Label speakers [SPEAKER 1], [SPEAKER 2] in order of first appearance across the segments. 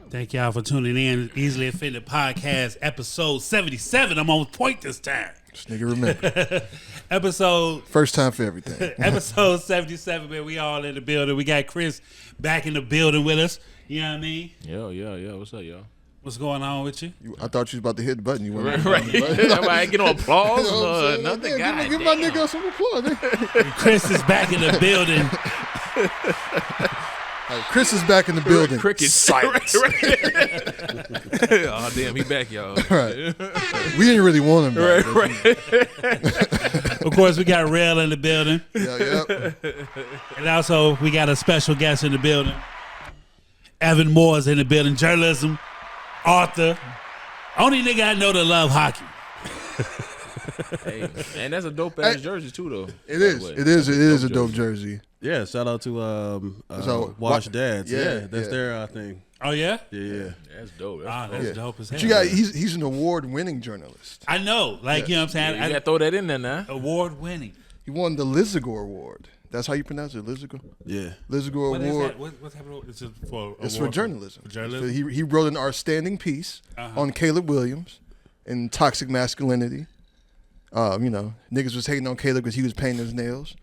[SPEAKER 1] Thank y'all for tuning in. Easily Offended Podcast, episode 77. I'm on point this time.
[SPEAKER 2] This nigga remember.
[SPEAKER 1] Episode.
[SPEAKER 2] First time for everything.
[SPEAKER 1] Episode 77, man. We all in the building. We got Chris back in the building with us. You know what I mean?
[SPEAKER 3] Yeah. What's up, y'all?
[SPEAKER 1] What's going on with you?
[SPEAKER 2] I thought you was about to hit the button. You went
[SPEAKER 3] Right. I get no applause.
[SPEAKER 2] You know what I'm
[SPEAKER 3] Nothing.
[SPEAKER 2] saying? Give my nigga some applause.
[SPEAKER 1] Chris is back in the building.
[SPEAKER 2] Chris is back in the building.
[SPEAKER 3] Cricket
[SPEAKER 2] silence.
[SPEAKER 3] Oh damn, he back, y'all.
[SPEAKER 2] Right. We didn't really want him back.
[SPEAKER 3] Right.
[SPEAKER 1] Of course, we got Rail in the building.
[SPEAKER 2] Yeah.
[SPEAKER 1] And also, we got a special guest in the building. Evan Moore's in the building. Journalism, author. Only nigga I know that love hockey.
[SPEAKER 3] Hey, and that's a dope ass jersey too, though.
[SPEAKER 2] It is a dope jersey.
[SPEAKER 4] Yeah, shout out to Wash Dads. Yeah, that's their thing.
[SPEAKER 1] Oh yeah?
[SPEAKER 4] Yeah.
[SPEAKER 3] That's dope.
[SPEAKER 1] That's dope as hell.
[SPEAKER 2] But you got he's an award-winning journalist.
[SPEAKER 1] I know, like you know what I'm saying.
[SPEAKER 3] You gotta throw that in there now.
[SPEAKER 1] Award-winning.
[SPEAKER 2] He won the Lizagore Award. That's how you pronounce it, Lizagore?
[SPEAKER 4] Yeah.
[SPEAKER 2] Lizagore Award.
[SPEAKER 1] What's happening? It's
[SPEAKER 2] for journalism.
[SPEAKER 1] For journalism.
[SPEAKER 2] He wrote an outstanding piece on Caleb Williams and toxic masculinity. Niggas was hating on Caleb because he was painting his nails.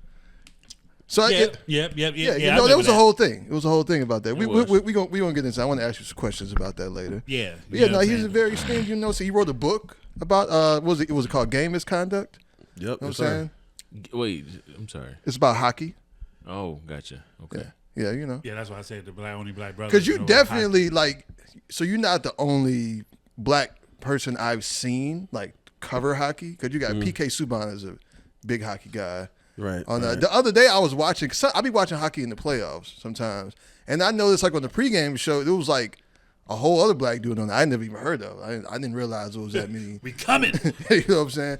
[SPEAKER 2] So
[SPEAKER 1] Yeah.
[SPEAKER 2] There was a whole thing. It was a whole thing about that. We gonna get into. I want to ask you some questions about that later.
[SPEAKER 1] Yeah.
[SPEAKER 2] He's a very esteemed. So he wrote a book about was it called Game Misconduct?
[SPEAKER 4] Yep.
[SPEAKER 2] You know what I'm saying?
[SPEAKER 3] Wait, I'm sorry.
[SPEAKER 2] It's about hockey.
[SPEAKER 3] Oh, gotcha. Okay.
[SPEAKER 2] Yeah.
[SPEAKER 1] Yeah, that's why I said the only black brother.
[SPEAKER 2] Because you definitely so you're not the only black person I've seen cover hockey. Because you got PK Subban is a big hockey guy.
[SPEAKER 4] Right.
[SPEAKER 2] The other day I was watching. I be watching hockey in the playoffs sometimes, and I noticed on the pregame show there was a whole other black dude on it I never even heard of. I didn't realize there was that many.
[SPEAKER 1] We coming.
[SPEAKER 2] You know what I'm saying?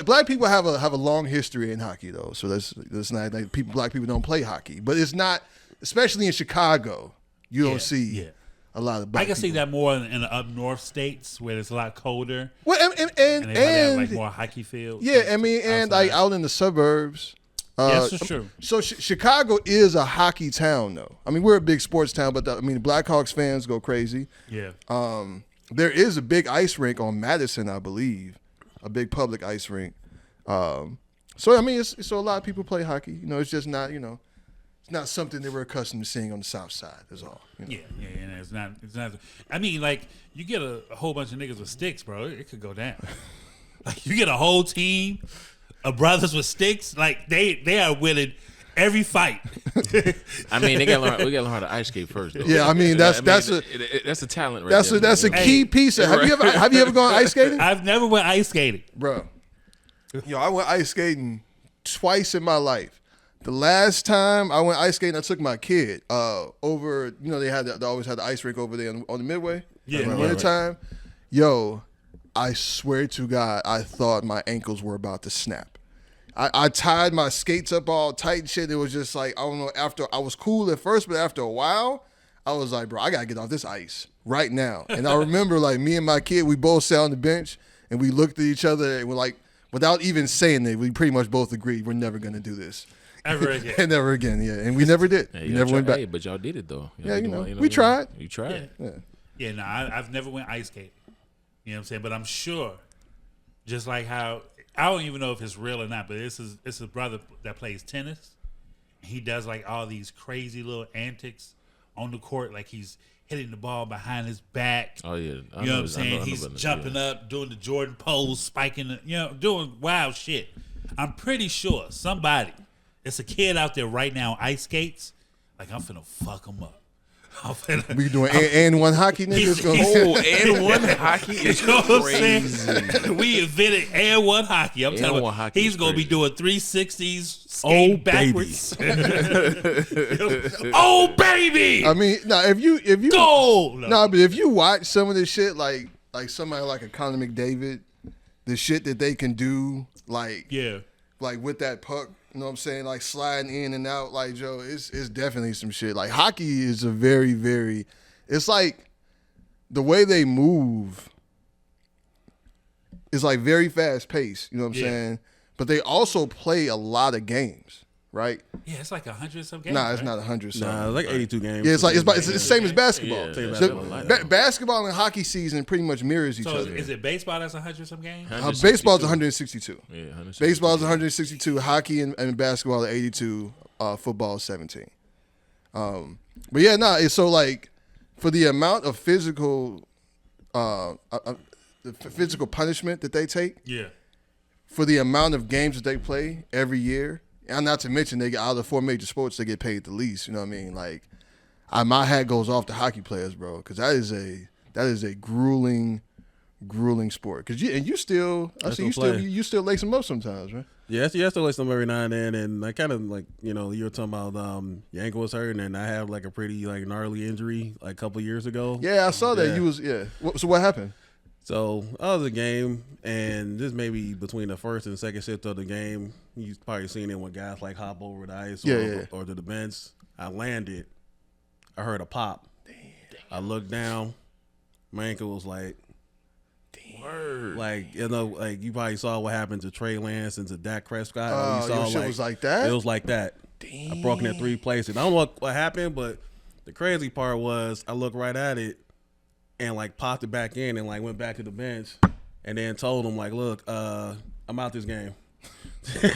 [SPEAKER 2] Black people have a long history in hockey though, so that's not black people don't play hockey, but it's not, especially in Chicago. You don't see a lot of black people.
[SPEAKER 1] I can see that more in the up north states where it's a lot colder.
[SPEAKER 2] Well, and
[SPEAKER 1] they have more hockey fields.
[SPEAKER 2] Yeah, and out in the suburbs.
[SPEAKER 1] Yes, that's true.
[SPEAKER 2] So Chicago is a hockey town though. I mean, we're a big sports town, but the Blackhawks fans go crazy.
[SPEAKER 1] Yeah.
[SPEAKER 2] There is a big ice rink on Madison, I believe. A big public ice rink. So a lot of people play hockey. It's just not, it's not something that we're accustomed to seeing on the South Side. Is all.
[SPEAKER 1] Yeah, and it's not. I mean, you get a whole bunch of niggas with sticks, bro. It could go down. You get a whole team of brothers with sticks. They are winning every fight.
[SPEAKER 3] I mean, we gotta learn how to ice skate first, though.
[SPEAKER 2] Yeah, that's
[SPEAKER 3] a talent right there.
[SPEAKER 2] That's a key piece. Have you ever gone ice skating?
[SPEAKER 1] I've never went ice skating,
[SPEAKER 2] bro. I went ice skating twice in my life. The last time I went ice skating, I took my kid over. They always had the ice rink over there on the Midway.
[SPEAKER 1] Yeah,
[SPEAKER 2] in the wintertime. Yo, I swear to God, I thought my ankles were about to snap. I tied my skates up all tight and shit. It was just I don't know, I was cool at first, but after a while, I was like, bro, I got to get off this ice right now. And I remember me and my kid, we both sat on the bench and we looked at each other and we're without even saying it, we pretty much both agreed we're never going to do this.
[SPEAKER 1] Ever again.
[SPEAKER 2] And never again, yeah. And we never did.
[SPEAKER 3] Hey,
[SPEAKER 2] we never went back.
[SPEAKER 3] Hey, but y'all did it, though.
[SPEAKER 2] We tried.
[SPEAKER 3] You tried.
[SPEAKER 1] Yeah, no, I've never went ice skating. You know what I'm saying? But I'm sure, just like how, I don't even know if it's real or not, but it's a brother that plays tennis. He does all these crazy little antics on the court, he's hitting the ball behind his back.
[SPEAKER 3] Oh yeah,
[SPEAKER 1] you know what I'm saying? He's jumping up, doing the Jordan pose, spiking, doing wild shit. I'm pretty sure it's a kid out there right now, ice skates. I'm finna fuck him up.
[SPEAKER 2] We doing and one hockey, niggas.
[SPEAKER 3] And one hockey is crazy.
[SPEAKER 1] We invented and one hockey. I'm telling you, he's gonna be doing 360s, skating backwards. Oh baby!
[SPEAKER 2] I mean, if you
[SPEAKER 1] go,
[SPEAKER 2] but if you watch some of this shit, like somebody like a Conor McDavid, the shit that they can do, with that puck. You know what I'm saying? Sliding in and out, Joe, it's definitely some shit. Hockey is a very, very, it's the way they move is very fast paced, you know what I'm saying? But they also play a lot of games. right?
[SPEAKER 1] Yeah, it's like 100 some games.
[SPEAKER 2] Nah, it's
[SPEAKER 1] right?
[SPEAKER 2] not 100.
[SPEAKER 4] Nah, it's like 82 games.
[SPEAKER 2] Yeah, it's the same as basketball.
[SPEAKER 3] Yeah,
[SPEAKER 4] Same as
[SPEAKER 2] So,
[SPEAKER 4] basketball.
[SPEAKER 2] basketball and hockey season pretty much mirrors each
[SPEAKER 1] So
[SPEAKER 2] other.
[SPEAKER 1] is it baseball that's 100 some games?
[SPEAKER 2] Baseball's 162.
[SPEAKER 3] Yeah, 162.
[SPEAKER 2] Baseball's 162. Hockey and basketball are 82. Football is 17. But yeah, it's so like for the amount of physical punishment that they take,
[SPEAKER 1] Yeah.
[SPEAKER 2] for the amount of games that they play every year, and not to mention they get out of the 4 major sports they get paid the least. You know what I mean? Like, my hat goes off to hockey players, bro, because that is a grueling sport. Because you still lace them up sometimes, right?
[SPEAKER 4] Yeah, I still lace them every now and then, and I kind of like you were talking about your ankle was hurting, and I have like a pretty like gnarly injury like a couple years ago.
[SPEAKER 2] Yeah, I saw that.
[SPEAKER 4] Yeah.
[SPEAKER 2] You was So what happened?
[SPEAKER 4] So I was a game, and this maybe between the first and second shift of the game, you've probably seen it when guys like hop over the ice or to the bench. I landed. I heard a pop. Damn. I looked down. My ankle was like,
[SPEAKER 3] Word.
[SPEAKER 4] like like you probably saw what happened to Trey Lance and to Dak Prescott.
[SPEAKER 2] Oh,
[SPEAKER 4] you saw,
[SPEAKER 2] your shit was like that?
[SPEAKER 4] It was like that. Damn. I broke it in 3 places. I don't know what happened, but the crazy part was I looked right at it and like popped it back in and like went back to the bench and then told him like, look, I'm out this game.
[SPEAKER 1] Wait.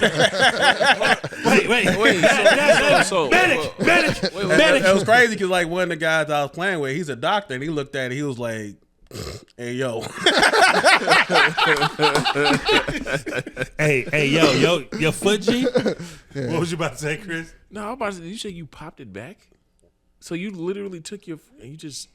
[SPEAKER 3] So,
[SPEAKER 1] Medic.
[SPEAKER 4] It was crazy because like one of the guys I was playing with, he's a doctor, and he looked at it, he was like, hey yo.
[SPEAKER 1] hey yo, your foot G? What was you about to say, Chris?
[SPEAKER 3] No, I was about to say, you said you popped it back? So you literally took and you just...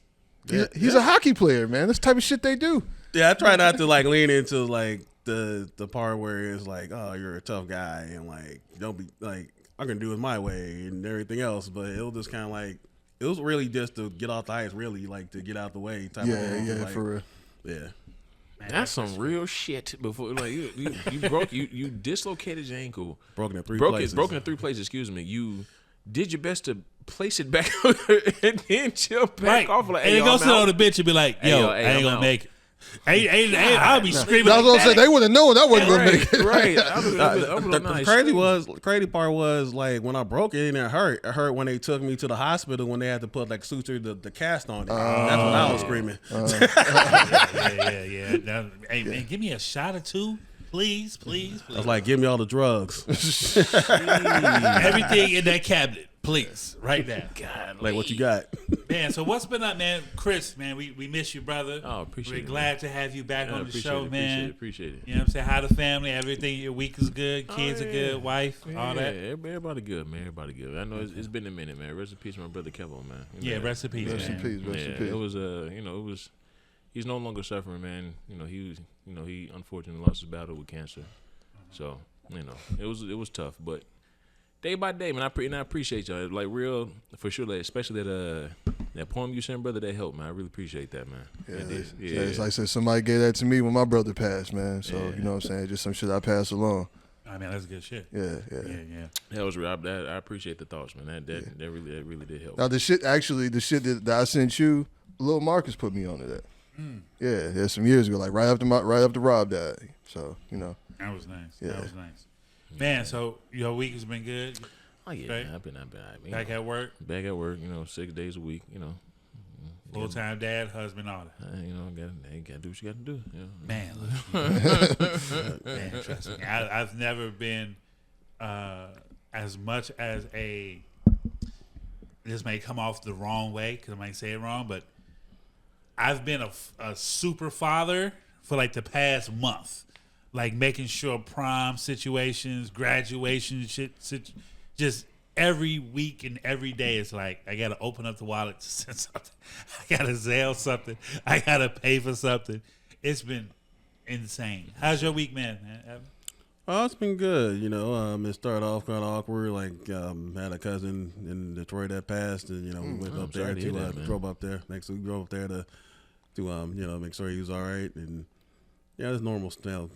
[SPEAKER 2] He's a hockey player, man. This type of shit they do.
[SPEAKER 4] Yeah, I try not to like lean into like the part where it's like, oh, you're a tough guy and like don't be like I'm gonna do it my way and everything else. But it was just kind of like it was really just to get off the ice, really like to get out the way type of thing.
[SPEAKER 2] Yeah,
[SPEAKER 4] like,
[SPEAKER 2] for real.
[SPEAKER 4] Yeah.
[SPEAKER 3] Man, that's some real shit. Before like you dislocated your ankle,
[SPEAKER 4] Broken in 3 places.
[SPEAKER 3] Broken in 3 places. Excuse me. You did your best to place it back and then chill back off. Like,
[SPEAKER 1] and
[SPEAKER 3] hey,
[SPEAKER 1] it goes to the bitch and be like, yo, I ain't gonna make it. I'll be screaming.
[SPEAKER 2] I was gonna say they would have known I wasn't gonna make it.
[SPEAKER 3] Right.
[SPEAKER 4] The crazy part was like when I broke it and it hurt. It hurt when they took me to the hospital when they had to put like suture the cast on it. That's when I was screaming.
[SPEAKER 1] Yeah. Now, hey man, give me a shot or two. Please.
[SPEAKER 4] I was like, give me all the drugs.
[SPEAKER 1] Everything in that cabinet, please, right now.
[SPEAKER 3] God,
[SPEAKER 4] Like what you got?
[SPEAKER 1] Man, so what's been up, man? Chris, man, we miss you, brother.
[SPEAKER 3] Oh, appreciate it.
[SPEAKER 1] We're glad to have you back on the show, man.
[SPEAKER 3] Appreciate it.
[SPEAKER 1] You know what I'm saying? How the family, everything, your week is good, kids are good, wife, all that.
[SPEAKER 3] Everybody good, man. Everybody good. I know it's been a minute, man. Rest in peace, my brother Kevin, man.
[SPEAKER 1] Yeah, rest in peace, man.
[SPEAKER 2] Rest in peace.
[SPEAKER 3] It was it was. He's no longer suffering, man. He unfortunately lost his battle with cancer. So it was tough, but day by day, man. I appreciate y'all. Like real for sure. Like, especially that poem you sent, brother. That helped, man. I really appreciate that, man.
[SPEAKER 2] It's like I said, somebody gave that to me when my brother passed, man. So you know what I'm saying? Just some shit I passed along.
[SPEAKER 1] I mean, that's good shit.
[SPEAKER 2] Yeah.
[SPEAKER 3] That was real. I appreciate the thoughts, man. That really did help.
[SPEAKER 2] Now the shit that I sent you, Lil Marcus put me onto that. Yeah, some years ago, like right after Rob died. So
[SPEAKER 1] That was nice.
[SPEAKER 2] Yeah.
[SPEAKER 1] That was nice. Man, so your week has been good.
[SPEAKER 3] Oh yeah,
[SPEAKER 1] Right?
[SPEAKER 3] man, I've been
[SPEAKER 1] Back at work,
[SPEAKER 3] 6 days a week.
[SPEAKER 1] full time dad, husband, all that.
[SPEAKER 3] Gotta do what you gotta do.
[SPEAKER 1] Man, man, trust me, I've never been as much as a. This may come off the wrong way because I might say it wrong, but I've been a super father for like the past month, like making sure prom situations, graduation shit, just every week and every day. It's like I gotta open up the wallet to send something. I gotta Zelle something. I gotta pay for something. It's been insane. How's your week, man? Evan?
[SPEAKER 4] Oh, it's been good. It started off kind of awkward. Like, had a cousin in Detroit that passed, and we went up there drove up there. Next week, we drove up there to make sure he was all right, and it's normal stuff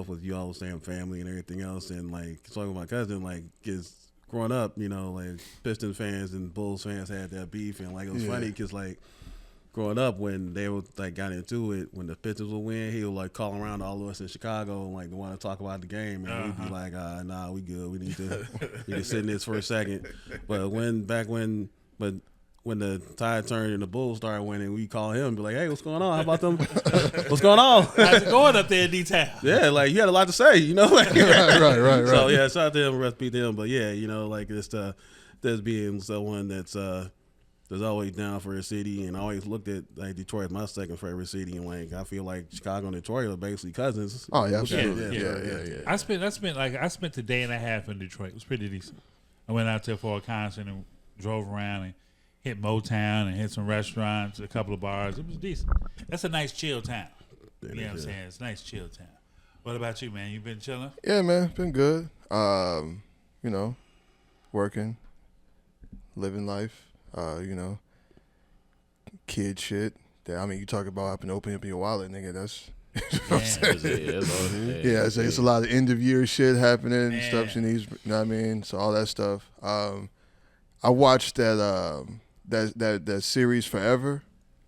[SPEAKER 4] with you all saying family and everything else. And like talking with my cousin, like, is growing up, like Pistons fans and Bulls fans had that beef, and like it was funny because like growing up, when they were like got into it, when the Pistons would win, he would like call around all of us in Chicago and like want to talk about the game, and we'd be like, "Nah, we good. We need to sit in this for a second." But when the tide turned and the Bulls started winning, we call him and be like, "Hey, what's going on? How about them? What's going on?
[SPEAKER 1] How's it going up there in D-Town?"
[SPEAKER 4] Yeah, like you had a lot to say, you know. Like,
[SPEAKER 2] right.
[SPEAKER 4] So yeah, shout out to him, rest be to him. But yeah, you know, like it's there's being someone that's always down for a city, and I always looked at like Detroit as my second favorite city, and like I feel like Chicago and Detroit are basically cousins.
[SPEAKER 2] Oh yeah, absolutely.
[SPEAKER 1] Yeah. I spent a day and a half in Detroit. It was pretty decent. I went out there for a concert and drove around and hit Motown and hit some restaurants, a couple of bars. It was decent. That's a nice chill town. You know what I'm saying? It's a nice chill town. What about you, man? You been chilling?
[SPEAKER 2] Yeah, man, been good. You know, working, living life. You know, kid shit. I mean, you talk about opening up your wallet, nigga. That's it's a lot of end of year shit happening and stuff. She needs, you know what I mean? So all that stuff. I watched that series Forever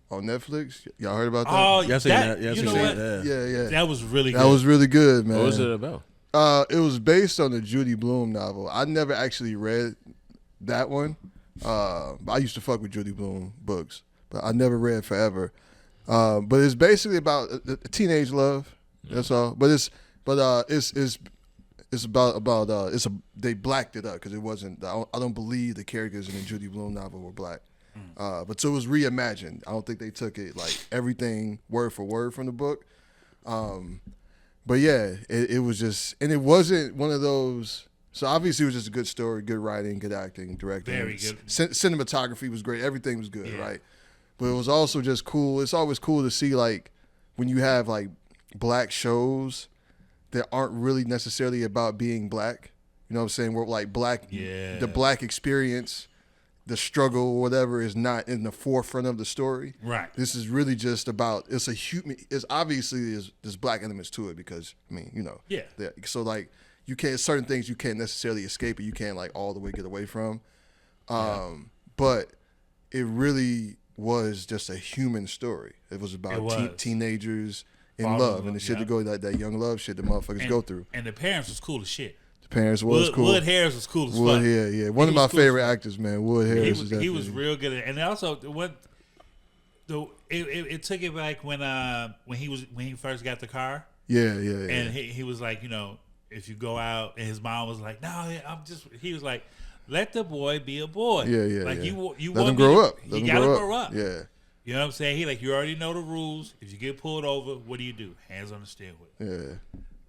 [SPEAKER 2] on Netflix. Y'all heard about that?
[SPEAKER 1] Oh,
[SPEAKER 4] yeah,
[SPEAKER 1] you know what?
[SPEAKER 2] Yeah.
[SPEAKER 1] That was really good.
[SPEAKER 2] That was really good, man.
[SPEAKER 3] What was it about?
[SPEAKER 2] It was based on the Judy Blume novel. I never actually read that one. I used to fuck with Judy Blume books, but I never read Forever. But it's basically about a teenage love. That's all. But it's they blacked it up because it wasn't. I don't believe the characters in the Judy Blume novel were black. But so it was reimagined. I don't think they took it like everything word for word from the book. But yeah, it was just, and it wasn't one of those. So obviously it was just a good story, good writing, good acting, directing.
[SPEAKER 1] Very good.
[SPEAKER 2] Cinematography was great. Everything was good, right? But it was also just cool. It's always cool to see like when you have like black shows that aren't really necessarily about being black. You know what I'm saying? Where like the black experience, the struggle or whatever is not in the forefront of the story.
[SPEAKER 1] Right.
[SPEAKER 2] This is really just about, it's obviously there's black elements to it because, I mean, you know.
[SPEAKER 1] Yeah.
[SPEAKER 2] So like you can't, certain things you can't necessarily escape it. You can't like all the way get away from. But it really was just a human story. It was about teenagers in love and the shit that go that young love shit the motherfuckers go through.
[SPEAKER 1] And the parents was cool as shit.
[SPEAKER 2] The parents was cool.
[SPEAKER 1] Wood Harris was cool as fuck.
[SPEAKER 2] Yeah. One of my favorite actors, man. Wood Harris.
[SPEAKER 1] He was real good at it. And also it took it back when he first got the car.
[SPEAKER 2] Yeah.
[SPEAKER 1] And he was like, you know, if you go out, and his mom was like, no, he was like, let the boy be a boy.
[SPEAKER 2] Yeah.
[SPEAKER 1] Like you
[SPEAKER 2] let him grow up.
[SPEAKER 1] You gotta grow up.
[SPEAKER 2] Yeah.
[SPEAKER 1] You know what I'm saying? He like, you already know the rules. If you get pulled over, what do? Hands on the steering wheel.
[SPEAKER 2] Yeah.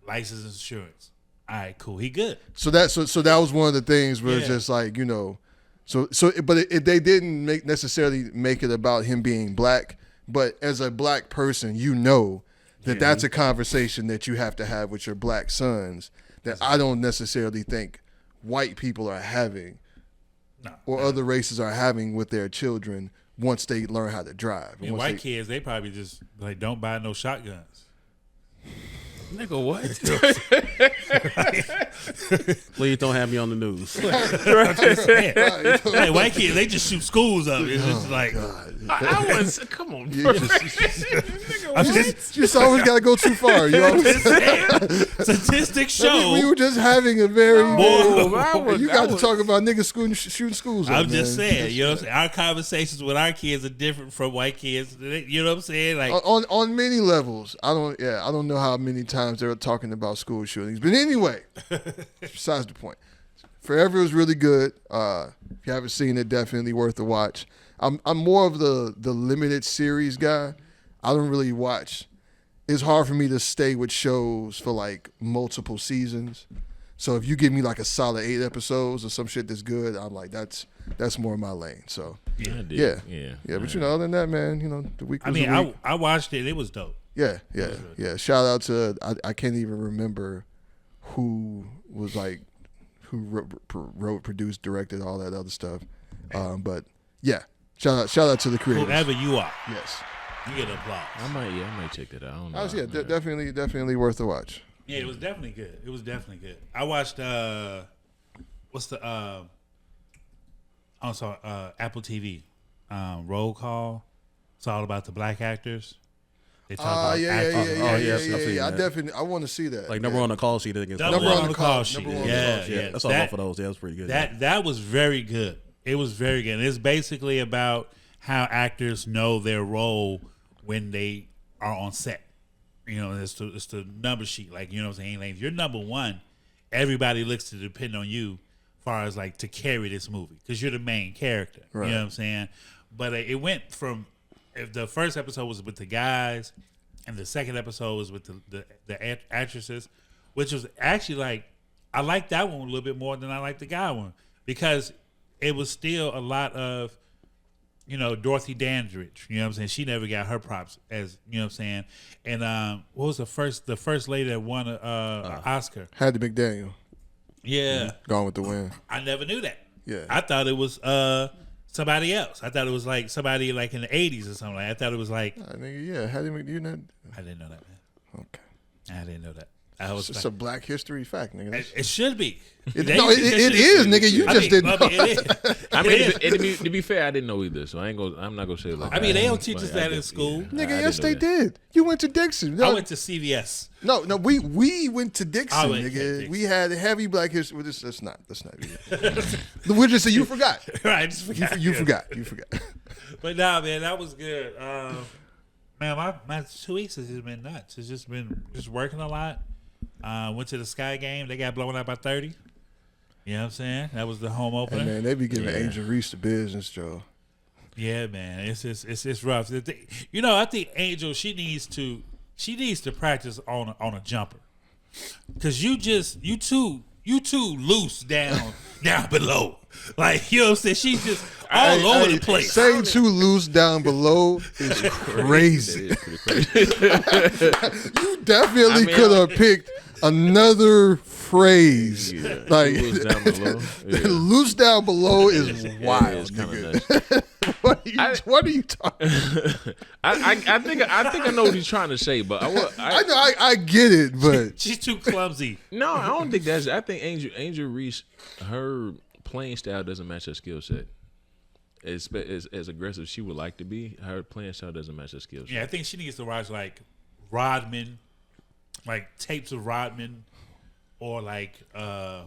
[SPEAKER 1] License, insurance. All right, cool. He good.
[SPEAKER 2] So that was one of the things where it's just like, you know, they didn't necessarily make it about him being black, but as a black person, you know that's a conversation that you have to have with your black sons that I don't necessarily think white people are having or other races are having with their children once they learn how to drive.
[SPEAKER 1] And white kids, they probably just like don't buy no shotguns.
[SPEAKER 3] Nigga, what?
[SPEAKER 4] Please don't have me on the news.
[SPEAKER 1] Hey, white kids, they just shoot schools up. It's just like,
[SPEAKER 3] I was, come on, bro.
[SPEAKER 2] You just always got to go too far. You know what I'm saying?
[SPEAKER 1] Statistics show.
[SPEAKER 2] We were just having a very. You got to
[SPEAKER 3] was,
[SPEAKER 2] talk about niggas shooting schools up.
[SPEAKER 1] I'm just saying, you know what I'm saying? Our conversations with our kids are different from white kids. You know what I'm saying? Like
[SPEAKER 2] on many levels. I don't know how many times they were talking about school shootings. But anyway, besides the point. Forever was really good. If you haven't seen it, definitely worth a watch. I'm more of the limited series guy. I don't really watch. It's hard for me to stay with shows for like multiple seasons. So if you give me like a solid 8 episodes or some shit that's good, I'm like, that's more my lane. So yeah. But you know, other than that, man, you know, the week was a week.
[SPEAKER 1] I watched it. It was dope.
[SPEAKER 2] Yeah. Shout out to I can't even remember who was like who wrote, produced, directed, all that other stuff. But yeah, shout out to the creators.
[SPEAKER 1] Whoever you are,
[SPEAKER 2] yes,
[SPEAKER 1] you get applause.
[SPEAKER 3] I might check that out. I don't know.
[SPEAKER 2] Definitely worth a watch.
[SPEAKER 1] Yeah, it was definitely good. I watched what's the Apple TV Roll Call. It's all about the black actors. They talk about
[SPEAKER 2] Yeah.
[SPEAKER 4] I've seen
[SPEAKER 2] I want to see that.
[SPEAKER 4] Like number on the call sheet against
[SPEAKER 1] Number on the call sheet.
[SPEAKER 4] I saw both of those. Yeah, it was pretty good.
[SPEAKER 1] That was very good. It was very good. It's basically about how actors know their role when they are on set. You know, it's the number sheet. Like, you know what I'm saying? Like, if you're number one, everybody looks to depend on you as far as like to carry this movie because you're the main character. Right. You know what I'm saying? But it went from, if the first episode was with the guys and the second episode was with the actresses, which was actually like, I liked that one a little bit more than I liked the guy one because it was still a lot of, you know, Dorothy Dandridge. You know what I'm saying? She never got her props as, you know what I'm saying? And what was the first lady that won an Oscar?
[SPEAKER 2] Hattie McDaniel.
[SPEAKER 1] Yeah.
[SPEAKER 2] Gone with the Wind.
[SPEAKER 1] I never knew that.
[SPEAKER 2] Yeah.
[SPEAKER 1] I thought it was somebody else. I thought it was like somebody like in the 80s or something. I thought it was like.
[SPEAKER 2] Yeah, Hattie McDaniel.
[SPEAKER 1] I didn't know that, man.
[SPEAKER 2] Okay.
[SPEAKER 1] I didn't know that. It's
[SPEAKER 2] a Black history fact, nigga.
[SPEAKER 1] It should be.
[SPEAKER 2] It is, nigga. You just didn't know.
[SPEAKER 3] I mean, to be fair, I didn't know either, so I'm not gonna say it like that.
[SPEAKER 1] I mean, they don't teach us that in school.
[SPEAKER 2] Nigga, yes, they did. You went to Dixon.
[SPEAKER 1] I went to CVS.
[SPEAKER 2] No, we went to Dixon, nigga.
[SPEAKER 1] Dixon.
[SPEAKER 2] We had heavy Black history. Well, let's not. We're just saying you forgot.
[SPEAKER 1] Right, I just forgot.
[SPEAKER 2] You forgot.
[SPEAKER 1] But nah, man, that was good. Man, my 2 weeks has just been nuts. It's just been working a lot. Went to the Sky game. They got blown out by 30. You know what I'm saying? That was the home opener.
[SPEAKER 2] Hey man, they be giving Angel Reese the business, Joe.
[SPEAKER 1] Yeah, man. It's rough. You know, I think Angel, she needs to practice on a jumper. Cause you too loose down below. Like, you know what I'm saying? She's just all over the place.
[SPEAKER 2] Saying too loose down below is crazy.
[SPEAKER 3] That is pretty crazy.
[SPEAKER 2] You definitely could have picked another phrase.
[SPEAKER 3] Yeah.
[SPEAKER 2] Like
[SPEAKER 3] Loose down below. Yeah.
[SPEAKER 2] Loose down below is wild.
[SPEAKER 3] It's kind of
[SPEAKER 2] nuts. What are you talking about?
[SPEAKER 3] I think I know what he's trying to say, but
[SPEAKER 2] I get it, but
[SPEAKER 1] she's too clumsy.
[SPEAKER 3] No, I don't think that's. I think Angel Reese, her playing style doesn't match her skill set. As aggressive as she would like to be, her playing style doesn't match her skill set.
[SPEAKER 1] Yeah, I think she needs to watch like Rodman, like tapes of Rodman, or like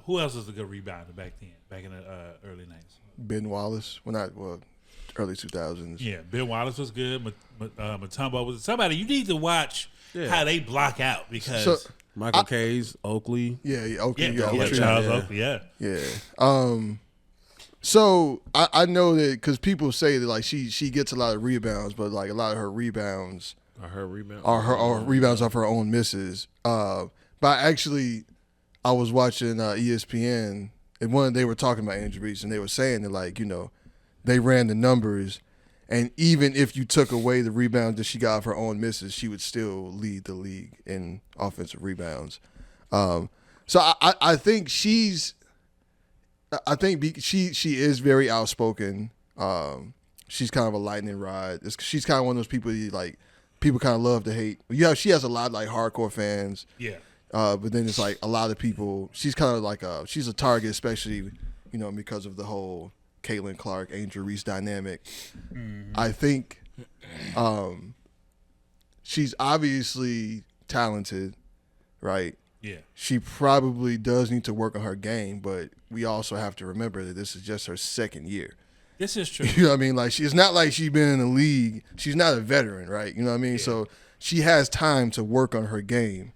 [SPEAKER 1] who else was a good rebounder back in the early 90s?
[SPEAKER 2] Ben Wallace, early 2000s.
[SPEAKER 1] Yeah, Ben Wallace was good. Mutombo was somebody you need to watch how they block out because
[SPEAKER 4] Michael Case, Oakley.
[SPEAKER 2] Oakley.
[SPEAKER 1] Charles Oakley.
[SPEAKER 2] Yeah. So I know that because people say that like she gets a lot of rebounds, but like a lot of her rebounds
[SPEAKER 3] are her
[SPEAKER 2] rebounds off her own misses. But I was watching ESPN and they were talking about Angel Reese and they were saying that like, you know, they ran the numbers and even if you took away the rebounds that she got off her own misses, she would still lead the league in offensive rebounds. So I think she is very outspoken. She's kind of a lightning rod. She's kind of one of those people people kind of love to hate. She has a lot of like hardcore fans.
[SPEAKER 1] Yeah.
[SPEAKER 2] But then it's like a lot of people. She's kind of like she's a target, especially you know because of the whole Caitlin Clark, Angel Reese dynamic. Mm-hmm. I think she's obviously talented, right?
[SPEAKER 1] Yeah.
[SPEAKER 2] She probably does need to work on her game, but we also have to remember that this is just her second year.
[SPEAKER 1] This is true.
[SPEAKER 2] You know what I mean? Like it's not like she's been in the league. She's not a veteran, right? You know what I mean? Yeah. So she has time to work on her game.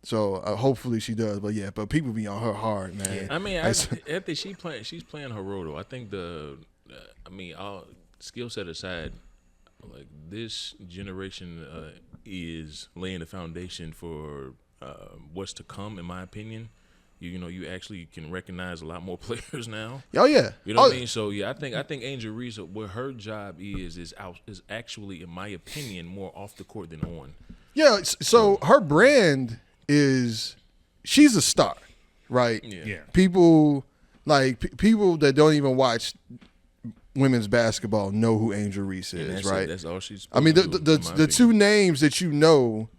[SPEAKER 2] So hopefully she does. But people be on her hard, man.
[SPEAKER 3] I mean, I think she's playing her role though. I think all skill set aside, like this generation is laying the foundation for what's to come. In my opinion, you actually can recognize a lot more players now.
[SPEAKER 2] Oh yeah,
[SPEAKER 3] you know what I mean. So yeah, I think Angel Reese, what her job is actually, in my opinion, more off the court than on.
[SPEAKER 2] Yeah. So her brand is she's a star, right?
[SPEAKER 1] Yeah.
[SPEAKER 2] People that don't even watch women's basketball know who Angel Reese is, right?
[SPEAKER 3] That's all she's.
[SPEAKER 2] I mean, the two names that you know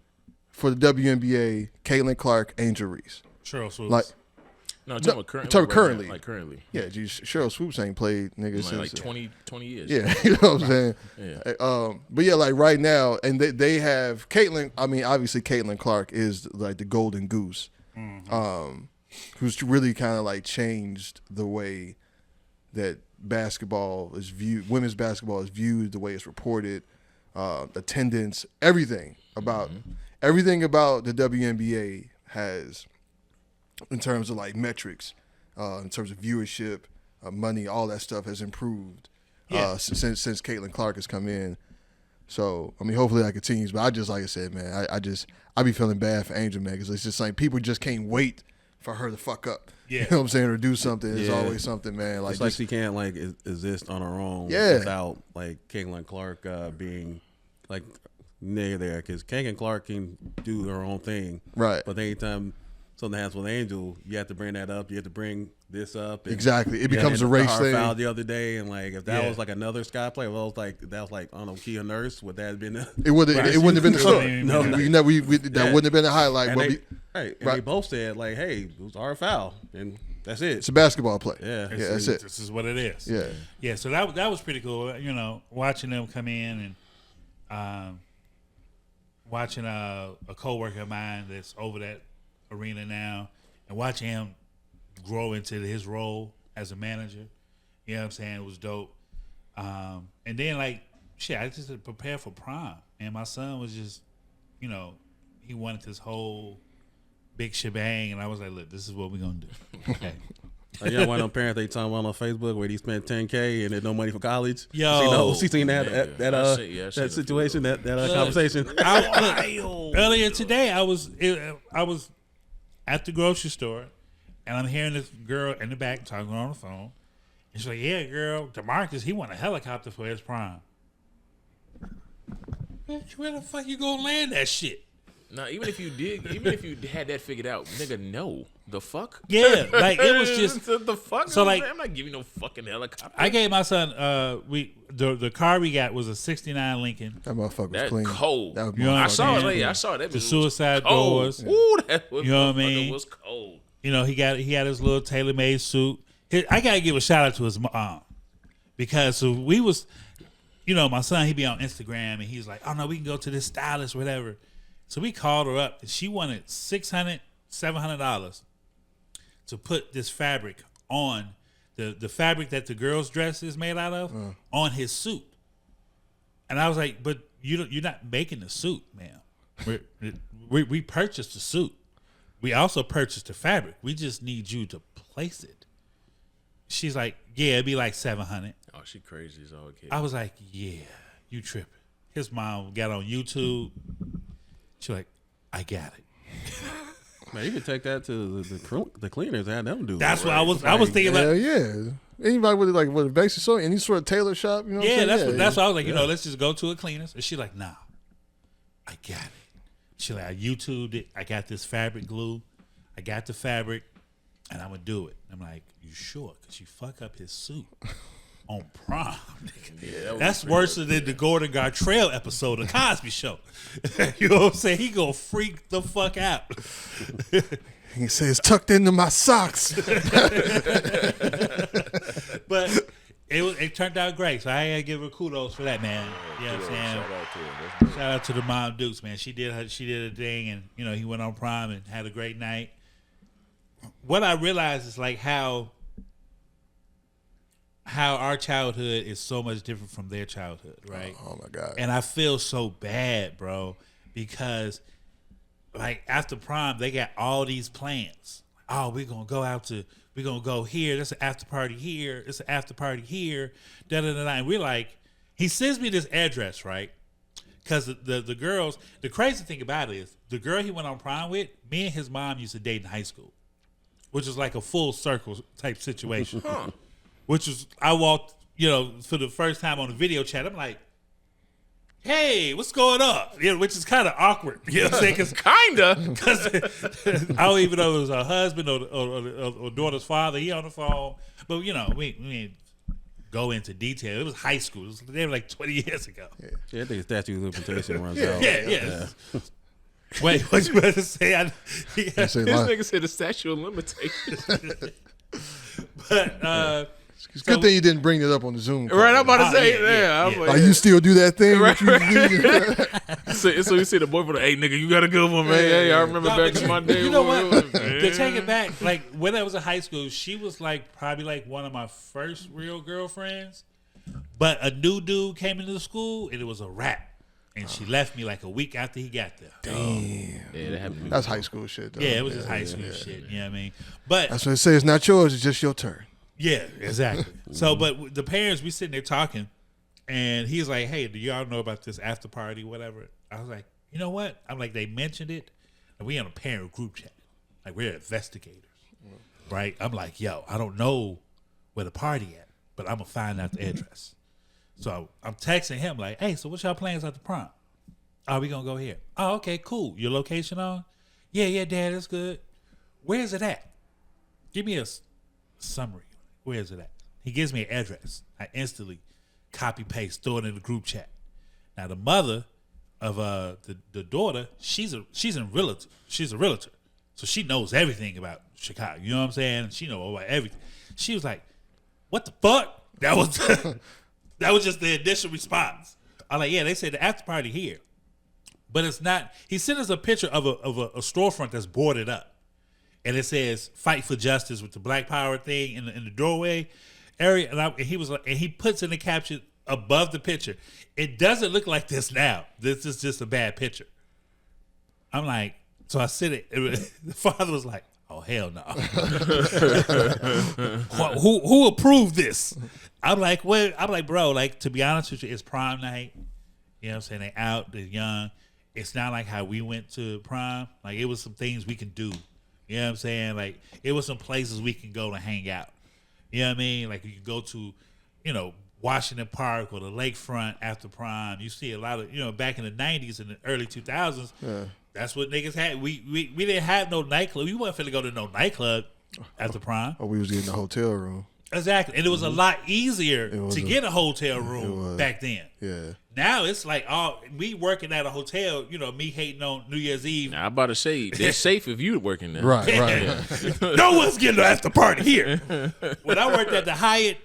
[SPEAKER 2] for the WNBA: Caitlin Clark, Angel Reese.
[SPEAKER 1] Cheryl Swoops.
[SPEAKER 2] Like,
[SPEAKER 3] No, I'm talking about currently.
[SPEAKER 2] Talking currently.
[SPEAKER 3] Like currently.
[SPEAKER 2] Yeah, Cheryl Swoops ain't played nigga since
[SPEAKER 3] like 20 years.
[SPEAKER 2] Yeah, you know what I'm saying.
[SPEAKER 3] Yeah.
[SPEAKER 2] But yeah, like right now, and they have Caitlin. I mean, obviously Caitlin Clark is like the golden goose, who's really kind of like changed the way that basketball is viewed. Women's basketball is viewed, the way it's reported, attendance, everything about the WNBA has. In terms of like metrics, in terms of viewership, money, all that stuff has improved since Caitlin Clark has come in. So I mean, hopefully that continues. But I just like I said, man, I be feeling bad for Angel, man, because it's just like people just can't wait for her to fuck up.
[SPEAKER 1] Yeah.
[SPEAKER 2] You know what I'm saying, or do something. It's always something, man. Like
[SPEAKER 4] it's like she can't like exist on her own
[SPEAKER 2] Yeah.
[SPEAKER 4] without like Caitlin Clark being like near there, because Caitlin Clark can do her own thing,
[SPEAKER 2] right.
[SPEAKER 4] But anytime something happens with Angel, you have to bring that up. You have to bring this up.
[SPEAKER 2] Exactly. It becomes a race thing.
[SPEAKER 4] Foul the other day, and like if that was like another Sky player, well, that was like I don't know, Kia Nurse. Would that have been?
[SPEAKER 2] It wouldn't have been the story.
[SPEAKER 1] No,
[SPEAKER 2] that wouldn't have been a highlight.
[SPEAKER 4] And they both said like, "Hey, it was our foul," and that's it.
[SPEAKER 2] It's a basketball play.
[SPEAKER 4] Yeah,
[SPEAKER 2] that's it.
[SPEAKER 1] This is what it is.
[SPEAKER 2] Yeah.
[SPEAKER 1] So that was pretty cool. You know, watching them come in and watching a coworker of mine that's over that arena now, and watching him grow into his role as a manager. You know what I'm saying? It was dope. And then like shit, I just prepared for prom, and my son was just, you know, he wanted this whole big shebang, and I was like, look, this is what we're gonna do. Okay.
[SPEAKER 4] Like, you know, one of them parents they talking about on Facebook where he spent $10K and there's no money for college.
[SPEAKER 1] Yo,
[SPEAKER 4] she seen that situation, that conversation.
[SPEAKER 1] Earlier today, I was at the grocery store, and I'm hearing this girl in the back talking on the phone. And she's like, "Yeah, girl, DeMarcus, he won a helicopter for his prom." Bitch, where the fuck you gonna land that shit?
[SPEAKER 3] Now, even if you had that figured out, nigga, no. The fuck?
[SPEAKER 1] Yeah, like it was just
[SPEAKER 3] the fuck.
[SPEAKER 1] So like,
[SPEAKER 3] I'm not giving no fucking helicopter.
[SPEAKER 1] I gave my son the car we got was a '69 Lincoln.
[SPEAKER 2] That motherfucker was
[SPEAKER 3] That
[SPEAKER 2] clean.
[SPEAKER 3] Cold.
[SPEAKER 2] That was
[SPEAKER 3] I saw it. I saw that.
[SPEAKER 1] The suicide
[SPEAKER 3] doors.
[SPEAKER 1] doors.
[SPEAKER 3] Ooh, that was,
[SPEAKER 1] you know what I mean?
[SPEAKER 3] Was cold.
[SPEAKER 1] You know, he had his little tailor-made suit. I gotta give a shout out to his mom, because so we was, you know, my son, he be on Instagram and he's like, "Oh no, we can go to this stylist, whatever." So we called her up and she wanted $600, $700 to put this fabric on the fabric that the girl's dress is made out of on his suit. And I was like, "But you're not making the suit, ma'am. We purchased the suit. We also purchased the fabric. We just need you to place it." She's like, "Yeah, it'd be like $700.
[SPEAKER 3] Oh, she crazy as all kid.
[SPEAKER 1] I was like, "Yeah, you tripping." His mom got on YouTube. She's like, "I got it."
[SPEAKER 4] Man, you could take that to the cleaners and have them do.
[SPEAKER 1] That's
[SPEAKER 4] it,
[SPEAKER 1] what
[SPEAKER 4] right?
[SPEAKER 1] I was thinking about.
[SPEAKER 2] Yeah. Anybody with a basic sewing, any sort of tailor shop, you know? What I'm saying?
[SPEAKER 1] That's what I was like. You know, let's just go to a cleaners. And she's like, "Nah, I got it." She's like, "I YouTubed it. I got this fabric glue. I got the fabric, and I'm gonna do it." I'm like, "You sure?" Because you fuck up his suit on prom.
[SPEAKER 3] Yeah,
[SPEAKER 1] that's worse than the Gordon Gartrell episode of Cosby Show. You know what I'm saying? He gonna freak the fuck out.
[SPEAKER 2] He says, "Tucked into my socks."
[SPEAKER 1] But it turned out great, so I gotta give her kudos for that, man. You know what I'm saying? Shout out to the Mom Dukes, man. She did her thing, and you know, he went on prom and had a great night. What I realized is like how our childhood is so much different from their childhood, right?
[SPEAKER 2] Oh my God.
[SPEAKER 1] And I feel so bad, bro, because like after prom, they got all these plans. Oh, we're gonna go here. There's an after party here. It's an after party here. Da da da da. And we're like, he sends me this address, right? Because the girls, the crazy thing about it is the girl he went on prom with, me and his mom used to date in high school, which is like a full circle type situation. Which was, I walked, you know, for the first time on a video chat. I'm like, "Hey, what's going on?" You know, which is kind of awkward. You know what I'm saying? Because I don't even know if it was her husband or daughter's father. He on the phone. But, you know, we didn't go into detail. It was high school. They were like 20 years ago.
[SPEAKER 4] Yeah, I think the statute of limitation runs out.
[SPEAKER 1] Yeah. Wait, what you about to say?
[SPEAKER 3] This nigga said the statute of limitations.
[SPEAKER 1] But
[SPEAKER 2] it's a good thing you didn't bring it up on the Zoom call.
[SPEAKER 3] Right, I'm about to say,
[SPEAKER 1] yeah.
[SPEAKER 2] Like, you still do that thing?
[SPEAKER 1] Right.
[SPEAKER 3] So you see the boyfriend, hey, nigga, you got a good one, man. Hey, I remember back in my day.
[SPEAKER 1] You know what? To take it back, like, when I was in high school, she was, like, probably, like, one of my first real girlfriends. But a new dude came into the school, and it was a rap. And she left me, like, a week after he got there.
[SPEAKER 2] Damn.
[SPEAKER 3] Yeah, that happened to me.
[SPEAKER 2] That's high school shit, though.
[SPEAKER 1] Yeah, it was just high school shit. You know what I mean? But
[SPEAKER 2] that's what I say. It's not yours. It's just your turn.
[SPEAKER 1] yeah, exactly. So, but the parents, we sitting there talking, and he's like, hey, do y'all know about this after party, whatever? I was like, you know what? I'm like, they mentioned it, and we in a parent group chat. Like, we're investigators, right? I'm like, yo, I don't know where the party at, but I'm going to find out the address. So I'm texting him like, hey, so what's y'all plans after prom? Oh, we going to go here. Oh, okay, cool. Your location on? Yeah, Dad, that's good. Where's it at? Give me a summary. Where is it at? He gives me an address. I instantly copy paste, throw it in the group chat. Now the mother of the daughter, she's a realtor. She's a realtor, so she knows everything about Chicago. You know what I'm saying? She knows about everything. She was like, "What the fuck?" That was just the initial response. I'm like, "Yeah, they said the after party here, but it's not." He sent us a picture of a storefront that's boarded up. And it says "Fight for Justice" with the Black Power thing in the doorway area, and he was like, and he puts in the caption above the picture, "It doesn't look like this now. This is just a bad picture." I'm like, so I said it. The father was like, "Oh hell no! who approved this?" I'm like, "Well," I'm like, "Bro, like, to be honest with you, it's prom night. You know what I'm saying? They out, they're young. It's not like how we went to prom. Like, it was some things we can do." You know what I'm saying? Like, it was some places we can go to hang out. You know what I mean? Like, you can go to, Washington Park or the lakefront after prom. You see a lot of, back in the 90s and the early 2000s, that's what niggas had. We didn't have no nightclub. We weren't finna go to no nightclub after prom.
[SPEAKER 2] Oh, we was getting a hotel room.
[SPEAKER 1] Exactly. And it was a lot easier to get a hotel room back then.
[SPEAKER 2] Yeah.
[SPEAKER 1] Now it's like, we working at a hotel, me hating on New Year's Eve.
[SPEAKER 3] Now, I'm about to say, they're safe if you working there.
[SPEAKER 2] Right.
[SPEAKER 1] No one's getting an after party here. When I worked at the Hyatt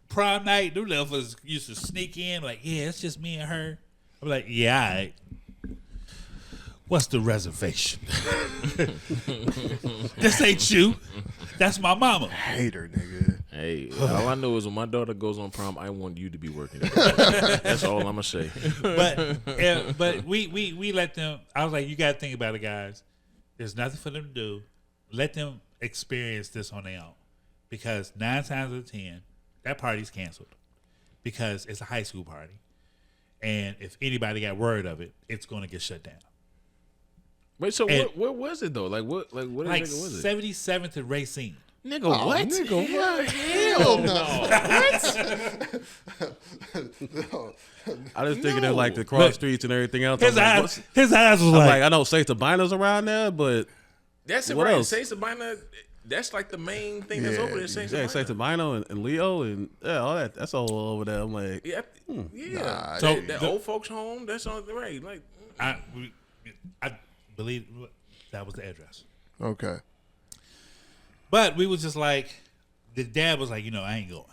[SPEAKER 1] prom night, them motherfuckers used to sneak in like, yeah, it's just me and her. I'm like, yeah, all right. What's the reservation? This ain't you. That's my mama.
[SPEAKER 2] Hate her, nigga.
[SPEAKER 3] Hey, all I know is when my daughter goes on prom, I want you to be working. That's all I'm gonna say.
[SPEAKER 1] But we let them. I was like, you got to think about it, guys. There's nothing for them to do. Let them experience this on their own, because 9 times out of 10, that party's canceled because it's a high school party, and if anybody got word of it, it's going to get shut down.
[SPEAKER 3] Wait, so what was it though? Like what was it?
[SPEAKER 1] 77th and Racine.
[SPEAKER 3] Nigga, what?
[SPEAKER 2] Nigga, what?
[SPEAKER 3] Hell
[SPEAKER 2] No.
[SPEAKER 4] I just thinking of like the cross streets and everything else.
[SPEAKER 1] His eyes was like,
[SPEAKER 4] I know Say Sabina's around there, but
[SPEAKER 3] That's it,
[SPEAKER 4] what
[SPEAKER 3] right?
[SPEAKER 4] else?
[SPEAKER 3] Say Sabina, that's like the main thing that's over there. Say
[SPEAKER 4] Say Sabina and Leo and all that. That's all over there. I'm like,
[SPEAKER 3] Yeah.
[SPEAKER 2] Nah,
[SPEAKER 1] So
[SPEAKER 3] that old folks home, that's on the right. Like
[SPEAKER 1] I believe that was the address.
[SPEAKER 2] Okay.
[SPEAKER 1] But we was just like, the dad was like, I ain't going.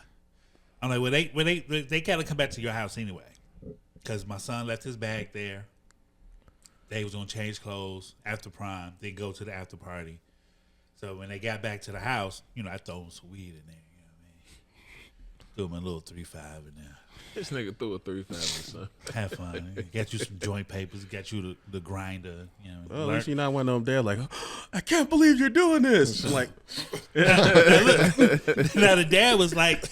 [SPEAKER 1] I'm like, well, they gotta come back to your house anyway, because my son left his bag there. They was gonna change clothes after prom, then go to the after party. So when they got back to the house, I throw them some weed in there. You know what I mean? Threw them a little 3-5 in there.
[SPEAKER 3] this nigga threw a 35, son.
[SPEAKER 1] Have fun. Get you some joint papers. Get you the grinder.
[SPEAKER 4] well, at least you're not one of them there like, I can't believe you're doing this. I'm like,
[SPEAKER 1] now the dad was like,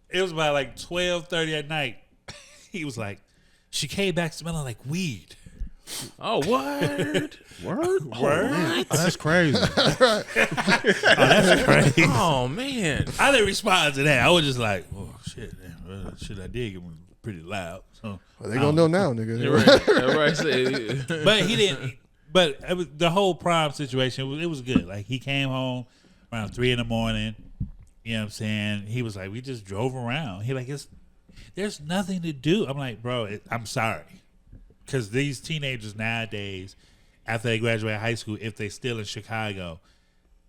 [SPEAKER 1] it was about like 12:30 at night. He was like, she came back smelling like weed.
[SPEAKER 3] Oh, word.
[SPEAKER 1] Word?
[SPEAKER 4] Oh, that's crazy.
[SPEAKER 1] That's crazy.
[SPEAKER 3] Oh, man.
[SPEAKER 1] I didn't respond to that. I was just like, oh, shit. Damn, shit, I did get pretty loud. So
[SPEAKER 2] Well, they gonna know now, nigga.
[SPEAKER 3] You're right.
[SPEAKER 1] But he didn't. But it was, the whole prom situation, it was good. Like, he came home around 3 a.m. You know what I'm saying? He was like, we just drove around. He like, there's nothing to do. I'm like, bro, I'm sorry. Because these teenagers nowadays, after they graduate high school, if they still in Chicago,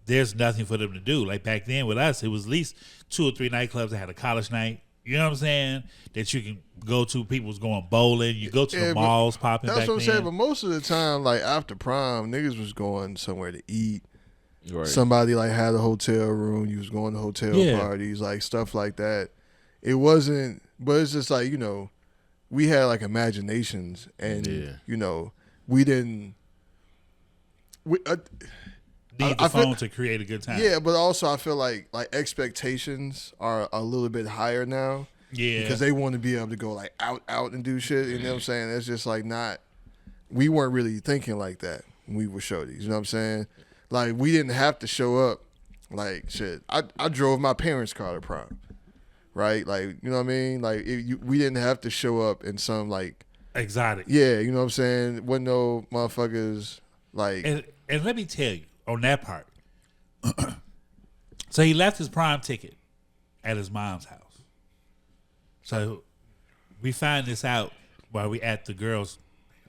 [SPEAKER 1] there's nothing for them to do. Like back then with us, it was at least 2 or 3 nightclubs that had a college night. You know what I'm saying? That you can go to. People was going bowling. You go to the malls popping back then.
[SPEAKER 2] That's what I'm saying. But most of the time, like after prom, niggas was going somewhere to eat.
[SPEAKER 3] Right.
[SPEAKER 2] Somebody like had a hotel room. You was going to hotel parties, like stuff like that. It wasn't, but it's just like, you know, we had like imaginations, and you know, we didn't.
[SPEAKER 1] Need the phone to create a good time.
[SPEAKER 2] Yeah, but also I feel like expectations are a little bit higher now.
[SPEAKER 1] Yeah,
[SPEAKER 2] because they want to be able to go like out and do shit. You know what I'm saying? It's just like not. We weren't really thinking like that when we were shorties. You know what I'm saying? Like we didn't have to show up. Like shit, I drove my parents' car to prom, right? Like you know what I mean? Like we didn't have to show up in some like
[SPEAKER 1] exotic.
[SPEAKER 2] Yeah, you know what I'm saying? Wasn't no motherfuckers like.
[SPEAKER 1] And let me tell you on that part. So he left his prom ticket at his mom's house. So we find this out while we at the girl's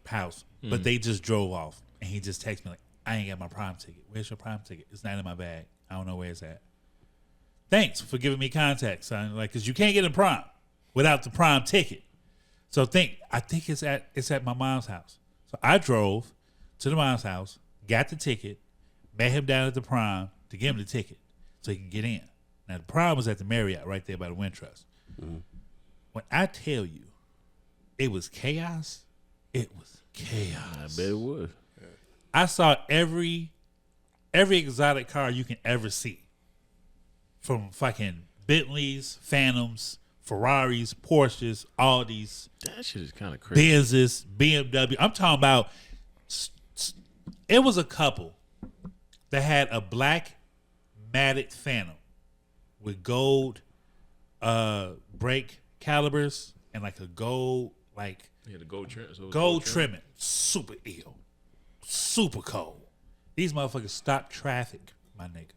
[SPEAKER 1] house, but they just drove off, and he just texted me like, "I ain't got my prom ticket. Where's your prom ticket? It's not in my bag. I don't know where it's at. Thanks for giving me contact, son. Like, cause you can't get in prom without the prom ticket. So I think it's at my mom's house. So I drove to the mom's house, got the ticket, met him down at the prom to give him the ticket so he can get in. Now the prom was at the Marriott right there by the Wintrust. Mm-hmm. When I tell you, it was chaos. It was chaos.
[SPEAKER 3] I bet it was.
[SPEAKER 1] I saw every exotic car you can ever see, from fucking Bentleys, Phantoms, Ferraris, Porsches, Audis.
[SPEAKER 3] That shit is kind of crazy.
[SPEAKER 1] Benzes, BMW. I'm talking about. It was a couple that had a black matted Phantom with gold brake calibers and like a gold
[SPEAKER 3] the gold trim. So
[SPEAKER 1] gold trimming. Super ill. Super cold. These motherfuckers stopped traffic, my nigga,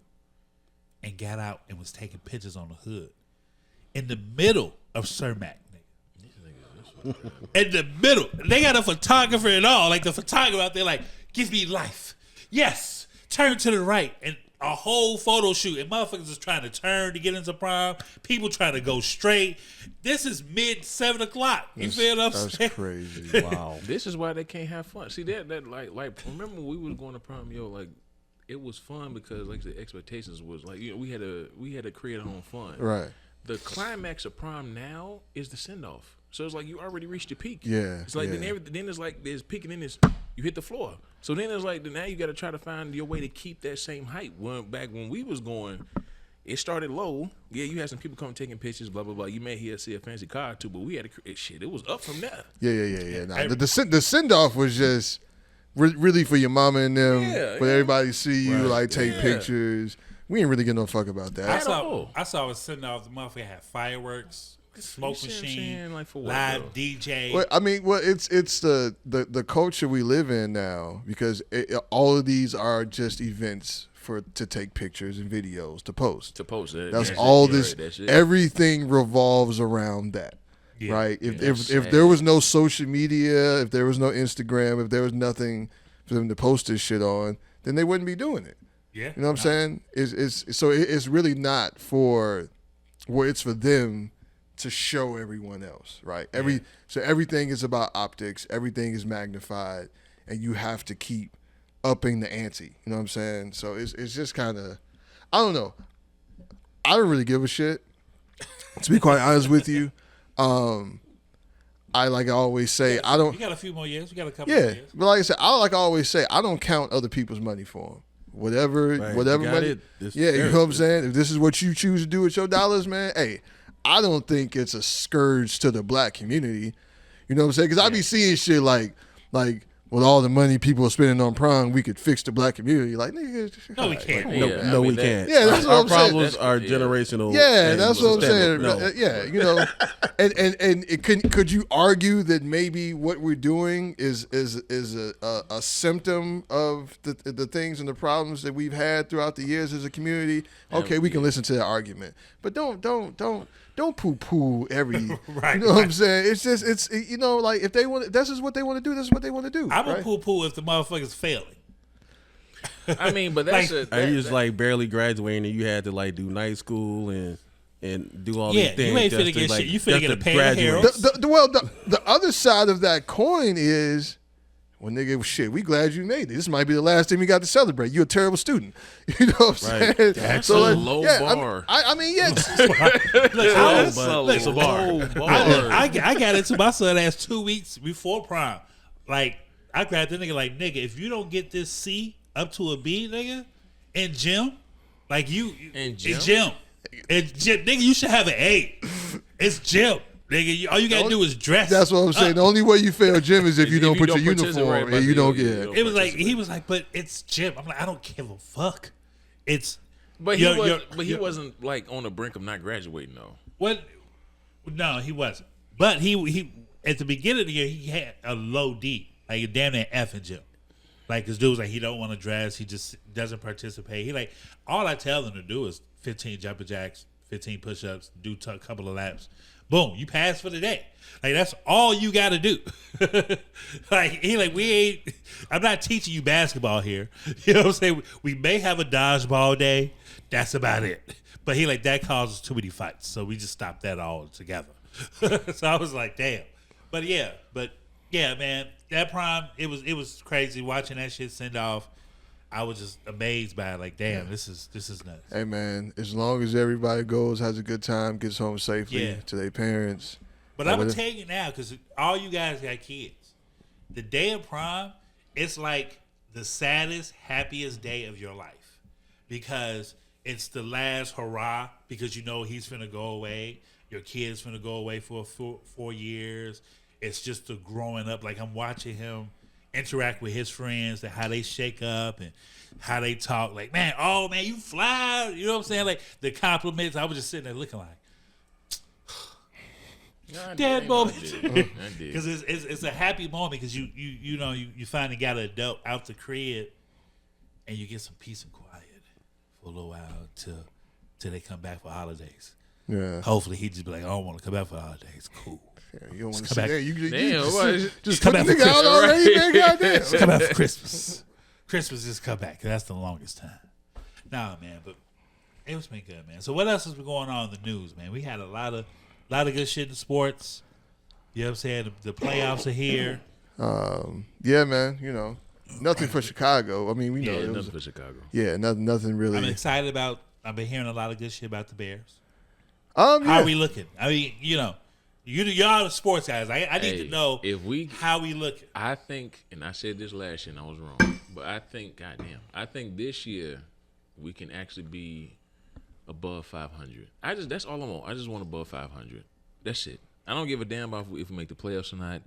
[SPEAKER 1] and got out and was taking pictures on the hood. In the middle of Cermak, nigga. In the middle. They got a photographer and all. Like the photographer out there like, give me life. Yes. Turn to the right. And a whole photo shoot. And motherfuckers is trying to turn to get into prom. People trying to go straight. This is mid 7 o'clock. You feel what I'm saying?
[SPEAKER 2] That's crazy.
[SPEAKER 3] Wow. This is why they can't have fun. See that like remember when we was going to prom, like it was fun because like the expectations was like, you know, we had to create our own fun.
[SPEAKER 2] Right.
[SPEAKER 3] The climax of prom now is the send off. So it's like you already reached your peak.
[SPEAKER 2] Yeah.
[SPEAKER 3] It's like then it's like there's peak and then you hit the floor. So then it's like now you got to try to find your way to keep that same height. Back when we was going, it started low. Yeah, you had some people come taking pictures, blah blah blah. You may see a fancy car or two, but we had to shit. It was up from there.
[SPEAKER 2] Yeah. Nah, the send off was just really for your mama and them, for everybody to see you, take pictures. We ain't really give no fuck about that.
[SPEAKER 1] I saw it sitting off the motherfucker had fireworks, smoke machine,
[SPEAKER 3] like for what,
[SPEAKER 1] live
[SPEAKER 3] bro?
[SPEAKER 1] DJ.
[SPEAKER 2] Well, I mean, it's the culture we live in now, because all of these are just events to take pictures and videos to post. That's all this. Everything revolves around that. Yeah. Right. If there was no social media, if there was no Instagram, if there was nothing for them to post this shit on, then they wouldn't be doing it.
[SPEAKER 1] Yeah.
[SPEAKER 2] You know what I'm saying? It's really not for where it's for them to show everyone else, right? So everything is about optics, everything is magnified, and you have to keep upping the ante. You know what I'm saying? So it's just kind of, I don't know. I don't really give a shit, to be quite honest with you. I always say, I don't.
[SPEAKER 1] You got a few more years. We got a couple more years.
[SPEAKER 2] But like I said, I always say, I don't count other people's money for them. Whatever money. You know what I'm saying? If this is what you choose to do with your dollars, man, hey, I don't think it's a scourge to the black community. You know what I'm saying? Because I be seeing shit like with all the money people are spending on prom, we could fix the black community. Like, nigga,
[SPEAKER 1] no, we can't.
[SPEAKER 4] No, we can't.
[SPEAKER 2] Yeah, that's what I'm saying.
[SPEAKER 4] Our problems are generational.
[SPEAKER 2] Yeah, that's what I'm saying.
[SPEAKER 4] No.
[SPEAKER 2] Yeah, you know, and could you argue that maybe what we're doing is a symptom of the things and the problems that we've had throughout the years as a community? Okay, we can listen to that argument, but don't poo-poo every.
[SPEAKER 1] Right.
[SPEAKER 2] You know what I'm saying? It's just you know, like if they want, this is what they want to do. This is what they want to do.
[SPEAKER 1] I'm I'm
[SPEAKER 2] right?
[SPEAKER 1] a poo-poo if the motherfucker's failing.
[SPEAKER 3] I mean, but that's
[SPEAKER 1] Like,
[SPEAKER 4] Are you just like barely graduating and you had to like do night school and do all these things?
[SPEAKER 1] You ain't finna
[SPEAKER 4] just to,
[SPEAKER 1] get
[SPEAKER 4] like,
[SPEAKER 1] shit. You finna
[SPEAKER 4] just
[SPEAKER 1] get
[SPEAKER 4] to
[SPEAKER 1] a pair of
[SPEAKER 4] graduate.
[SPEAKER 1] Harold's.
[SPEAKER 2] The other side of that coin is, well, nigga, shit, we glad you made it. This might be the last thing we got to celebrate. You're a terrible student. You know what I'm
[SPEAKER 4] Right.
[SPEAKER 2] saying?
[SPEAKER 3] That's
[SPEAKER 2] So,
[SPEAKER 3] a
[SPEAKER 2] like,
[SPEAKER 3] low
[SPEAKER 2] yeah,
[SPEAKER 3] bar.
[SPEAKER 2] I mean, yeah.
[SPEAKER 3] That's a low bar.
[SPEAKER 1] I got into my son ass 2 weeks before prom. Like, I grabbed the nigga like, nigga, if you don't get this C up to a B, nigga, in gym, like
[SPEAKER 3] In gym?
[SPEAKER 1] nigga, you should have an A. It's gym. Nigga, all you gotta do is dress.
[SPEAKER 2] That's what I'm saying. The only way you fail gym is if you don't put your uniform
[SPEAKER 3] participate,
[SPEAKER 2] and you don't
[SPEAKER 3] yeah,
[SPEAKER 2] get.
[SPEAKER 1] It was like, he was like, but it's gym. I'm like, I don't give a fuck. It's
[SPEAKER 3] But he wasn't like on the brink of not graduating though.
[SPEAKER 1] what? No, he wasn't. But he at the beginning of the year he had a low D, like a damn near F in gym. Like his dude was like, he don't want to dress. He just doesn't participate. He like, all I tell him to do is 15 jumper jacks, 15 push-ups, do a couple of laps. Boom, you pass for the day. Like, that's all you got to do. Like, he like, I'm not teaching you basketball here. You know what I'm saying? We may have a dodgeball day. That's about it. But he like, that causes too many fights. So we just stopped that all together. So I was like, damn. But yeah, man, that prom, it was crazy watching that shit send off. I was just amazed by it. Like, damn, this is nuts.
[SPEAKER 2] Hey man, as long as everybody goes, has a good time, gets home safely to their parents.
[SPEAKER 1] But I'm gonna tell you now, because all you guys got kids. The day of prom, it's like the saddest, happiest day of your life, because it's the last hurrah. Because you know he's finna go away. Your kid's finna go away for 4 years. It's just the growing up. Like, I'm watching him interact with his friends and how they shake up and how they talk. Like, man, oh man, you fly. You know what I'm saying? Like, the compliments. I was just sitting there looking like, dad moment, because it's a happy moment, because you know you finally got an adult out the crib and you get some peace and quiet for a little while till they come back for holidays.
[SPEAKER 2] Yeah.
[SPEAKER 1] Hopefully he just be like, I don't want to come back for the holidays. Cool.
[SPEAKER 2] Yeah, you don't want to
[SPEAKER 1] come
[SPEAKER 2] sit
[SPEAKER 1] back.
[SPEAKER 2] there. You
[SPEAKER 3] Damn,
[SPEAKER 2] just
[SPEAKER 1] come
[SPEAKER 2] put
[SPEAKER 1] back
[SPEAKER 2] the
[SPEAKER 1] for
[SPEAKER 2] nigga out
[SPEAKER 1] Christmas.
[SPEAKER 2] already, man. Goddamn.
[SPEAKER 1] Just come back for Christmas. Christmas, just come back. That's the longest time. Nah, man, but it was been good, man. So what else has been going on in the news, man? We had a lot of good shit in sports. You know what I'm saying? The playoffs are here.
[SPEAKER 2] Yeah, man. You know, nothing for Chicago. I mean, we know it was
[SPEAKER 3] nothing for Chicago.
[SPEAKER 2] Yeah, nothing really.
[SPEAKER 1] I'm excited about. I've been hearing a lot of good shit about the Bears.
[SPEAKER 2] Yeah.
[SPEAKER 1] How are we looking? I mean, you know, y'all the sports guys. I need to know how we looking.
[SPEAKER 3] I think, and I said this last year and I was wrong, but I think, goddamn, I think this year we can actually be above 500. That's all I want. I just want above 500. That's it. I don't give a damn about if we make the playoffs or not.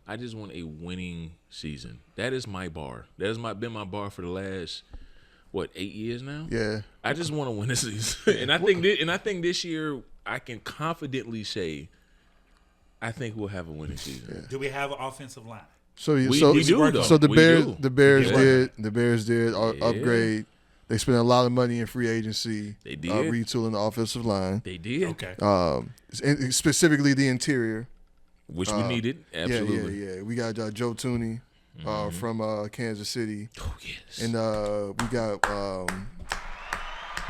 [SPEAKER 3] I just want a winning season. That is my bar. That has been my bar for the last 8 years now?
[SPEAKER 2] Yeah.
[SPEAKER 3] I just want to win this season. And I think this year I can confidently say I think we'll have a winning season.
[SPEAKER 2] Yeah.
[SPEAKER 1] Do we have an offensive line?
[SPEAKER 2] So
[SPEAKER 3] We
[SPEAKER 2] so
[SPEAKER 3] do, though.
[SPEAKER 2] so the
[SPEAKER 3] We
[SPEAKER 2] Bears
[SPEAKER 3] do.
[SPEAKER 2] the Bears
[SPEAKER 3] Yeah.
[SPEAKER 2] did the Bears did upgrade. They spent a lot of money in free agency.
[SPEAKER 3] They did.
[SPEAKER 2] Retooling the offensive line.
[SPEAKER 3] They did.
[SPEAKER 1] Okay.
[SPEAKER 2] And specifically the interior.
[SPEAKER 3] Which we needed. Absolutely.
[SPEAKER 2] Yeah. We got Joe Tooney from Kansas City.
[SPEAKER 3] Oh, yes.
[SPEAKER 2] And we got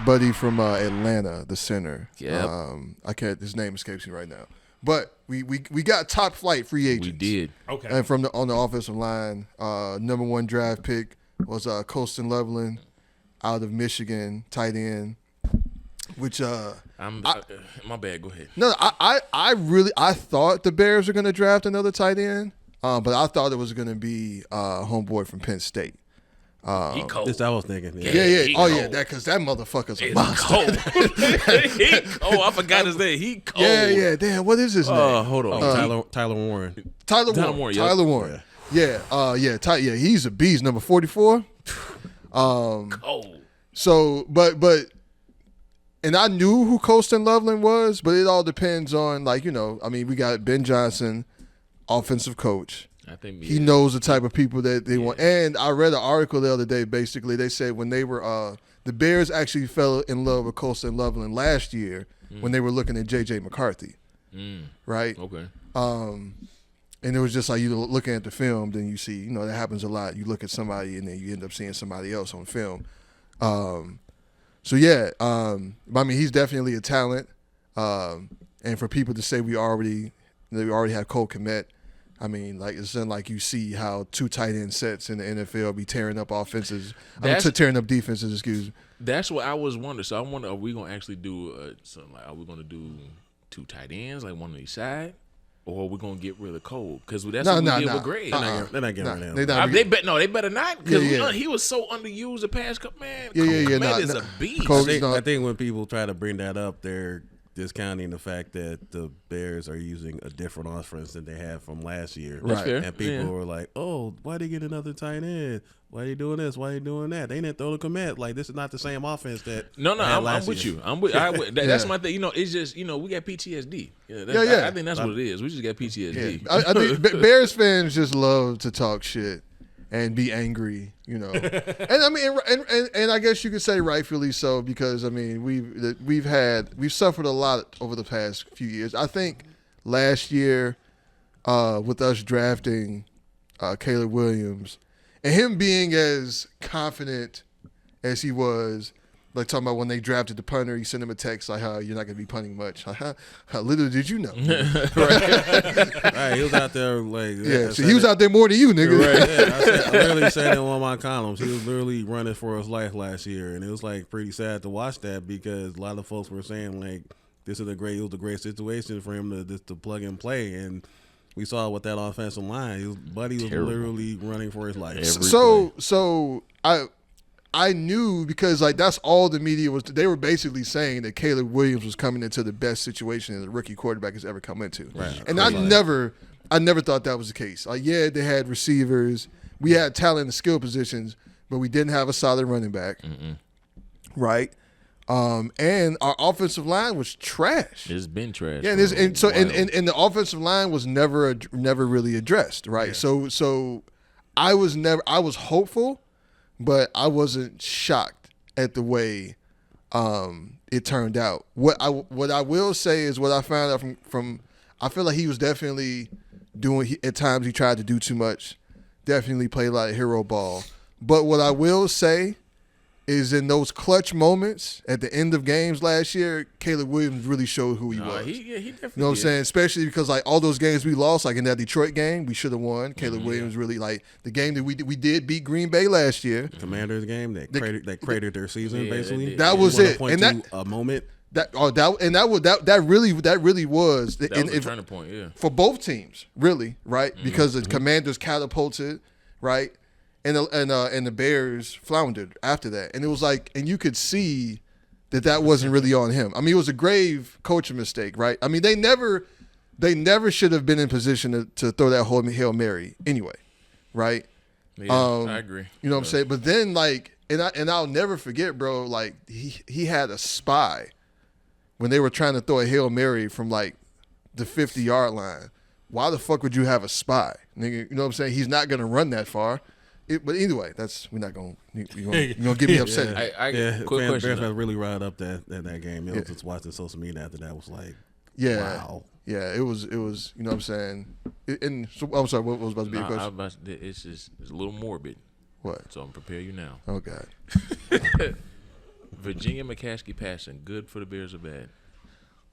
[SPEAKER 2] Buddy from Atlanta, the center.
[SPEAKER 3] Yep.
[SPEAKER 2] His name escapes me right now. But we got top flight free agents.
[SPEAKER 3] We did.
[SPEAKER 1] Okay.
[SPEAKER 2] And on the offensive line, number 1 draft pick was Colston Loveland out of Michigan, tight end. Which
[SPEAKER 3] my bad. Go ahead.
[SPEAKER 2] no, I thought the Bears were going to draft another tight end, but I thought it was going to be homeboy from Penn State.
[SPEAKER 3] He cold.
[SPEAKER 4] That's what I was thinking.
[SPEAKER 2] Yeah.
[SPEAKER 3] he
[SPEAKER 2] Oh
[SPEAKER 3] cold.
[SPEAKER 2] yeah, because that motherfucker's a
[SPEAKER 3] He's
[SPEAKER 2] monster.
[SPEAKER 3] cold. He cold. I forgot his name. He cold.
[SPEAKER 2] Yeah. Damn, what is his name?
[SPEAKER 3] Hold on.
[SPEAKER 4] Tyler Warren.
[SPEAKER 2] Tyler Warren. Yeah. He's a beast. Number 44.
[SPEAKER 3] Cold.
[SPEAKER 2] So, but, and I knew who Colston Loveland was, but it all depends on, we got Ben Johnson, offensive coach.
[SPEAKER 3] I think
[SPEAKER 2] He knows the type of people that they want. And I read an article the other day. Basically, they said when they were the Bears actually fell in love with Colston Loveland last year when they were looking at J.J. McCarthy, right?
[SPEAKER 3] Okay.
[SPEAKER 2] And And it was just like you looking at the film, then you see, that happens a lot. You look at somebody and then you end up seeing somebody else on film. So yeah, I mean, he's definitely a talent. And for people to say we already have Cole Kmet, I mean, like it's not like you see how 2 tight end sets in the NFL be tearing up offenses, tearing up defenses. Excuse me.
[SPEAKER 3] That's what I was wondering. So I wonder, are we gonna actually do something like? Are we gonna do 2 tight ends, like one on each side? Or are we gonna get rid of Cole? Because that's what we did with Gray.
[SPEAKER 4] They're not getting rid of him.
[SPEAKER 3] They better not. Because he was so underused the past couple. Man, Cole is a beast.
[SPEAKER 4] I think when people try to bring that up, they're discounting the fact that the Bears are using a different offense than they had from last year.
[SPEAKER 3] That's fair.
[SPEAKER 4] And people were like, "Oh, why they get another tight end? Why are you doing this? Why are you doing that? They didn't throw the commit. Like this is not the same offense that."
[SPEAKER 3] No, I'm with you. That's my thing. It's just we got PTSD. I think that's what it is. We just got PTSD.
[SPEAKER 2] Yeah. I think Bears fans just love to talk shit and be angry, And I mean, and I guess you could say rightfully so, because I mean we've suffered a lot over the past few years. I think last year with us drafting Caleb Williams and him being as confident as he was, like talking about when they drafted the punter, he sent him a text like, "You're not going to be punting much." Little did you know.
[SPEAKER 4] Right, he was out there like
[SPEAKER 2] he was out there more than you, nigga.
[SPEAKER 4] Right. I literally said in one of my columns, he was literally running for his life last year, and it was like pretty sad to watch that because a lot of folks were saying like it was a great situation for him to plug and play, and we saw with that offensive line, Buddy was literally running for his life.
[SPEAKER 2] So I knew because like that's all the media was. They were basically saying that Caleb Williams was coming into the best situation that a rookie quarterback has ever come into.
[SPEAKER 4] Right.
[SPEAKER 2] And I never thought that was the case. Like they had receivers, we had talent in the skill positions, but we didn't have a solid running back. Right. And our offensive line was trash.
[SPEAKER 3] It's been trash.
[SPEAKER 2] Yeah, and the offensive line was never really addressed. Right. Yeah. So I was hopeful. But I wasn't shocked at the way it turned out. What I will say is what I found out from I feel like he was definitely at times he tried to do too much. Definitely played a lot of hero ball. But what I will say is in those clutch moments at the end of games last year, Caleb Williams really showed who he was.
[SPEAKER 3] He definitely
[SPEAKER 2] You know what I'm saying? Especially because like all those games we lost, like in that Detroit game, we should have won. Caleb Williams really like the game that we did beat Green Bay last year.
[SPEAKER 4] Commanders game that cratered their season basically.
[SPEAKER 2] That was it.
[SPEAKER 4] And that a moment.
[SPEAKER 2] That really was
[SPEAKER 3] that was a turning point,
[SPEAKER 2] for both teams, really, right? Because the Commanders catapulted, right? And the Bears floundered after that. And it was like, and you could see that wasn't really on him. I mean, it was a grave coaching mistake, right? I mean, they never should have been in position to throw that whole Hail Mary anyway, right?
[SPEAKER 3] Yeah, I agree.
[SPEAKER 2] You know what I'm saying? But then like, and I'll never forget, bro, like he had a spy when they were trying to throw a Hail Mary from like the 50-yard line. Why the fuck would you have a spy? Nigga, you know what I'm saying? He's not going to run that far. But anyway, we're not going to get me upset.
[SPEAKER 3] Quick question.
[SPEAKER 4] Bears really riled up that game. I was just watching social media after that. Was like, wow.
[SPEAKER 2] Yeah, it was. You know what I'm saying? And so, I'm sorry. What was about to be a question?
[SPEAKER 3] It's a little morbid.
[SPEAKER 2] What?
[SPEAKER 3] So I'm prepare you now.
[SPEAKER 2] Oh God.
[SPEAKER 3] Virginia McCaskey passing, good for the Bears or bad?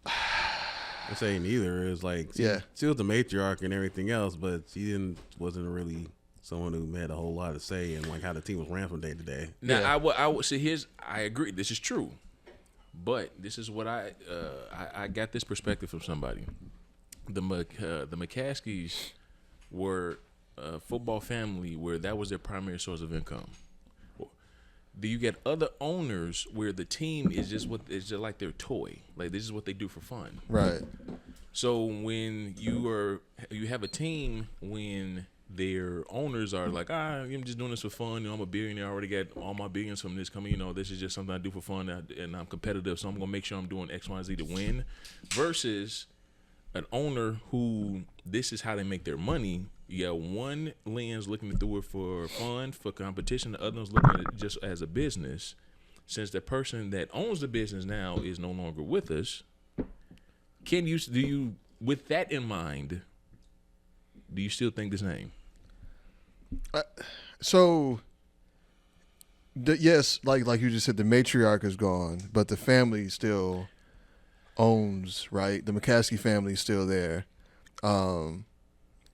[SPEAKER 4] I say neither. It was like she was the matriarch and everything else, but she wasn't really someone who had a whole lot to say in like how the team was ran from day to day.
[SPEAKER 3] Now I would say I agree. This is true, but this is what I got this perspective from somebody. The McCaskies were a football family where that was their primary source of income. Do you get other owners where the team is just like their toy, like this is what they do for fun,
[SPEAKER 2] right?
[SPEAKER 3] So when you have a team when their owners are like, I'm just doing this for fun. You know, I'm a billionaire. I already got all my billions from this coming. You know, this is just something I do for fun, and I'm competitive, so I'm gonna make sure I'm doing X, Y, and Z to win. Versus an owner who this is how they make their money. You got one lens looking to do it for fun, for competition. The other one's looking at it just as a business. Since the person that owns the business now is no longer with us, do you, with that in mind, do you still think the same?
[SPEAKER 2] So, yes, like you just said, the matriarch is gone, but the family still owns, right? The McCaskey family is still there.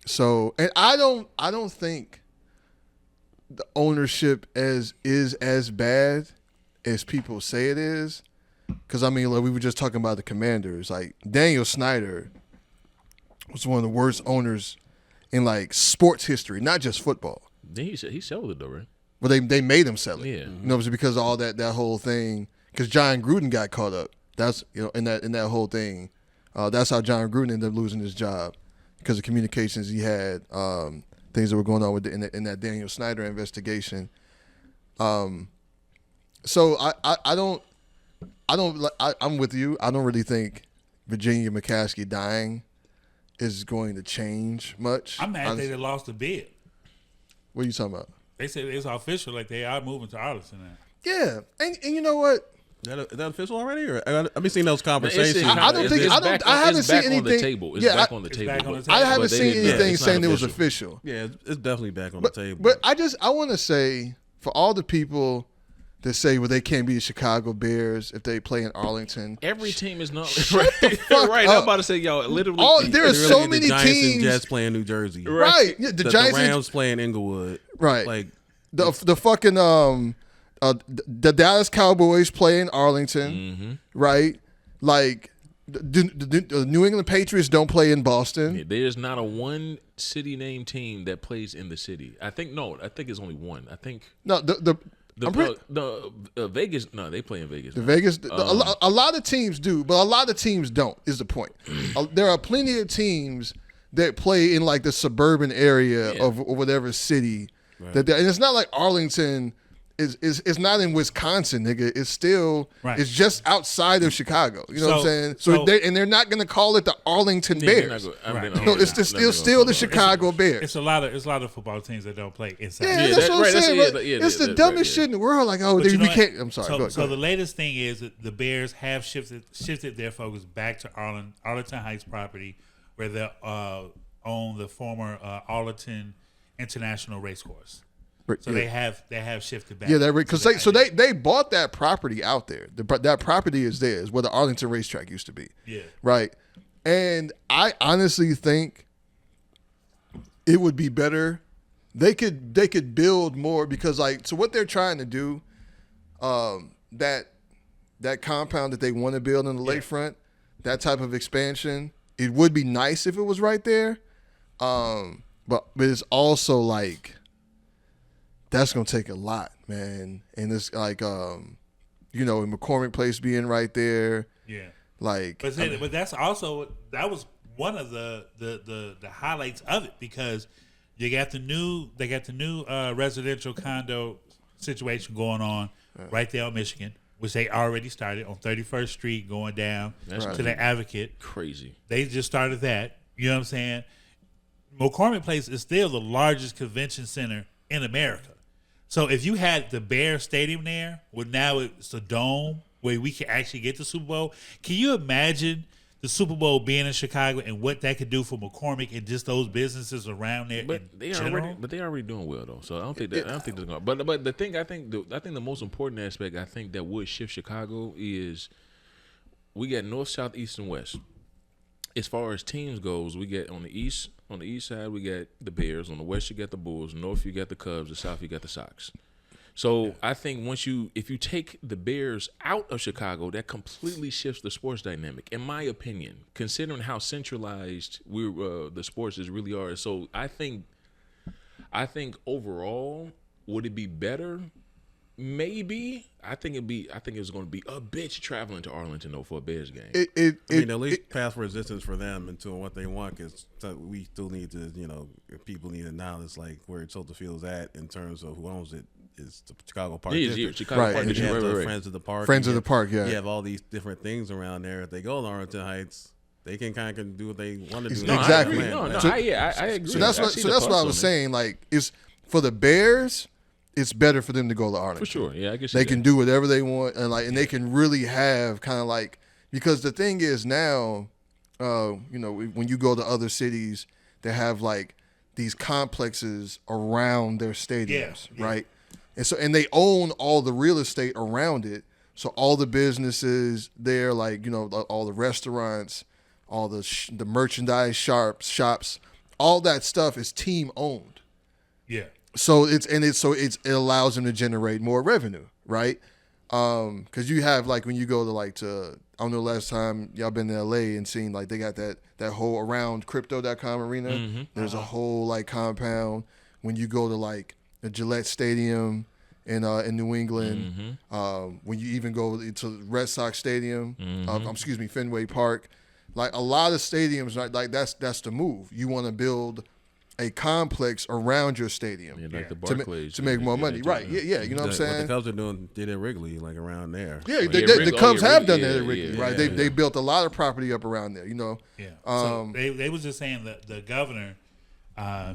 [SPEAKER 2] So, and I don't think the ownership is as bad as people say it is. Because, I mean, like we were just talking about the Commanders. Like, Daniel Snyder was one of the worst owners in, like, sports history, not just football.
[SPEAKER 3] Then he sold it, though, right?
[SPEAKER 2] But they made him sell it.
[SPEAKER 3] Yeah.
[SPEAKER 2] You know, it was because of all that whole thing. Because John Gruden got caught up. That's, you know, in that whole thing. That's how John Gruden ended up losing his job. Because of communications he had, things that were going on with in that Daniel Snyder investigation. So I'm with you. I don't really think Virginia McCaskey dying is going to change much.
[SPEAKER 1] I'm mad they lost the bid.
[SPEAKER 2] What are you talking about?
[SPEAKER 1] They said it's official, like they are moving to Arlington now.
[SPEAKER 2] Yeah, and you know what?
[SPEAKER 4] Is that official already? Or I've been seeing those conversations.
[SPEAKER 2] I haven't seen anything.
[SPEAKER 3] It's back on the table.
[SPEAKER 2] I haven't seen anything saying it was official.
[SPEAKER 4] Yeah, it's definitely back on the table.
[SPEAKER 2] But I want to say, for all the people that say, well, they can't be the Chicago Bears if they play in Arlington.
[SPEAKER 3] Every team is not
[SPEAKER 2] Shut the fuck
[SPEAKER 3] right.
[SPEAKER 2] up.
[SPEAKER 3] I'm about to say, y'all, literally.
[SPEAKER 2] There are so many
[SPEAKER 4] the Giants
[SPEAKER 2] teams.
[SPEAKER 4] and Jets play in New Jersey.
[SPEAKER 2] Right. Yeah, the Giants
[SPEAKER 4] the Rams play in Inglewood.
[SPEAKER 2] Right.
[SPEAKER 4] Like
[SPEAKER 2] the fucking the Dallas Cowboys play in Arlington. Right. Like the New England Patriots don't play in Boston.
[SPEAKER 3] Yeah, there's not a one city name team that plays in the city. I think it's only one. I think
[SPEAKER 2] No, the
[SPEAKER 3] Vegas. No, they play in Vegas.
[SPEAKER 2] The Vegas. A lot of teams do, but a lot of teams don't. Is the point? There are plenty of teams that play in like the suburban area of whatever city.
[SPEAKER 4] Right.
[SPEAKER 2] And it's not like Arlington is not in Wisconsin, nigga. It's still it's just outside of Chicago. You know what I'm saying? So they're not gonna call it the Arlington Bears. No, it's still the Chicago Bears.
[SPEAKER 1] It's a lot of football teams that don't play inside.
[SPEAKER 2] Yeah, that's what I'm saying. It's the dumbest shit in the world. Like, we can't. I'm sorry. Go ahead.
[SPEAKER 1] The latest thing is that the Bears have shifted their focus back to Arlington Heights property, where they own the former Arlington International Racecourse. So they have shifted back.
[SPEAKER 2] Yeah, because they bought that property out there. That property is theirs, where the Arlington racetrack used to be.
[SPEAKER 1] Yeah.
[SPEAKER 2] Right. And I honestly think it would be better. They could build more because so what they're trying to do, that compound that they want to build in the lakefront, that type of expansion, it would be nice if it was right there. But it's also like, that's gonna take a lot, man. And it's like, in McCormick Place being right there. Yeah. Like,
[SPEAKER 1] but that was one of the highlights of it, because they got the new residential condo situation going on right there on Michigan, which they already started on 31st Street going down to the Advocate.
[SPEAKER 3] Crazy.
[SPEAKER 1] They just started that. You know what I'm saying? McCormick Place is still the largest convention center in America. So if you had the Bears Stadium there, now it's a dome where we can actually get the Super Bowl. Can you imagine the Super Bowl being in Chicago and what that could do for McCormick and just those businesses around there?
[SPEAKER 3] But they already doing well though. So I don't think they're going. But the thing I think the most important aspect I think that would shift Chicago is we got north, south, east, and west. As far as teams goes, we get on the east side we got the Bears. On the west you got the Bulls. North you got the Cubs. The south you got the Sox. So I think if you take the Bears out of Chicago, that completely shifts the sports dynamic, in my opinion, considering how centralized the sports really are. So I think overall, would it be better? Maybe. I think it's going to be a bitch traveling to Arlington though for a Bears game.
[SPEAKER 4] At least path for resistance for them into what they want, because we still need to, people need to acknowledge like where Soldier Field's at in terms of who owns it. Is the Chicago Park District.
[SPEAKER 3] Chicago Park District.
[SPEAKER 4] You have
[SPEAKER 3] the
[SPEAKER 4] Friends of the Park.
[SPEAKER 2] Friends of the Park, yeah.
[SPEAKER 4] You have all these different things around there. If they go to Arlington Heights, they can kind of do what they want to do.
[SPEAKER 2] Exactly.
[SPEAKER 3] I agree.
[SPEAKER 2] So that's what I was saying. Like, it's for the Bears, it's better for them to go to Arlington.
[SPEAKER 3] For sure. Yeah, I guess
[SPEAKER 2] they can do whatever they want, and they can really have kind of like, because the thing is now, when you go to other cities, they have like these complexes around their stadiums,
[SPEAKER 1] Yeah.
[SPEAKER 2] right? And they own all the real estate around it. So all the businesses there, like, you know, all the restaurants, all the merchandise shops, all that stuff is team owned.
[SPEAKER 1] Yeah.
[SPEAKER 2] So it allows them to generate more revenue, right? Because you have, like, when you go to I don't know, last time y'all been to LA and seen, like, they got that whole around crypto.com arena.
[SPEAKER 3] Mm-hmm.
[SPEAKER 2] There's a whole, like, compound. When you go to, like, the Gillette Stadium in New England, when you even go to Red Sox Stadium, Fenway Park, like, a lot of stadiums, like, that's the move. You want to build a complex around your stadium,
[SPEAKER 3] like the Barclays
[SPEAKER 2] to make more money, right? Yeah, you know what I'm saying.
[SPEAKER 4] What the Cubs are doing, did at Wrigley, like around there.
[SPEAKER 2] Yeah,
[SPEAKER 3] Like,
[SPEAKER 2] the Cubs have done that at
[SPEAKER 3] yeah,
[SPEAKER 2] Wrigley,
[SPEAKER 3] yeah,
[SPEAKER 2] right?
[SPEAKER 3] yeah.
[SPEAKER 2] They built a lot of property up around there, you know.
[SPEAKER 1] Yeah. So they was just saying that the governor,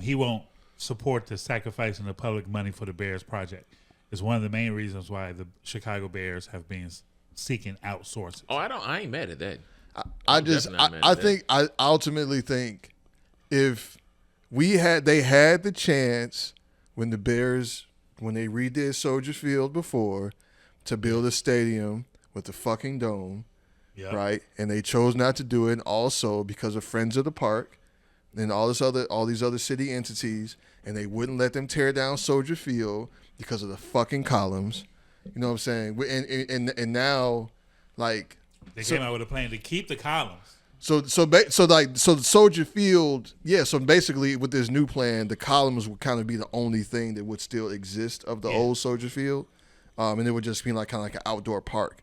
[SPEAKER 1] he won't support the sacrificing of public money for the Bears project. It's one of the main reasons why the Chicago Bears have been seeking outsourcing.
[SPEAKER 3] Oh, I ain't mad at that.
[SPEAKER 2] I ultimately think if they had the chance when the Bears, when they redid Soldier Field before, to build a stadium with a fucking dome, right? And they chose not to do it, also because of Friends of the Park and all these other city entities, and they wouldn't let them tear down Soldier Field because of the fucking columns. You know what I'm saying? And now, like,
[SPEAKER 1] They came out with a plan to keep the columns.
[SPEAKER 2] So Soldier Field, so basically with this new plan, the columns would kind of be the only thing that would still exist of the old Soldier Field, and it would just be like kind of like an outdoor park,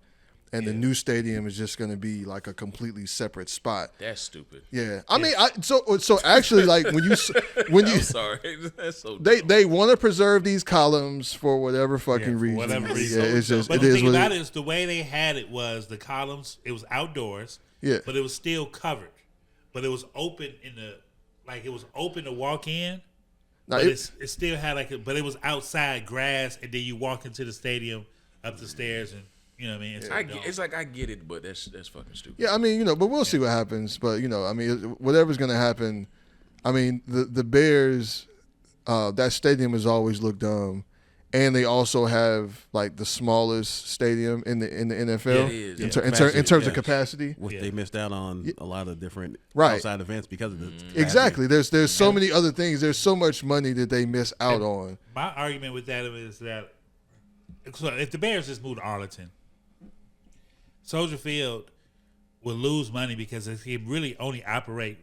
[SPEAKER 2] and the new stadium is just going to be like a completely separate spot.
[SPEAKER 3] That's stupid.
[SPEAKER 2] Yeah, I mean, so actually, like when you
[SPEAKER 3] I'm sorry, that's so.
[SPEAKER 2] They want to preserve these columns for whatever fucking reason.
[SPEAKER 1] Whatever reason.
[SPEAKER 2] Yeah, it's just
[SPEAKER 1] But
[SPEAKER 2] it
[SPEAKER 1] the
[SPEAKER 2] is
[SPEAKER 1] thing
[SPEAKER 2] what
[SPEAKER 1] about
[SPEAKER 2] it
[SPEAKER 1] it is the way they had it was the columns. It was outdoors.
[SPEAKER 2] Yeah.
[SPEAKER 1] But it was still covered. But it was open it was open to walk in.
[SPEAKER 2] Now,
[SPEAKER 1] But it still had but it was outside grass, and then you walk into the stadium up the stairs, and you know what I mean.
[SPEAKER 3] It's like I get it, but that's fucking stupid.
[SPEAKER 2] Yeah, I mean, you know, but we'll see what happens. But you know, I mean, whatever's going to happen. I mean, the Bears, that stadium has always looked dumb, and they also have like the smallest stadium in the NFL
[SPEAKER 3] Yeah, it is,
[SPEAKER 2] in terms of capacity.
[SPEAKER 4] Which they missed out on a lot of different
[SPEAKER 2] Right.
[SPEAKER 4] outside events because of the
[SPEAKER 2] Exactly. There's so many other things. There's so much money that they miss out on.
[SPEAKER 1] My argument with that is that if the Bears just moved to Arlington, Soldier Field will lose money because it really only operate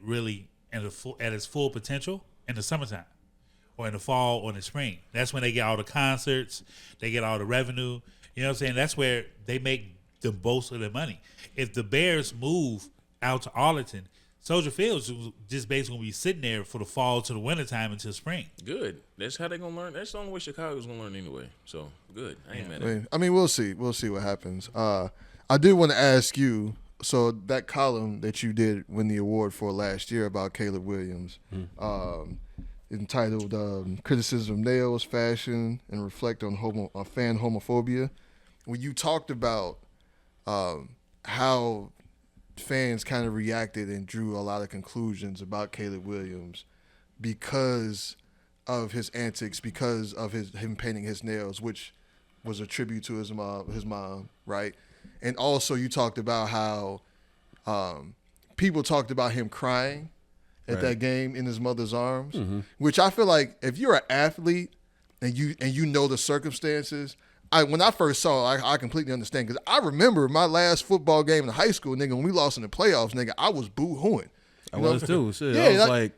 [SPEAKER 1] at its full potential in the summertime or in the fall or in the spring. That's when they get all the concerts, they get all the revenue. You know what I'm saying? That's where they make the most of their money. If the Bears move out to Arlington, Soldier Field is just basically going to be sitting there for the fall to the wintertime until spring.
[SPEAKER 3] Good. That's how they're gonna learn. That's the only way Chicago's gonna learn anyway. So good. I ain't mad at it.
[SPEAKER 2] I mean, we'll see. We'll see what happens. I did want to ask you. So that column that you did win the award for last year about Caleb Williams, entitled "Criticism of Nails, Fashion, and Reflect on Fan Homophobia," when you talked about how fans kind of reacted and drew a lot of conclusions about Caleb Williams because of his antics, because of him painting his nails, which was a tribute to his mom, right? And also you talked about how people talked about him crying at that game in his mother's arms, which I feel like if you're an athlete and you know the circumstances, when I first saw it, I completely understand, because I remember my last football game in high school, nigga, when we lost in the playoffs, nigga, I was boo-hooing.
[SPEAKER 4] I was too. Shit.
[SPEAKER 2] Yeah,
[SPEAKER 4] I was like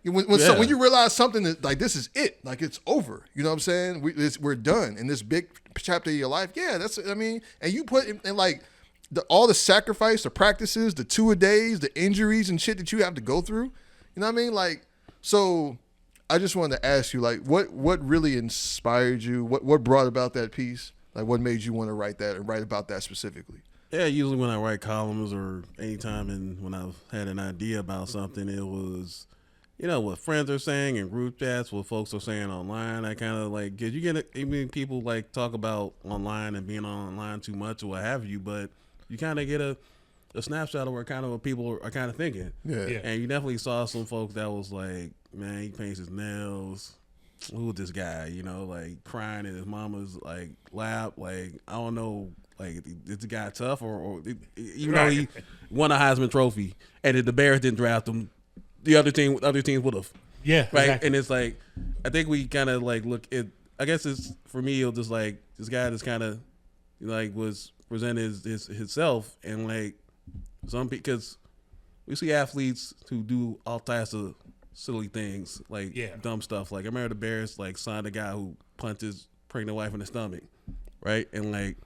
[SPEAKER 2] when you realize something that, like, this is it, like, it's over. You know what I'm saying? We're done in this big chapter of your life. Yeah, and you put in like all the sacrifice, the practices, the two-a-days, the injuries and shit that you have to go through. You know what I mean? Like, so I just wanted to ask you, like, what really inspired you? What brought about that piece? Like, what made you want to write that and write about that specifically?
[SPEAKER 4] Yeah, usually when I write columns or anytime when I've had an idea about something, it was, you know, what friends are saying in group chats, what folks are saying online. I kind of like, cause you get, I mean, people like talk about online and being online too much or what have you, but you kind of get a a snapshot of what people are kind of thinking.
[SPEAKER 2] Yeah.
[SPEAKER 4] And you definitely saw some folks that was like, man, he paints his nails. Who was this guy? You know, like crying in his mama's like lap. Like, I don't know. Like, is the guy tough or you know, he won a Heisman Trophy, and if the Bears didn't draft him, the other teams would have.
[SPEAKER 1] Yeah,
[SPEAKER 4] right.
[SPEAKER 1] Exactly.
[SPEAKER 4] And it's like, I think we kind of like look at. I guess it's for me. It was just like this guy just kind of like was presented himself, and like because we see athletes who do all types of silly things, like dumb stuff. Like I remember the Bears like signed a guy who punched his pregnant wife in the stomach, right? And like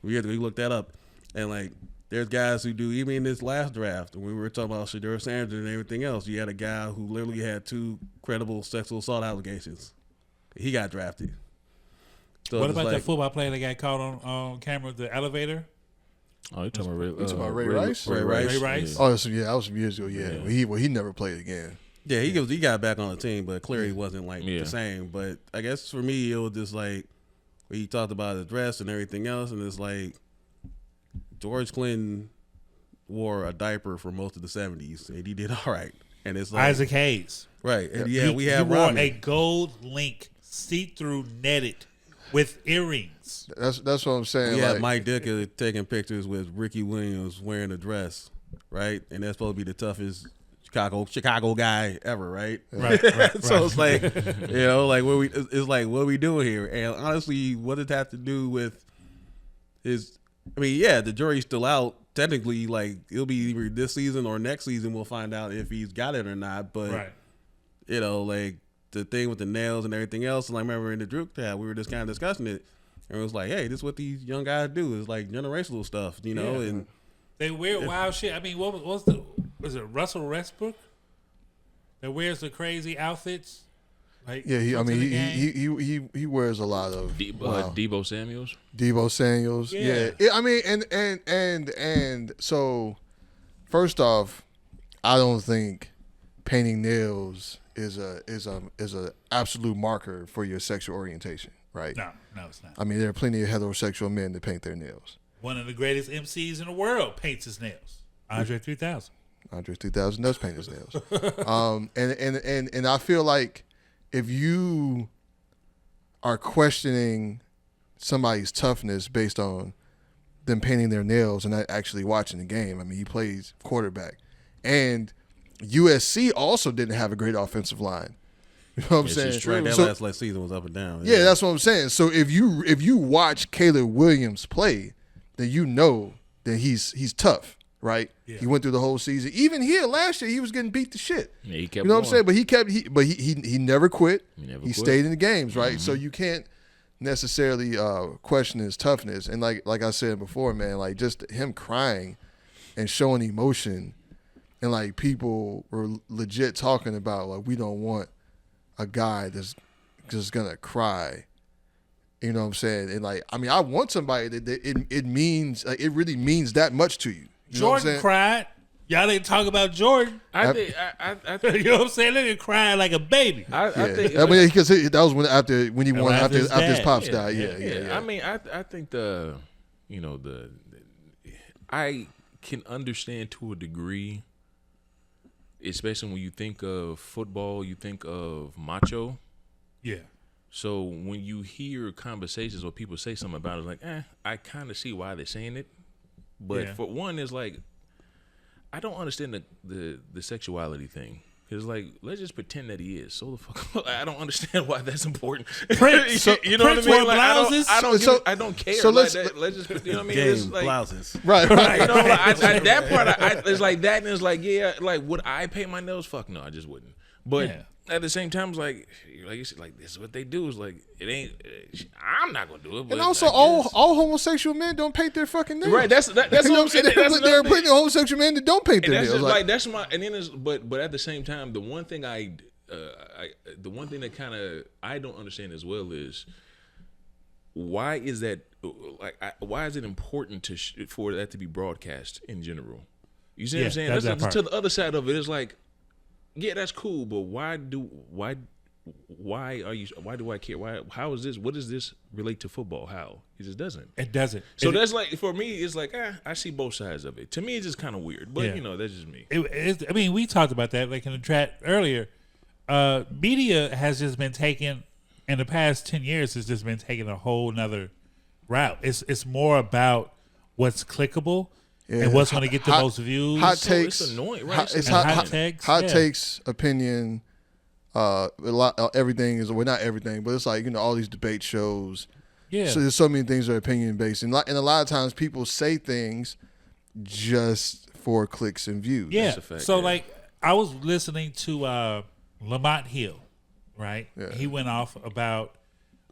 [SPEAKER 4] we looked that up, and like there's guys who do, even in this last draft, when we were talking about Shedeur Sanders and everything else, you had a guy who literally had 2 credible sexual assault allegations. He got drafted. So
[SPEAKER 1] what about that football player that got caught on camera at the elevator?
[SPEAKER 3] Oh, you talking about
[SPEAKER 2] Ray Rice?
[SPEAKER 4] Ray Rice.
[SPEAKER 1] Ray Rice.
[SPEAKER 2] Oh, that was some years ago. Yeah. He never played again.
[SPEAKER 4] Yeah, he got back on the team, but clearly it wasn't like the same. But I guess for me, it was just like he talked about his dress and everything else, and it's like George Clinton wore a diaper for most of the 70s, and he did all right. And it's like
[SPEAKER 1] Isaac Hayes.
[SPEAKER 4] Right. And we
[SPEAKER 1] he
[SPEAKER 4] have
[SPEAKER 1] wore
[SPEAKER 4] Rodman.
[SPEAKER 1] a gold link see-through netted with earrings.
[SPEAKER 2] That's what I'm saying.
[SPEAKER 4] We
[SPEAKER 2] like,
[SPEAKER 4] have Mike Ditka taking pictures with Ricky Williams wearing a dress, right? And that's supposed to be the toughest Chicago guy ever, right?
[SPEAKER 1] Right.
[SPEAKER 4] So it's like, you know, like what are we doing here? And honestly, what does it have to do with his? I mean, yeah, the jury's still out. Technically, like it'll be either this season or next season. We'll find out if he's got it or not. But you know, like the thing with the nails and everything else. And I remember in the Druk tab, we were just kind of discussing it, and it was like, hey, this is what these young guys do. It's like generational stuff, you know, and
[SPEAKER 1] they wear wild shit. I mean, was it Russell Westbrook that wears the crazy outfits? Like,
[SPEAKER 2] yeah, he wears a lot of
[SPEAKER 3] Debo Samuels.
[SPEAKER 2] Debo Samuels, yeah. I mean, and so first off, I don't think painting nails is a absolute marker for your sexual orientation, right?
[SPEAKER 1] No, it's not.
[SPEAKER 2] I mean, there are plenty of heterosexual men that paint their nails.
[SPEAKER 1] One of the greatest MCs in the world paints his nails. Andre 3000.
[SPEAKER 2] Andre 3000 does paint his nails. And I feel like if you are questioning somebody's toughness based on them painting their nails and not actually watching the game, I mean, he plays quarterback. And USC also didn't have a great offensive line. You know what I'm saying?
[SPEAKER 4] True. That last season was up and down.
[SPEAKER 2] Yeah, that's what I'm saying. So if you watch Caleb Williams play, then you know that he's tough. Right, he went through the whole season. Even here last year, he was getting beat to shit.
[SPEAKER 3] Yeah, he kept.
[SPEAKER 2] You know what I'm
[SPEAKER 3] going.
[SPEAKER 2] saying? But he never quit. He stayed in the games, right? Mm-hmm. So you can't necessarily question his toughness. And like I said before, man, like just him crying and showing emotion, and like people were legit talking about like we don't want a guy that's just gonna cry. You know what I'm saying? And like I mean, I want somebody that it means like, it really means that much to you. You
[SPEAKER 1] Jordan cried. Y'all didn't talk about Jordan.
[SPEAKER 3] I think
[SPEAKER 1] you know what I'm saying? They crying like a baby.
[SPEAKER 3] I think
[SPEAKER 2] because that was when he won after his pops died. Yeah.
[SPEAKER 3] I mean, I think I can understand to a degree, especially when you think of football, you think of macho.
[SPEAKER 1] Yeah.
[SPEAKER 3] So when you hear conversations or people say something about it, like, I kind of see why they're saying it. But for one, it's like I don't understand the sexuality thing. It's like let's just pretend that he is. So the fuck, I don't understand why that's important.
[SPEAKER 1] Prince,
[SPEAKER 3] you know
[SPEAKER 1] Prince
[SPEAKER 3] what I mean? Like,
[SPEAKER 1] blouses.
[SPEAKER 3] I don't care.
[SPEAKER 2] So
[SPEAKER 3] let's just, you know what I mean? It's like,
[SPEAKER 4] blouses.
[SPEAKER 2] Right.
[SPEAKER 3] You know, like, that part, it's like that, and it's like would I paint my nails? Fuck no, I just wouldn't. But at the same time, it's like you said, like this is what they do. Is like it ain't. I'm not gonna do it. But
[SPEAKER 2] and also, all homosexual men don't paint their fucking nails.
[SPEAKER 3] Right. That's
[SPEAKER 2] you know what I'm saying. There are plenty of homosexual men that don't paint their nails.
[SPEAKER 3] Like that's my. And then but at the same time, the one thing the one thing that kind of I don't understand as well is why is that why is it important for that to be broadcast in general? You see what I'm saying? That's to the other side of it. It's like. Yeah, that's cool, but why why do I care? How is this? What does this relate to football? How? It just doesn't.
[SPEAKER 1] It doesn't.
[SPEAKER 3] So that's like, for me, it's like, I see both sides of it. To me, it's just kind of weird, but that's just me.
[SPEAKER 1] I mean, we talked about that like in the chat earlier. Media has just been taking, in the past 10 years, has just been taking a whole nother route. It's more about what's clickable and what's going to get the most views.
[SPEAKER 2] Hot takes.
[SPEAKER 3] It's annoying, right?
[SPEAKER 2] It's
[SPEAKER 1] hot takes.
[SPEAKER 2] Hot takes, opinion. Everything is, well, not everything, but it's like, all these debate shows.
[SPEAKER 1] Yeah.
[SPEAKER 2] So there's so many things that are opinion based, and a lot of times people say things just for clicks and views.
[SPEAKER 1] Yeah.
[SPEAKER 3] That's a fact,
[SPEAKER 1] So like, I was listening to Lamont Hill, right?
[SPEAKER 2] Yeah.
[SPEAKER 1] He went off about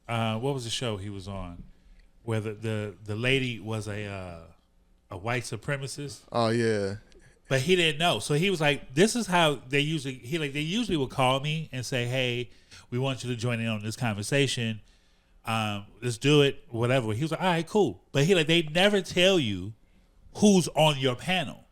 [SPEAKER 1] what was the show he was on, where the lady was a white supremacist.
[SPEAKER 2] Oh yeah.
[SPEAKER 1] But he didn't know. So he was like, this is how they usually would call me and say, hey, we want you to join in on this conversation. Let's do it, whatever. He was like, all right, cool. But they never tell you who's on your panel,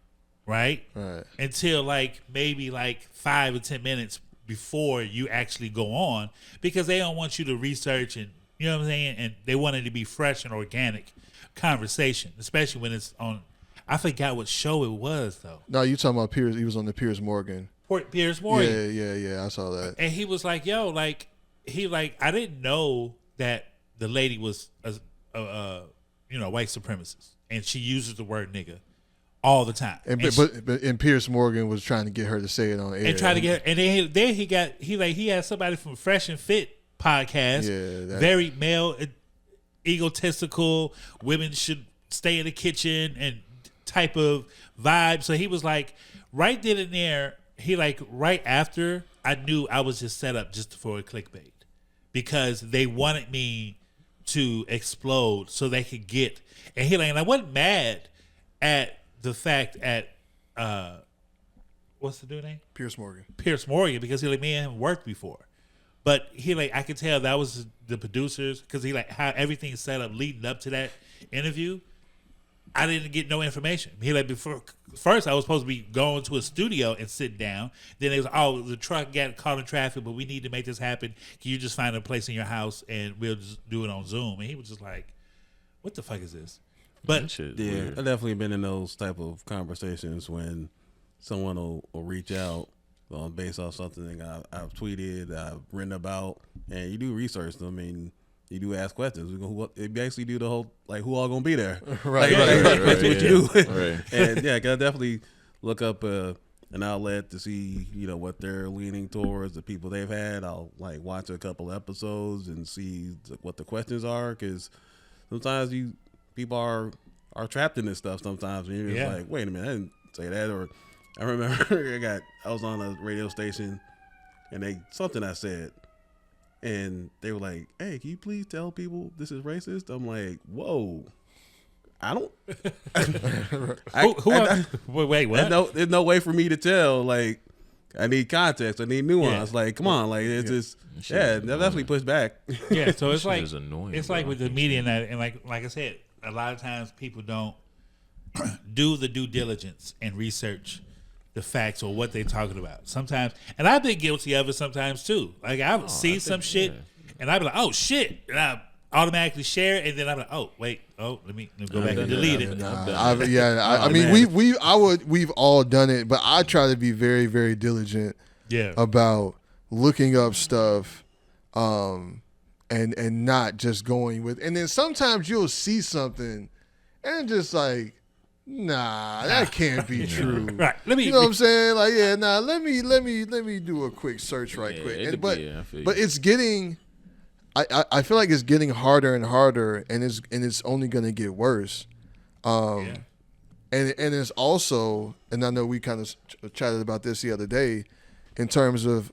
[SPEAKER 1] right?
[SPEAKER 2] Right.
[SPEAKER 1] Until maybe 5 or 10 minutes before you actually go on, because they don't want you to research, and you know what I'm saying? And they want it to be fresh and organic conversation, especially when it's on. I forgot what show it was though.
[SPEAKER 2] No, you talking about Piers? He was on the Piers Morgan.
[SPEAKER 1] Piers Morgan.
[SPEAKER 2] Yeah. I saw that.
[SPEAKER 1] And he was like, "Yo, I didn't know that the lady was a white supremacist, and she uses the word nigga all the time."
[SPEAKER 2] And Piers Morgan was trying to get her to say it on air.
[SPEAKER 1] And try to get her, and then he had somebody from Fresh and Fit podcast, very male, egotistical, women should stay in the kitchen and type of vibe. So he was like, right then and there, right after, I knew I was just set up just for a clickbait, because they wanted me to explode so they could get. And and I wasn't mad at the fact what's the dude name?
[SPEAKER 2] Piers Morgan,
[SPEAKER 1] because me and him worked before. But I could tell that was the producers, because how everything's set up leading up to that interview. I didn't get no information. Before first I was supposed to be going to a studio and sitting down. Then it was, the truck got caught in traffic, but we need to make this happen. Can you just find a place in your house and we'll just do it on Zoom? And he was just like, what the fuck is this? But
[SPEAKER 4] yeah, I've definitely been in those type of conversations when someone will reach out based off something I've tweeted, I've written about, and you do research. I mean, you do ask questions. You basically do the whole, who all gonna be there?
[SPEAKER 2] Right.
[SPEAKER 4] What you do.
[SPEAKER 3] Right.
[SPEAKER 4] And yeah, I gotta definitely look up an outlet to see, what they're leaning towards, the people they've had. I'll watch a couple episodes and see what the questions are, because sometimes people are trapped in this stuff sometimes, and you're just like, wait a minute, I didn't say that. Or I remember I was on a radio station, and something I said, and they were like, hey, can you please tell people this is racist? I'm like, whoa, I don't.
[SPEAKER 1] Wait, what?
[SPEAKER 4] There's no way for me to tell. I need context. I need nuance.
[SPEAKER 1] Yeah.
[SPEAKER 4] Come on. It's just, that definitely pushed back.
[SPEAKER 1] Yeah, so it's
[SPEAKER 3] annoying,
[SPEAKER 1] it's like with the media and like I said, a lot of times people don't do the due diligence and research the facts or what they're talking about. Sometimes, and I've been guilty of it sometimes too. I would see some shit, and I'd be like, "Oh shit," and I automatically share it, and then I'm like, "Oh wait, let me go back and delete it."
[SPEAKER 2] I mean, we've all done it, but I try to be very, very diligent. About looking up stuff, and not just going with. And then sometimes you'll see something, and just nah, that can't be true.
[SPEAKER 1] Right.
[SPEAKER 2] You know what I'm saying? Let me do a quick search quick. But it's getting, I feel like it's getting harder and harder, and it's only gonna get worse. And it's also, and I know we kind of chatted about this the other day, in terms of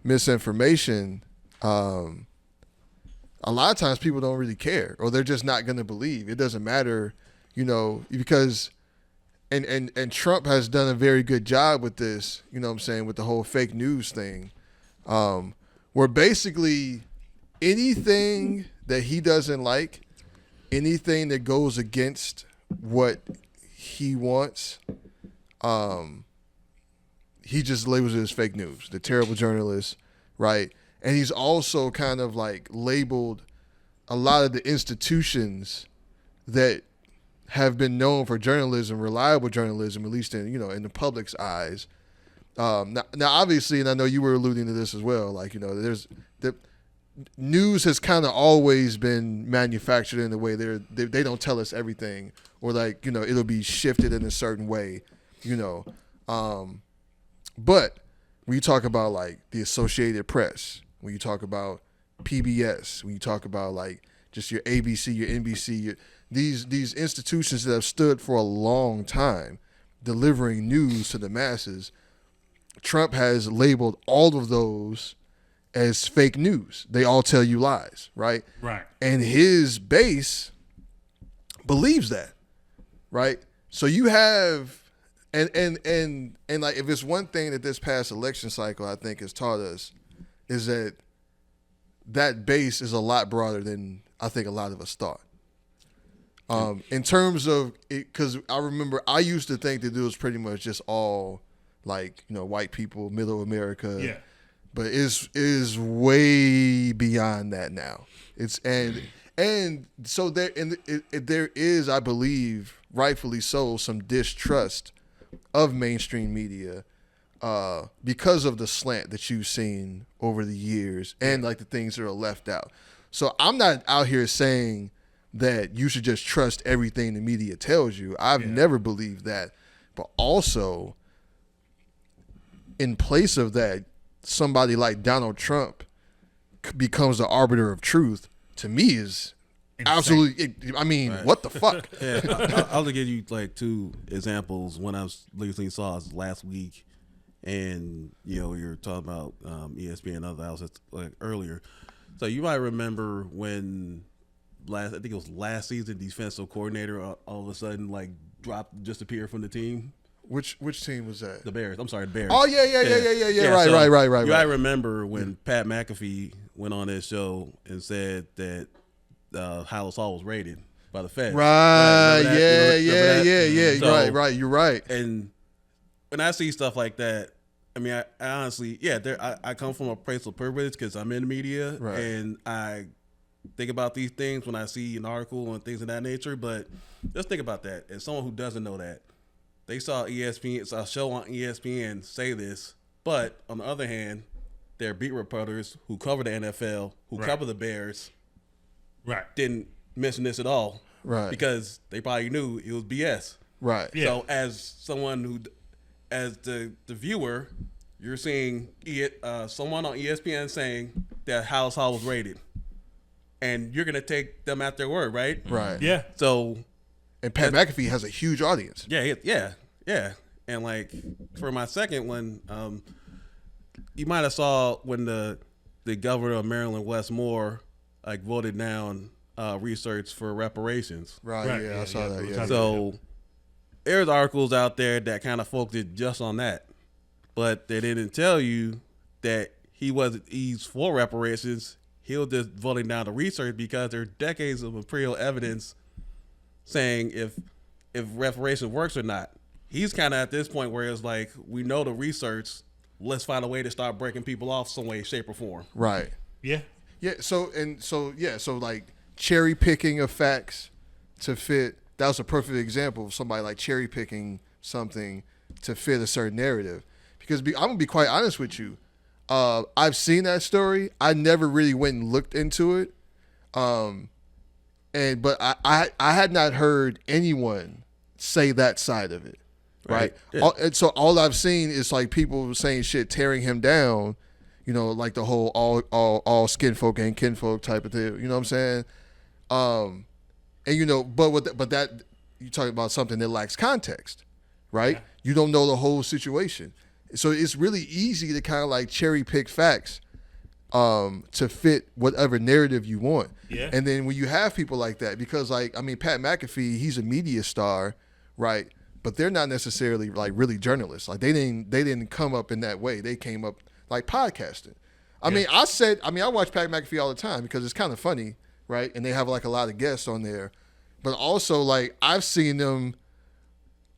[SPEAKER 2] misinformation. A lot of times people don't really care, or they're just not gonna believe. It doesn't matter. Because and Trump has done a very good job with this, with the whole fake news thing, where basically anything that he doesn't like, anything that goes against what he wants, he just labels it as fake news. The terrible journalist, right? And he's also kind of like labeled a lot of the institutions that have been known for journalism, reliable journalism, at least in the public's eyes. Now, obviously, and I know you were alluding to this as well. Like there's the news has kind of always been manufactured in a way they don't tell us everything, or like it'll be shifted in a certain way, But when you talk about like the Associated Press, when you talk about PBS, when you talk about like just your ABC, your NBC, these institutions that have stood for a long time delivering news to the masses, Trump has labeled all of those as fake news. They all tell you lies, right?
[SPEAKER 1] Right.
[SPEAKER 2] And his base believes that, right? So you have and like, if it's one thing that this past election cycle I think has taught us, is that base is a lot broader than I think a lot of us thought. In terms of it, because I remember I used to think that it was pretty much just all like white people, middle America.
[SPEAKER 1] Yeah.
[SPEAKER 2] But it is way beyond that now. It's and so there is, I believe, rightfully so, some distrust of mainstream media because of the slant that you've seen over the years and like the things that are left out. So I'm not out here saying that you should just trust everything the media tells you. I've never believed that. But also, in place of that, somebody like Donald Trump becomes the arbiter of truth, to me is
[SPEAKER 1] Insane.
[SPEAKER 2] absolutely, I mean,
[SPEAKER 4] Right.
[SPEAKER 2] what the fuck?
[SPEAKER 4] Yeah, I'll give you like two examples. One I was listening saw last week, and you're talking about ESPN and other outlets like earlier. So you might remember when I think it was last season, defensive coordinator all of a sudden like disappeared from the team.
[SPEAKER 2] Which team was that?
[SPEAKER 4] The Bears. I'm sorry, the Bears.
[SPEAKER 2] Oh, yeah. Right,
[SPEAKER 4] so
[SPEAKER 2] right.
[SPEAKER 4] You might remember when Pat McAfee went on his show and said that Howell Hall was raided by the Feds.
[SPEAKER 2] Right,
[SPEAKER 4] Remember that?
[SPEAKER 2] yeah.
[SPEAKER 4] So-
[SPEAKER 2] Right. You're right.
[SPEAKER 4] And when I see stuff like that, I mean, I honestly, I come from a place of privilege because I'm in the media,
[SPEAKER 2] Right.
[SPEAKER 4] and I think about these things when I see an article and things of that nature. But just think about that. As someone who doesn't know that, they saw a show on ESPN say this, but on the other hand, there are beat reporters who cover the NFL, who
[SPEAKER 1] Right.
[SPEAKER 4] cover the Bears,
[SPEAKER 1] Right.
[SPEAKER 4] didn't mention this at all,
[SPEAKER 2] Right.
[SPEAKER 4] because they probably knew it was BS.
[SPEAKER 2] Right.
[SPEAKER 1] Yeah.
[SPEAKER 4] So as someone as the viewer, you're seeing someone on ESPN saying that House Hall was raided, and you're gonna take them at their word, right?
[SPEAKER 2] Right.
[SPEAKER 1] Yeah.
[SPEAKER 4] So
[SPEAKER 2] And Pat McAfee has a huge audience.
[SPEAKER 4] yeah. And like for my second one, you might have saw when the governor of Maryland, Wes Moore, like voted down research for reparations.
[SPEAKER 2] Right.
[SPEAKER 1] Right,
[SPEAKER 2] Yeah, I saw that.
[SPEAKER 1] we'll
[SPEAKER 2] Yeah.
[SPEAKER 1] talk
[SPEAKER 4] So there's articles out there that kind of focused just on that, but they didn't tell you that he's for reparations. He was just voting down the research because there are decades of imperial evidence saying if reparation works or not. He's kind of at this point where it's like, we know the research, let's find a way to start breaking people off some way, shape, or form.
[SPEAKER 2] Right.
[SPEAKER 1] Yeah.
[SPEAKER 2] Yeah. So like cherry picking of facts to fit. That was a perfect example of somebody like cherry picking something to fit a certain narrative. Because I'm gonna be quite honest with you, I've seen that story. I never really went and looked into it, but I had not heard anyone say that side of it, right?
[SPEAKER 4] Yeah.
[SPEAKER 2] And so all I've seen is like people saying shit, tearing him down, like the whole all skin folk ain't kinfolk type of thing. You know what I'm saying? And but that you're talking about something that lacks context, right?
[SPEAKER 1] Yeah.
[SPEAKER 2] You don't know the whole situation, so it's really easy to kind of like cherry pick facts to fit whatever narrative you want.
[SPEAKER 1] Yeah.
[SPEAKER 2] And then when you have people like that, because Pat McAfee, he's a media star, right? But they're not necessarily like really journalists. Like they didn't come up in that way. They came up like podcasting. I watch Pat McAfee all the time because it's kind of funny, right? And they have like a lot of guests on there. But also like I've seen them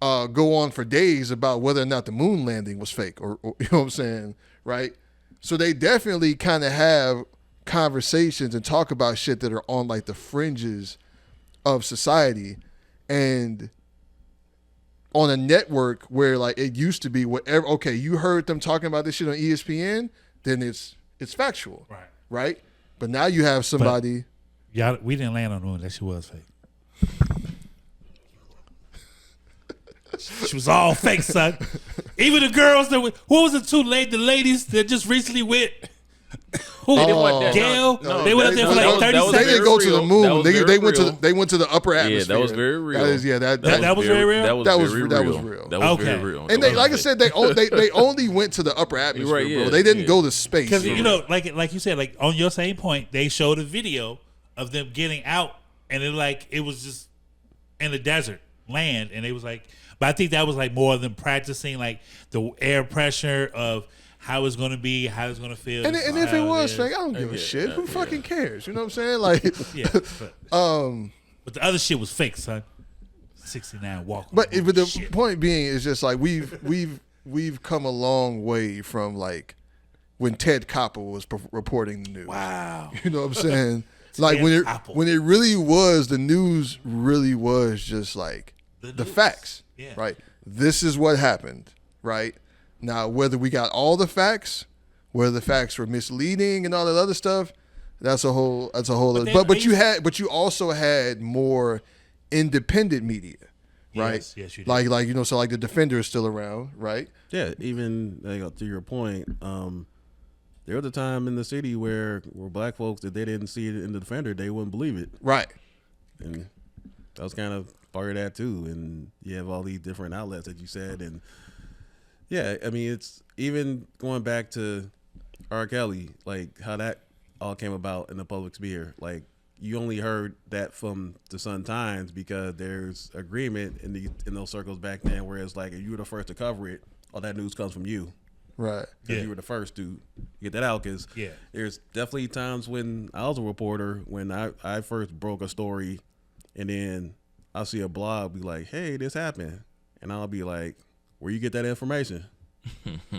[SPEAKER 2] go on for days about whether or not the moon landing was fake or you know what I'm saying, right? So they definitely kind of have conversations and talk about shit that are on like the fringes of society, and on a network where like it used to be whatever. Okay, you heard them talking about this shit on ESPN, then it's factual, right? But now you have somebody.
[SPEAKER 1] Yeah, we didn't land on the one that she was fake. She was all fake, son. Even the girls that went, what was it? The ladies that just recently went. Gail, they went up there for like 30 seconds.
[SPEAKER 2] They didn't go to the moon. They went to the upper atmosphere.
[SPEAKER 3] Yeah, that was very real.
[SPEAKER 2] That
[SPEAKER 1] was very real.
[SPEAKER 2] That was real.
[SPEAKER 3] That was very real.
[SPEAKER 2] And they, like I said, they only went to the upper atmosphere,
[SPEAKER 3] right, yeah,
[SPEAKER 2] bro. They didn't go to space.
[SPEAKER 1] Because you know, like you said, like on your same point, they showed a video of them getting out, and it was just in the desert land, and it was like. But I think that was like more of them practicing like the air pressure of how it's going to be, how it's going to feel.
[SPEAKER 2] And if it was fake, I don't give a shit. Who fucking cares? You know what I'm saying? Like,
[SPEAKER 1] but the other shit was fake, son. 69 walking.
[SPEAKER 2] But the point being is just like we've come a long way from like when Ted Koppel was reporting the news.
[SPEAKER 1] Wow.
[SPEAKER 2] You know what I'm saying? Like when it really was, the news really was just like the facts.
[SPEAKER 1] Yeah.
[SPEAKER 2] Right. This is what happened. Right. Now, whether we got all the facts, whether the facts were misleading and all that other stuff, that's a whole. But you also had more independent media, right?
[SPEAKER 1] Yes, you did.
[SPEAKER 2] Like you know, so like the Defender is still around, right?
[SPEAKER 4] Yeah, even to your point, there was a time in the city where black folks, if they didn't see it in the Defender, they wouldn't believe it,
[SPEAKER 2] right?
[SPEAKER 4] And that was kind of part of that too. And you have all these different outlets that you said, and yeah, I mean, it's even going back to R. Kelly, like how that all came about in the public sphere. Like you only heard that from the Sun-Times because there's agreement in those circles back then, where it's like if you were the first to cover it, all that news comes from you,
[SPEAKER 2] right?
[SPEAKER 4] Because you were the first to get that out. Because there's definitely times when I was a reporter when I first broke a story, and then I'll see a blog be like, "Hey, this happened," and I'll be like, where you get that information? So it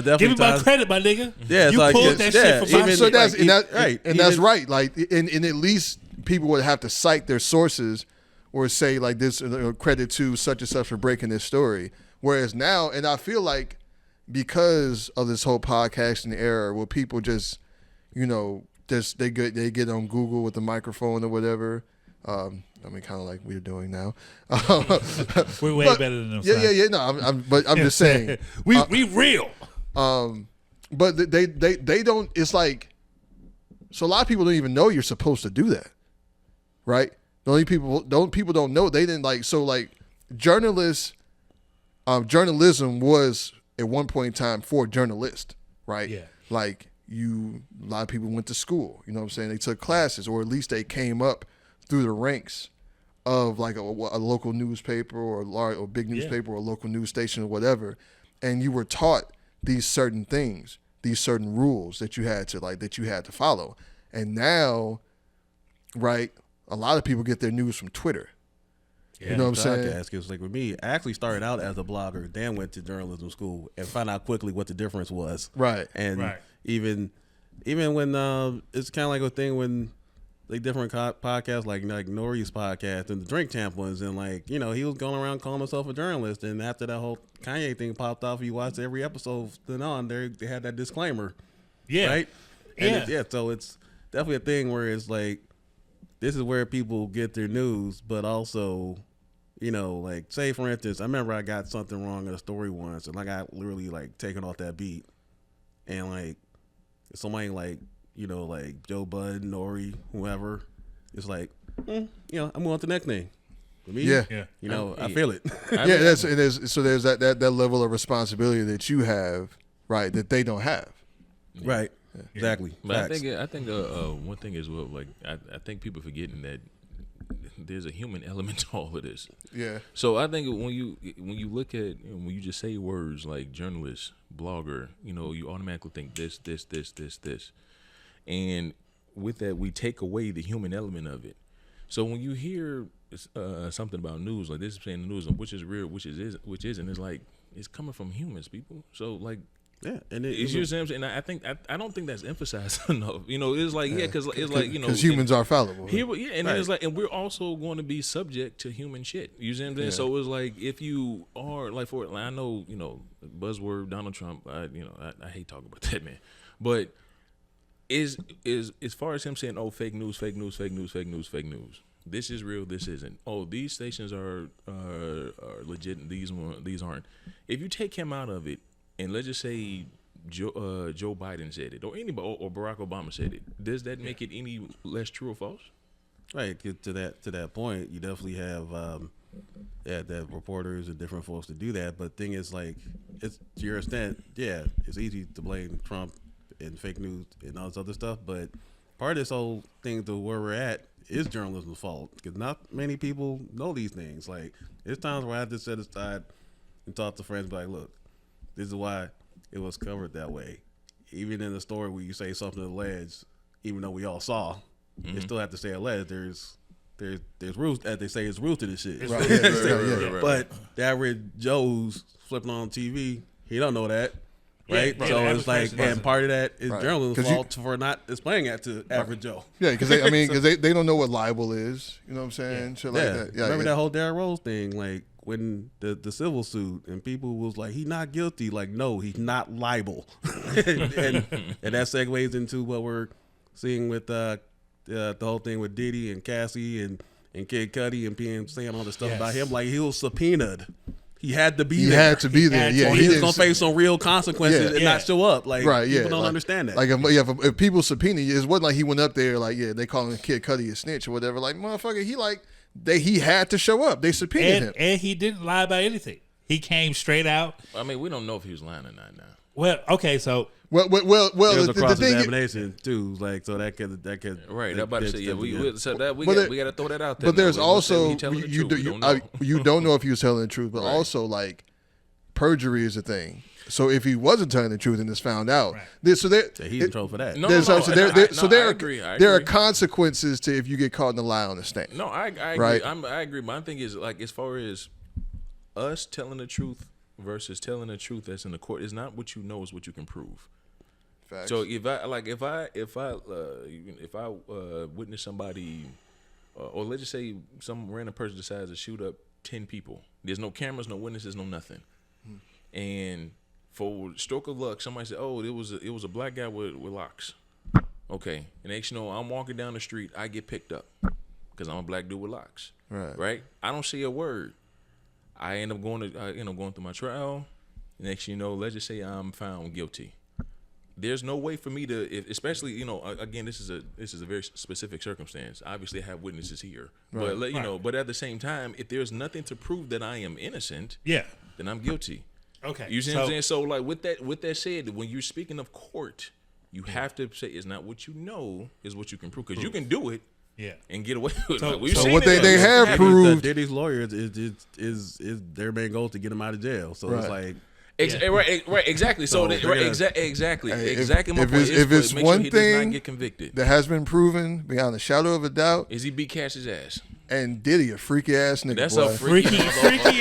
[SPEAKER 4] definitely
[SPEAKER 1] give me my credit, my nigga.
[SPEAKER 4] Yeah,
[SPEAKER 1] you pulled that shit from my
[SPEAKER 2] so that's
[SPEAKER 4] like,
[SPEAKER 2] right, and that's right. Like, and at least people would have to cite their sources or say like this credit to such and such for breaking this story. Whereas now, and I feel like because of this whole podcasting era, where people just, you know, they get on Google with the microphone or whatever. I mean, kind of like we're doing now.
[SPEAKER 1] We're way better than them.
[SPEAKER 2] Yeah. No, I'm just saying.
[SPEAKER 1] we real.
[SPEAKER 2] But they don't. It's like, so a lot of people don't even know you're supposed to do that, right? The only people don't know. They didn't like. So like, journalism was at one point in time for journalists, right?
[SPEAKER 1] Yeah.
[SPEAKER 2] Like a lot of people went to school. You know what I'm saying? They took classes, or at least they came up through the ranks of like a local newspaper or big newspaper or a local news station or whatever, and you were taught these certain things, these certain rules that you had to follow. And now, right, a lot of people get their news from Twitter. Yeah, you know what I'm saying?
[SPEAKER 4] Because like with me, I actually started out as a blogger, then went to journalism school and found out quickly what the difference was.
[SPEAKER 2] Right.
[SPEAKER 4] And even when it's kind of like a thing when like different podcasts like Nori's podcast and the Drink Champ ones, and like, you know, he was going around calling himself a journalist, and after that whole Kanye thing popped off, you watched every episode then on there, they had that disclaimer. Yeah. Right? And so it's definitely a thing where it's like, this is where people get their news, but also, you know, like, say for instance, I remember I got something wrong in a story once, and I got literally like taken off that beat, and like somebody like, you know, like Joe Bud, Nori, whoever, it's like, you know, I'm on to the next thing. For me, you know, I feel it.
[SPEAKER 2] There's that level of responsibility that you have, right, that they don't have.
[SPEAKER 4] Right. Yeah. Exactly.
[SPEAKER 3] But I think one thing is, well, like I think people forgetting that there's a human element to all of this.
[SPEAKER 2] Yeah.
[SPEAKER 3] So I think when you look at, when you just say words like journalist, blogger, you know, you automatically think this. And with that, we take away the human element of it. So when you hear something about news, like this is saying the news, which is real, which isn't, it's like, it's coming from humans, people. So like
[SPEAKER 4] Yeah, and
[SPEAKER 3] you see what I'm saying? And I don't think that's emphasized enough. You know, it's like because it's like
[SPEAKER 2] because humans are fallible.
[SPEAKER 3] And it's like, and we're also going to be subject to human shit. You see what I'm saying? So it's like if you are like I know buzzword Donald Trump. I hate talking about that man, but is as far as him saying fake news. This is real. This isn't. Oh, these stations are legit. These aren't. If you take him out of it. And let's just say Joe Biden said it, or anybody, or Barack Obama said it. Does that make it any less true or false?
[SPEAKER 4] Right. To that point, you definitely have that reporters and different folks to do that. But the thing is, like, it's to your extent, it's easy to blame Trump and fake news and all this other stuff. But part of this whole thing to where we're at is journalism's fault because not many people know these things. Like, there's times where I have to set aside and talk to friends, like, look. This is why it was covered that way. Even in the story where you say something alleged, even though we all saw, you still have to say alleged. There's roots, as they say, it's roots to this shit.
[SPEAKER 2] Right.
[SPEAKER 4] But the average Joe who's flipping on TV, he don't know that. Right?
[SPEAKER 1] Yeah,
[SPEAKER 4] so
[SPEAKER 1] the
[SPEAKER 4] it's like, and part of that is journalism's fault for not explaining that to average Joe.
[SPEAKER 2] Yeah, because they don't know what libel is. You know what I'm saying? Shit like that. Yeah,
[SPEAKER 4] remember that whole Derrick Rose thing? Like, when the civil suit and people was like, he's not guilty. Like, no, he's not liable. and that segues into what we're seeing with the whole thing with Diddy and Cassie and Kid Cudi and PM saying all this stuff about him. Like, he was subpoenaed. He had to be there.
[SPEAKER 2] He had to be there. Yeah,
[SPEAKER 4] he was gonna face some real consequences and not show up. Like, people don't understand that.
[SPEAKER 2] Like, if people subpoena you, it wasn't like he went up there like, they call him Kid Cudi a snitch or whatever. Like, motherfucker, he had to show up. They subpoenaed him,
[SPEAKER 1] and he didn't lie about anything. He came straight out.
[SPEAKER 3] I mean, we don't know if he was lying or not now.
[SPEAKER 1] Well, okay, so
[SPEAKER 2] well.
[SPEAKER 4] There's a cross examination too, like so that could
[SPEAKER 3] right. I'm about to say we got to throw that out there.
[SPEAKER 2] But there's also you don't know if he was telling the truth, but also like perjury is a thing. So if he wasn't telling the truth and it's found out,
[SPEAKER 4] he's in trouble for that.
[SPEAKER 2] There are consequences to if you get caught in the lie on the stand.
[SPEAKER 3] No, I agree. Right? I agree. My thing is like as far as us telling the truth versus telling the truth that's in the court is not what you know, is what you can prove.
[SPEAKER 2] Facts.
[SPEAKER 3] So if I witness somebody, or let's just say some random person decides to shoot up 10 people, there's no cameras, no witnesses, no nothing, and for stroke of luck, somebody said, "Oh, it was a black guy with locks." Okay, and next you know, I'm walking down the street, I get picked up because I'm a black dude with locks. Right. I don't say a word. I end up going through my trial. Next, let's just say I'm found guilty. There's no way for me to, especially again, this is a very specific circumstance. Obviously, I have witnesses here, but but at the same time, if there's nothing to prove that I am innocent, then I'm guilty.
[SPEAKER 1] Okay,
[SPEAKER 3] you see what I'm saying? So, like with that said, when you're speaking of court, you have to say it's not what you know, is what you can prove, because you can do it. And get away with it.
[SPEAKER 2] So what they have proved,
[SPEAKER 4] Diddy's lawyers is their main goal to get him out of jail. So it's like
[SPEAKER 3] right, exactly. So exactly. My point
[SPEAKER 2] if it's
[SPEAKER 3] make
[SPEAKER 2] one
[SPEAKER 3] sure he
[SPEAKER 2] thing
[SPEAKER 3] does not get convicted
[SPEAKER 2] that has been proven beyond a shadow of a doubt,
[SPEAKER 3] is he beat Cash's ass.
[SPEAKER 2] And Diddy a freaky ass nigga.
[SPEAKER 3] That's
[SPEAKER 2] boy.
[SPEAKER 3] a freaky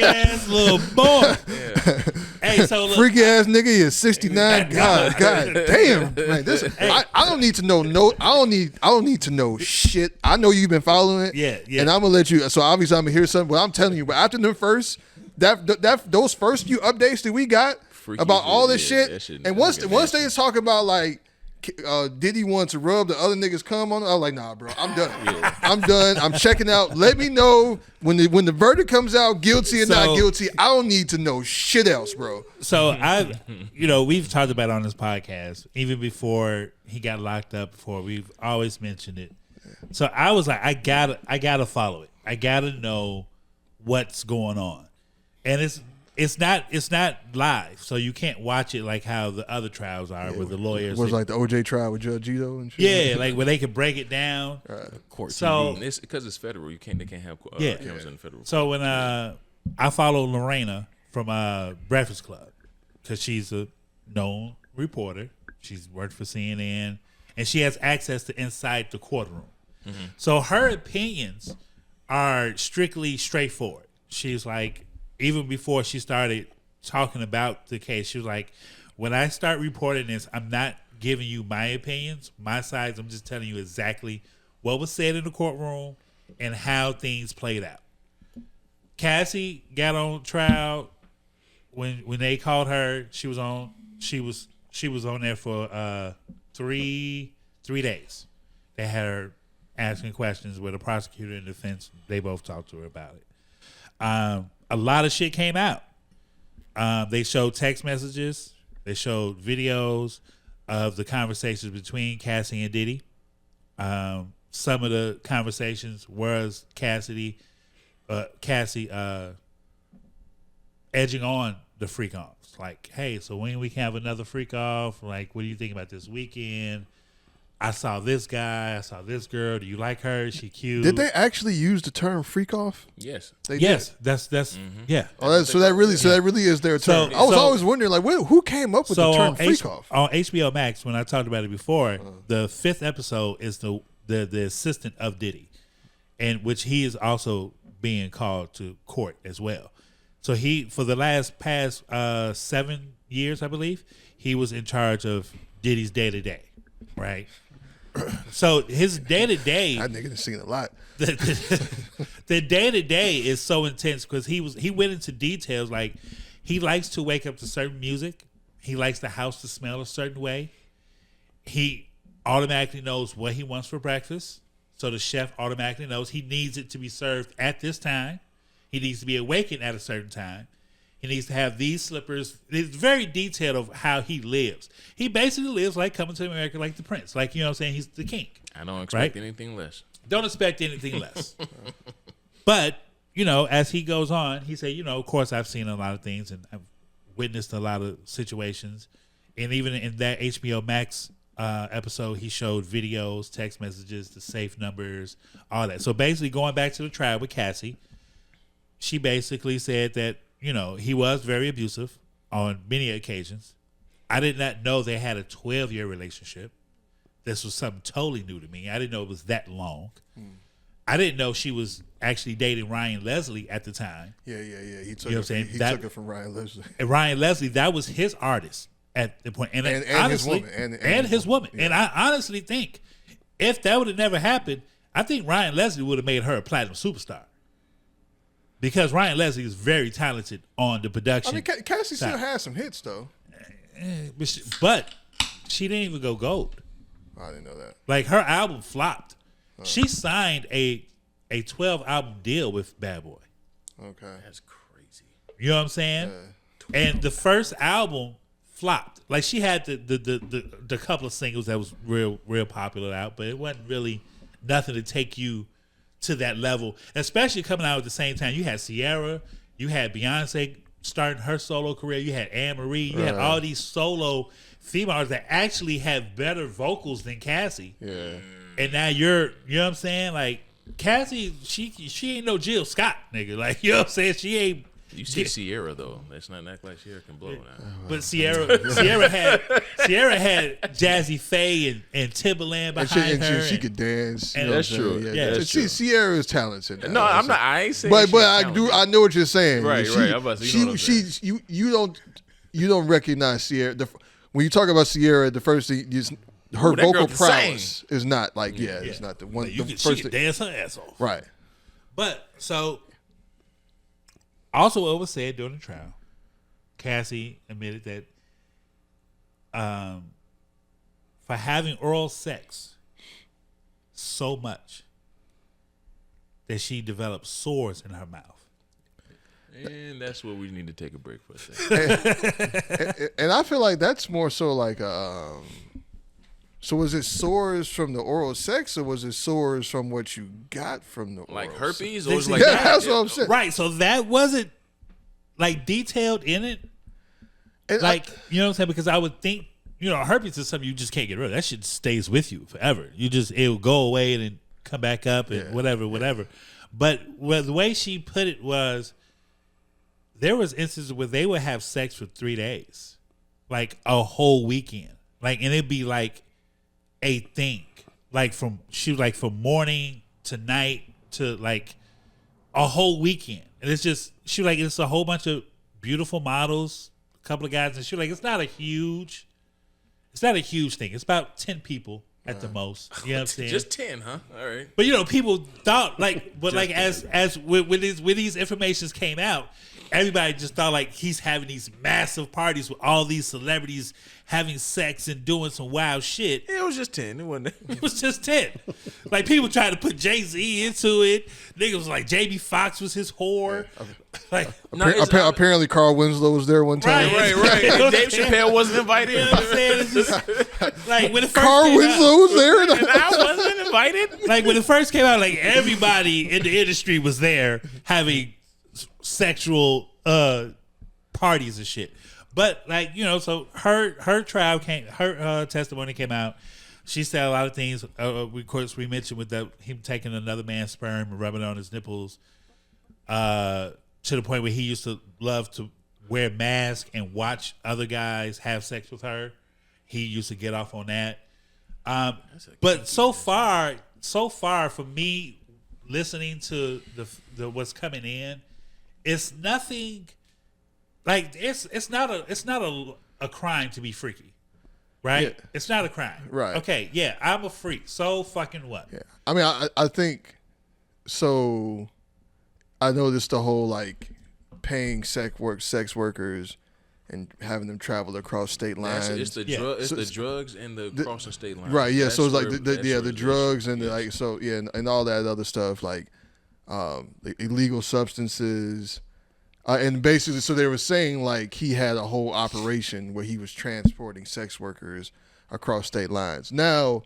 [SPEAKER 1] ass little boy. Hey, so look,
[SPEAKER 2] freaky ass nigga is 69. God damn, man. I don't need to know. I don't need to know shit. I know you've been following it.
[SPEAKER 1] Yeah.
[SPEAKER 2] And I'm gonna let you. So obviously I'm gonna hear something. But I'm telling you. But after the first, those first few updates that we got about all this shit, and once they talk about like. Diddy wants to rub the other niggas cum on it. I was like, nah, bro, I'm done. I'm done. I'm checking out. Let me know when the verdict comes out, guilty or not guilty. I don't need to know shit else, bro.
[SPEAKER 1] So we've talked about it on this podcast even before he got locked up. Before we've always mentioned it. So I was like, I gotta follow it. I gotta know what's going on, and it's not live, so you can't watch it like how the other trials are with the lawyers.
[SPEAKER 2] It was like the OJ trial with Judge Ito and shit.
[SPEAKER 1] Yeah, like where they could break it down.
[SPEAKER 4] Court
[SPEAKER 1] so
[SPEAKER 3] TV. It's because it's federal. They can't have cameras in the federal.
[SPEAKER 1] So when I follow Lorena from Breakfast Club because she's a known reporter. She's worked for CNN, and she has access to inside the courtroom. Mm-hmm. So her opinions are strictly straightforward. She's like. Even before she started talking about the case, she was like, when I start reporting this, I'm not giving you my opinions, my sides. I'm just telling you exactly what was said in the courtroom and how things played out. Cassie got on trial when they called her. She was on there for 3 days. They had her asking questions with a prosecutor and defense. They both talked to her about it. A lot of shit came out. They showed text messages. They showed videos of the conversations between Cassie and Diddy. Some of the conversations was Cassie edging on the freak offs. Like, hey, so when we can have another freak off? Like, what do you think about this weekend? I saw this guy. I saw this girl. Do you like her? Is she cute?
[SPEAKER 2] Did they actually use the term freak off?
[SPEAKER 3] Yes.
[SPEAKER 2] They
[SPEAKER 1] yes.
[SPEAKER 2] did.
[SPEAKER 1] That's yeah.
[SPEAKER 2] Oh, so that really is their term. I was always wondering, like, who came up with the term freak off?
[SPEAKER 1] On HBO Max, when I talked about it before, the 5th episode is the assistant of Diddy, and which he is also being called to court as well. So he, for the past 7 years, I believe, he was in charge of Diddy's day-to-day, right? So his day-to-day...
[SPEAKER 2] That nigga done seen a lot.
[SPEAKER 1] The day-to-day is so intense because he went into details. Like, he likes to wake up to certain music. He likes the house to smell a certain way. He automatically knows what he wants for breakfast. So the chef automatically knows he needs it to be served at this time. He needs to be awakened at a certain time. He needs to have these slippers. It's very detailed of how he lives. He basically lives like coming to America like the prince. Like, you know what I'm saying? He's the king.
[SPEAKER 3] I don't expect anything less.
[SPEAKER 1] Don't expect anything less. But, you know, as he goes on, he said, you know, of course I've seen a lot of things and I've witnessed a lot of situations. And even in that HBO Max episode, he showed videos, text messages, the safe numbers, all that. So basically going back to the trial with Cassie, she basically said that, you know, he was very abusive on many occasions. I did not know they had a 12-year relationship. This was something totally new to me. I didn't know it was that long. I didn't know she was actually dating Ryan Leslie at the time.
[SPEAKER 2] Yeah. He took,
[SPEAKER 1] You know what I'm saying?
[SPEAKER 2] He took it from Ryan Leslie.
[SPEAKER 1] And Ryan Leslie, that was his artist at the point. And honestly,
[SPEAKER 2] his woman.
[SPEAKER 1] And his woman.
[SPEAKER 2] Yeah.
[SPEAKER 1] And I honestly think if that would have never happened, I think Ryan Leslie would have made her a platinum superstar. Because Ryan Leslie is very talented on the production.
[SPEAKER 2] I mean, Cassie still has some hits, though.
[SPEAKER 1] But she didn't even go gold.
[SPEAKER 2] I didn't know that.
[SPEAKER 1] Like, her album flopped. She signed a 12-album deal with Bad Boy.
[SPEAKER 2] Okay.
[SPEAKER 3] That's crazy.
[SPEAKER 1] You know what I'm saying? Yeah. And the first album flopped. Like, she had the couple of singles that was real popular out, but it wasn't really nothing to take you to that level, especially coming out at the same time. You had Ciara, you had Beyonce starting her solo career, you had Anne Marie, you had all these solo females that actually have better vocals than Cassie.
[SPEAKER 2] Yeah.
[SPEAKER 1] And now you know what I'm saying? Like, Cassie, she ain't no Jill Scott, nigga. Like, you know what I'm saying? She ain't.
[SPEAKER 3] You see Ciara though. Let's not act like Ciara can blow now.
[SPEAKER 1] But Ciara had Jazzy Faye and Timbaland behind her.
[SPEAKER 2] She could dance.
[SPEAKER 1] And
[SPEAKER 3] that's true.
[SPEAKER 2] Yeah,
[SPEAKER 3] that's true.
[SPEAKER 2] Ciara is talented.
[SPEAKER 3] No, I'm not. I ain't saying.
[SPEAKER 2] But I know what you're saying.
[SPEAKER 3] Right. I'm about to say,
[SPEAKER 2] you don't recognize Ciara. When you talk about Ciara, the first thing is her vocal prowess is not like it's not the one.
[SPEAKER 1] She can dance her ass off.
[SPEAKER 2] Right.
[SPEAKER 1] But so. Also, what was said during the trial, Cassie admitted that for having oral sex so much that she developed sores in her mouth.
[SPEAKER 3] And that's where we need to take a break for a second.
[SPEAKER 2] And I feel like that's more so like so was it sores from the oral sex, or was it sores from what you got from the
[SPEAKER 3] like
[SPEAKER 2] oral
[SPEAKER 3] herpes,
[SPEAKER 2] sex?
[SPEAKER 3] or was like
[SPEAKER 2] that's what I'm saying.
[SPEAKER 1] Right, so that wasn't like detailed in it.
[SPEAKER 2] And
[SPEAKER 1] like, you know what I'm saying? Because I would think, you know, herpes is something you just can't get rid of. That shit stays with you forever. It'll go away and then come back up and whatever. But the way she put it was, there was instances where they would have sex for 3 days, like a whole weekend, like, and it'd be like a thing, like from morning to night to like a whole weekend. And it's just, it's a whole bunch of beautiful models, couple of guys and shit. Like, it's not a huge thing. It's about 10 people at the most. You know what I'm saying?
[SPEAKER 3] Just 10, huh? All right.
[SPEAKER 1] But people thought as when these informations came out, everybody just thought like he's having these massive parties with all these celebrities having sex and doing some wild shit.
[SPEAKER 3] It was just 10. It wasn't.
[SPEAKER 1] It was just 10. Like, people tried to put Jay-Z into it. Niggas was like, Jamie Foxx was his whore. Like,
[SPEAKER 2] apparently Carl Winslow was there one time.
[SPEAKER 3] Right. Dave Chappelle wasn't invited.
[SPEAKER 1] You know what I'm saying? It's just like when it first
[SPEAKER 2] Carl
[SPEAKER 1] came
[SPEAKER 2] Winslow
[SPEAKER 1] out,
[SPEAKER 2] was there.
[SPEAKER 3] And I wasn't invited.
[SPEAKER 1] like when it first came out, like everybody in the industry was there having sexual parties and shit. But like, so her trial her testimony came out. She said a lot of things. Of course, we mentioned with him taking another man's sperm and rubbing it on his nipples, to the point where he used to love to wear masks and watch other guys have sex with her. He used to get off on that. But so far for me, listening to the what's coming in, it's nothing. Like, it's not a crime to be freaky, right?
[SPEAKER 2] Yeah.
[SPEAKER 1] It's not a crime,
[SPEAKER 2] right?
[SPEAKER 1] Okay, yeah, I'm a freak. So fucking what?
[SPEAKER 2] Yeah, I mean, I think so. I noticed the whole like paying sex workers and having them travel across state lines.
[SPEAKER 3] It's the drugs and the crossing state lines.
[SPEAKER 2] Right. Yeah.
[SPEAKER 3] That's
[SPEAKER 2] so it's like
[SPEAKER 3] where
[SPEAKER 2] the drugs and and all that other stuff, like the illegal substances. And basically, so they were saying like he had a whole operation where he was transporting sex workers across state lines. Now,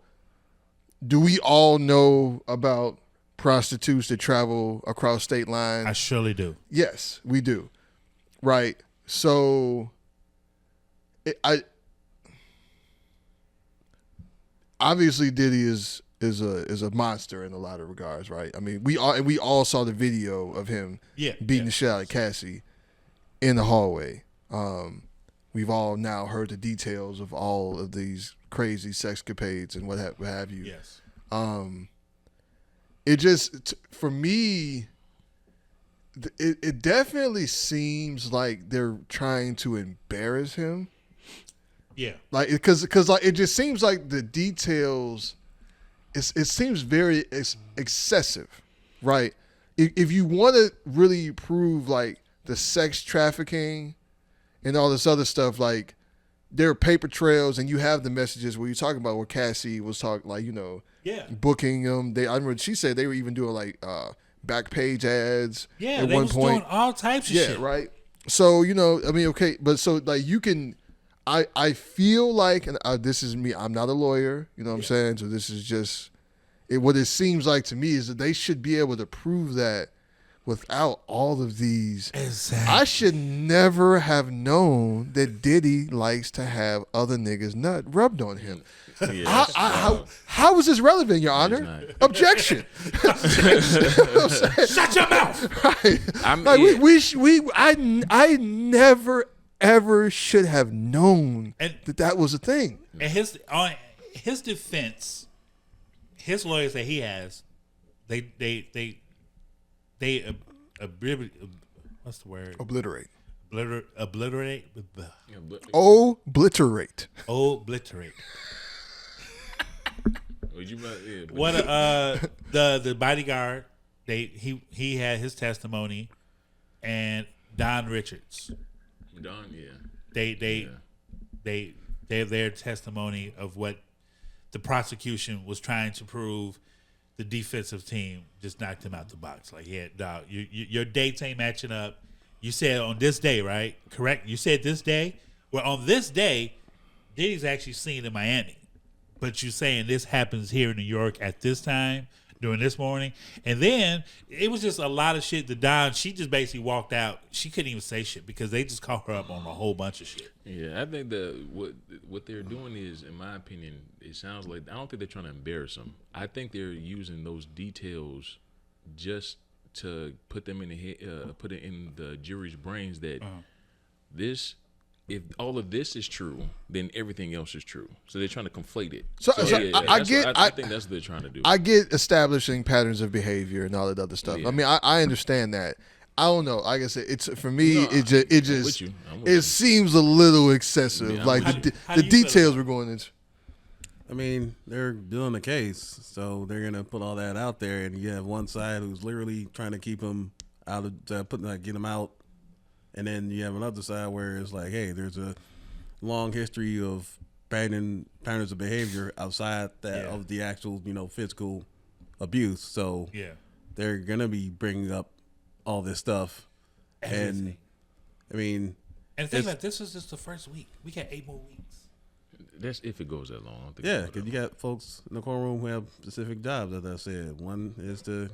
[SPEAKER 2] do we all know about prostitutes that travel across state lines?
[SPEAKER 1] I surely do.
[SPEAKER 2] Yes, we do. Right. So, obviously Diddy is a monster in a lot of regards, right? I mean, we all saw the video of him beating the shit out of Cassie in the hallway. We've all now heard the details of all of these crazy sexcapades and what have you.
[SPEAKER 1] Yes.
[SPEAKER 2] It just, for me, it definitely seems like they're trying to embarrass him.
[SPEAKER 1] Yeah.
[SPEAKER 2] Like, because like it just seems like the details. It seems very excessive, right? If you want to really prove like the sex trafficking and all this other stuff, like there are paper trails, and you have the messages where you're talking about where Cassie was talking, like booking them. I remember she said they were even doing like back page ads.
[SPEAKER 1] Yeah,
[SPEAKER 2] at
[SPEAKER 1] they
[SPEAKER 2] one
[SPEAKER 1] was
[SPEAKER 2] point.
[SPEAKER 1] doing all types of shit.
[SPEAKER 2] Yeah, right. So I mean, okay, but so like you can. I feel like, and this is me, I'm not a lawyer, you know what I'm saying? So this is just, what it seems like to me is that they should be able to prove that without all of these.
[SPEAKER 1] Exactly.
[SPEAKER 2] I should never have known that Diddy likes to have other niggas' nut rubbed on him.
[SPEAKER 3] Yeah,
[SPEAKER 2] how is this relevant, Your Honor? Objection.
[SPEAKER 1] Shut your mouth.
[SPEAKER 2] Right. I never ever should have known that was a thing.
[SPEAKER 1] And his defense, his lawyers that he has, they what's the word?
[SPEAKER 2] Obliterate.
[SPEAKER 1] Obliterate.
[SPEAKER 2] Obliterate.
[SPEAKER 1] Obliterate. What the bodyguard, he had his testimony, and Don Richards. They have their testimony of what the prosecution was trying to prove. The defensive team just knocked him out the box. Like, yeah, dog, your dates ain't matching up. You said on this day, right? Correct? You said this day? Well, on this day, Diddy's actually seen in Miami. But you're saying this happens here in New York at this time, during this morning. And then it was just a lot of shit. The Don, she just basically walked out. She couldn't even say shit because they just caught her up on a whole bunch of shit.
[SPEAKER 3] Yeah, I think what they're doing is, in my opinion, it sounds like, I don't think they're trying to embarrass them. I think they're using those details just to put them in put it in the jury's brains that if all of this is true, then everything else is true. So they're trying to conflate it.
[SPEAKER 2] I
[SPEAKER 3] think that's what they're trying to do.
[SPEAKER 2] I get establishing patterns of behavior and all that other stuff.
[SPEAKER 3] Yeah.
[SPEAKER 2] I mean, I understand that. I don't know. Like I said, it's for me.
[SPEAKER 3] No,
[SPEAKER 2] it seems a little excessive.
[SPEAKER 3] Yeah,
[SPEAKER 2] like
[SPEAKER 1] How
[SPEAKER 2] the
[SPEAKER 1] do you feel
[SPEAKER 2] details
[SPEAKER 1] about
[SPEAKER 2] we're going into.
[SPEAKER 4] I mean, they're doing the case, so they're gonna put all that out there, and you have one side who's literally trying to keep him out of, get him out, and then you have another side where it's like, hey, there's a long history of patterns of behavior outside that of the actual, physical abuse. So they're gonna be bringing up all this stuff,
[SPEAKER 1] Everything.
[SPEAKER 4] and I mean,
[SPEAKER 1] And think about this is just the first week. We got 8 more weeks.
[SPEAKER 3] That's if it goes that long. I don't think
[SPEAKER 4] yeah, because you got folks in the courtroom who have specific jobs, as I said. One is to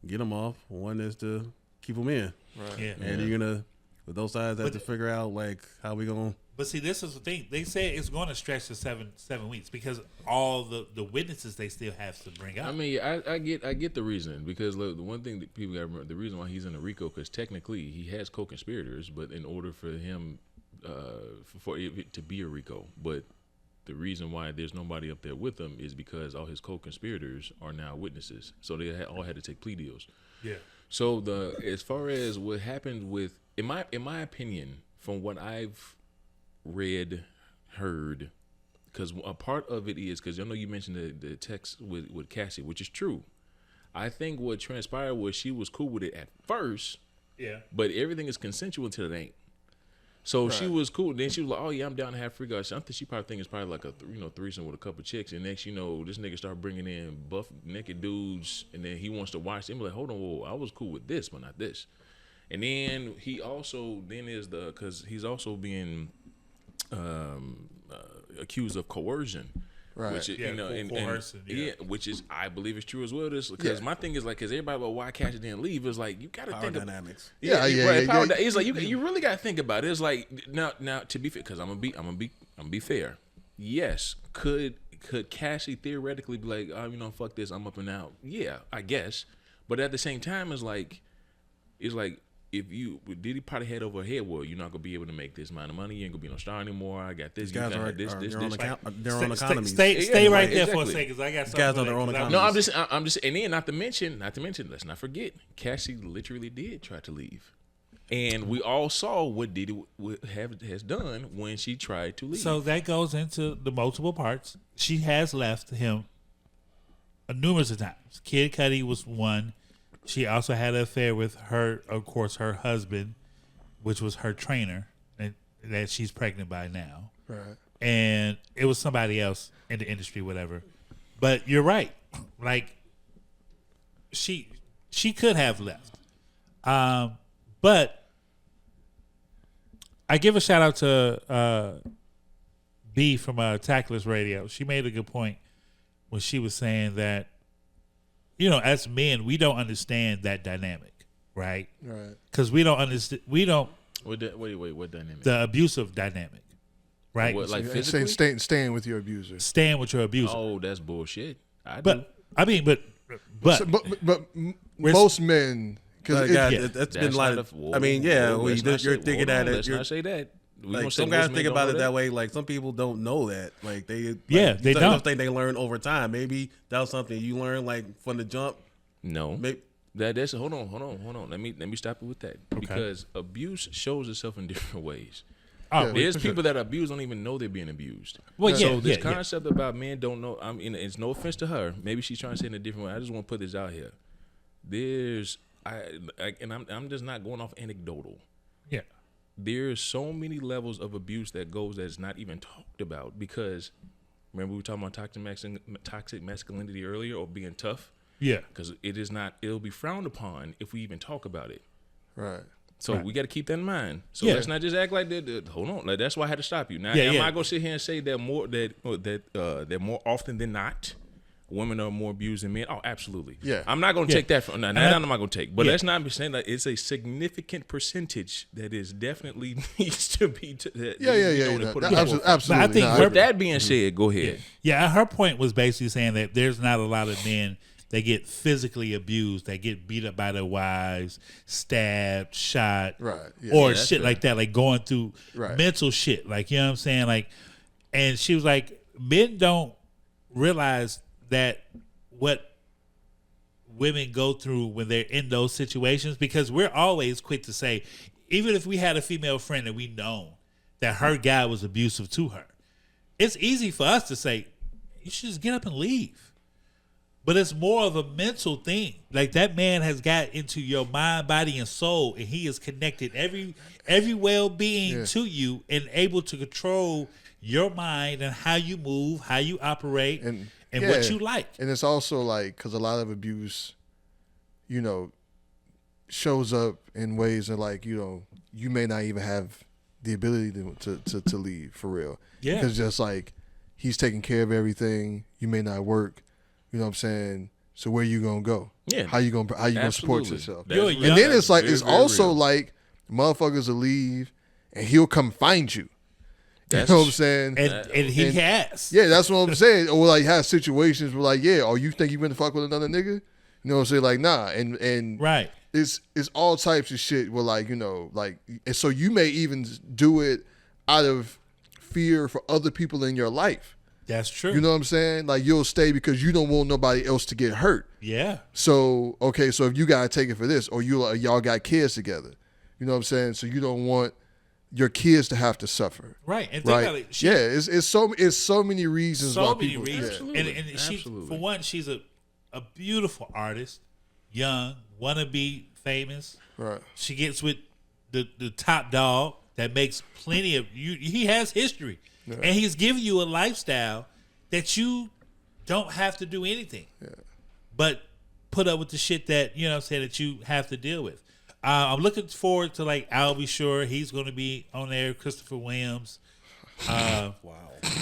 [SPEAKER 4] get them off. One is to keep them in.
[SPEAKER 2] Right.
[SPEAKER 1] Yeah.
[SPEAKER 4] And you're gonna, with those sides, have to figure out like how we gonna.
[SPEAKER 1] But see, this is the thing. They say it's going to stretch to seven weeks because all the witnesses they still have to bring up.
[SPEAKER 3] I mean, I get the reason, because look, the one thing that people got to remember, the reason why he's in a RICO, because technically he has co-conspirators, but in order for him for it to be a RICO, but the reason why there's nobody up there with him is because all his co-conspirators are now witnesses, so they all had to take plea deals.
[SPEAKER 1] Yeah.
[SPEAKER 3] So as far as what happened with, in my opinion, from what I've read, heard, because a part of it is, because I know you mentioned the text with Cassie, which is true. I think what transpired was she was cool with it at first, but everything is consensual until it ain't. So she was cool. Then she was like, "Oh yeah, I'm down to have free guys." I think she probably think it's probably like a threesome with a couple chicks. And next, this nigga start bringing in buff naked dudes, and then he wants to watch them. Like, hold on, whoa, I was cool with this, but not this. And then he also because he's also being accused of coercion.
[SPEAKER 2] Right.
[SPEAKER 3] Which is,
[SPEAKER 1] coercion,
[SPEAKER 3] which is, I believe, is true as well. Because my thing is like, because everybody, well, why Cassie didn't leave? It's like, you got to think
[SPEAKER 4] dynamics.
[SPEAKER 3] It's like you really got to think about it. It's like now to be fair, because I'm gonna be fair. Yes, could Cassie theoretically be like, oh, fuck this, I'm up and out? Yeah, I guess. But at the same time, it's like if you Diddy probably head over head, well, you're not gonna be able to make this amount of money. You ain't gonna be no star anymore. I got this.
[SPEAKER 4] These guys are their own economies.
[SPEAKER 1] Stay right there for a second, because I got something.
[SPEAKER 4] Guys on their own economies.
[SPEAKER 3] No, I'm just, and then not to mention, let's not forget, Cassie literally did try to leave, and we all saw what Diddy has done when she tried to leave.
[SPEAKER 1] So that goes into the multiple parts. She has left him numerous of times. Kid Cudi was one. She also had an affair with her husband, which was her trainer, and that she's pregnant by now.
[SPEAKER 2] Right.
[SPEAKER 1] And it was somebody else in the industry, whatever. But you're right. Like, she could have left. But I give a shout out to B from Tackless Radio. She made a good point when she was saying that, as men, we don't understand that dynamic, right?
[SPEAKER 2] Right.
[SPEAKER 1] Because we don't understand. We don't.
[SPEAKER 3] What dynamic?
[SPEAKER 1] The abusive dynamic, right?
[SPEAKER 3] What, like physically?
[SPEAKER 2] Staying with your abuser.
[SPEAKER 1] Staying with your abuser.
[SPEAKER 3] Oh, that's bullshit.
[SPEAKER 1] But
[SPEAKER 2] most men, because
[SPEAKER 4] that's been a lot of. I mean, you're thinking that.
[SPEAKER 3] Let's not say that.
[SPEAKER 4] Like, some guys think about it that way. Like, some people don't know that. Like, they
[SPEAKER 1] don't
[SPEAKER 4] think they learn over time. Maybe that was something you learned like from the jump.
[SPEAKER 3] No, that's hold on. Let me stop it with that, because abuse shows itself in different ways.
[SPEAKER 1] Oh,
[SPEAKER 3] there's people that abuse don't even know they're being abused.
[SPEAKER 1] Well,
[SPEAKER 3] so this concept about men don't know. I mean, it's no offense to her. Maybe she's trying to say it in a different way. I just want to put this out here. I'm just not going off anecdotal.
[SPEAKER 1] Yeah.
[SPEAKER 3] There's so many levels of abuse that's not even talked about, because remember we were talking about toxic masculinity earlier, or being tough.
[SPEAKER 1] Yeah.
[SPEAKER 3] Because it'll be frowned upon if we even talk about it.
[SPEAKER 2] Right.
[SPEAKER 3] So we got to keep that in mind. So let's not just act like that. Hold on, like, that's why I had to stop you. Now, am I gonna sit here and say that more often than not, women are more abused than men? Oh, absolutely.
[SPEAKER 2] Yeah.
[SPEAKER 3] I'm not going to take that from that. I'm not going to take. But let's not be saying that it's a significant percentage that is definitely needs to be.
[SPEAKER 2] Absolutely.
[SPEAKER 1] But I think
[SPEAKER 3] with that being said, go ahead.
[SPEAKER 1] Yeah, her point was basically saying that there's not a lot of men that get physically abused, that get beat up by their wives, stabbed, shot, or shit like that, like going through mental shit. Like, you know what I'm saying? Like, and she was like, men don't realize that what women go through when they're in those situations, because we're always quick to say, even if we had a female friend that we know that her guy was abusive to her, it's easy for us to say, you should just get up and leave. But it's more of a mental thing. Like, that man has got into your mind, body, and soul, and he has connected every well-being to you and able to control your mind and how you move, how you operate, and what you like.
[SPEAKER 2] And it's also like, because a lot of abuse, shows up in ways that, like, you may not even have the ability to leave, for real.
[SPEAKER 1] Yeah.
[SPEAKER 2] Because just like, he's taking care of everything. You may not work. You know what I'm saying? So where you gonna go?
[SPEAKER 3] Yeah.
[SPEAKER 2] How you gonna support yourself?
[SPEAKER 1] You're
[SPEAKER 2] And then it's like,
[SPEAKER 3] very,
[SPEAKER 2] it's
[SPEAKER 3] very
[SPEAKER 2] also
[SPEAKER 3] real.
[SPEAKER 2] like, motherfuckers will leave and he'll come find you. You know what I'm saying?
[SPEAKER 1] And he has.
[SPEAKER 2] Yeah, that's what I'm saying. Or like, have situations where, like, you think you gonna fuck with another nigga? You know what I'm saying? Like, nah. And
[SPEAKER 1] Right.
[SPEAKER 2] it's all types of shit where, like, and so you may even do it out of fear for other people in your life.
[SPEAKER 1] That's true.
[SPEAKER 2] You know what I'm saying? Like, you'll stay because you don't want nobody else to get hurt.
[SPEAKER 1] Yeah.
[SPEAKER 2] So, okay, so if you gotta take it for this, or y'all got kids together, you know what I'm saying? So you don't want your kids to have to suffer.
[SPEAKER 1] Right. And think about
[SPEAKER 2] Right?
[SPEAKER 1] it.
[SPEAKER 2] It's so many reasons
[SPEAKER 1] So
[SPEAKER 2] why
[SPEAKER 1] many
[SPEAKER 2] people.
[SPEAKER 1] reasons.
[SPEAKER 3] Absolutely.
[SPEAKER 1] And she,
[SPEAKER 3] Absolutely.
[SPEAKER 1] for one, she's a beautiful artist, young, wanna be famous.
[SPEAKER 2] Right.
[SPEAKER 1] She gets with the top dog that makes plenty of you. He has history, and he's giving you a lifestyle that you don't have to do anything, but put up with the shit that that you have to deal with. I'm looking forward to, like, I'll Be Sure. He's going to be on there. Christopher Williams. Wow.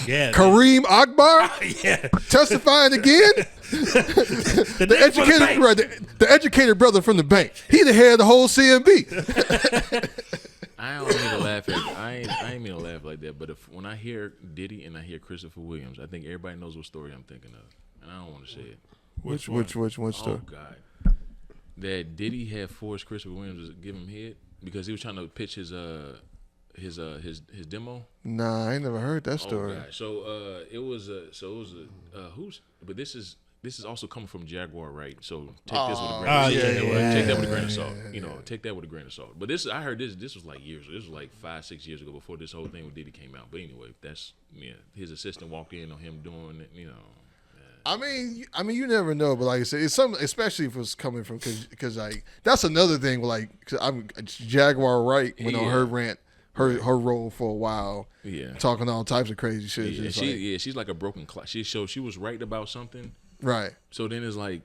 [SPEAKER 1] Yeah.
[SPEAKER 2] Kareem Akbar
[SPEAKER 1] Yeah.
[SPEAKER 2] testifying again.
[SPEAKER 1] The
[SPEAKER 2] The
[SPEAKER 1] nigga from the
[SPEAKER 2] educated,
[SPEAKER 1] bank.
[SPEAKER 2] right, the educated brother from the bank. He the head of the whole CMB.
[SPEAKER 3] I don't mean to laugh at. I ain't mean to laugh like that. But when I hear Diddy and I hear Christopher Williams, I think everybody knows what story I'm thinking of, and I don't want to say it.
[SPEAKER 2] Which one story?
[SPEAKER 3] Oh God, that Diddy had forced Christopher Williams to give him head because he was trying to pitch his demo.
[SPEAKER 2] Nah, I ain't never heard that story.
[SPEAKER 3] Oh God. So it was who's? But this is also coming from Jaguar, right? So take this with a grain of salt. Take that with a grain of salt. Take that with a grain of salt. But I heard this was like years. This was like 5-6 years ago before this whole thing with Diddy came out. But anyway, that's his assistant walked in on him doing it.
[SPEAKER 2] I mean, you never know, but like I said, it's something, especially if it's coming from, because like, that's another thing. Like, 'cause Jaguar Wright went on her rant, her role for a while, talking all types of crazy shit.
[SPEAKER 3] Yeah, she's like a broken clock. She was right about something,
[SPEAKER 2] right?
[SPEAKER 3] So then it's like,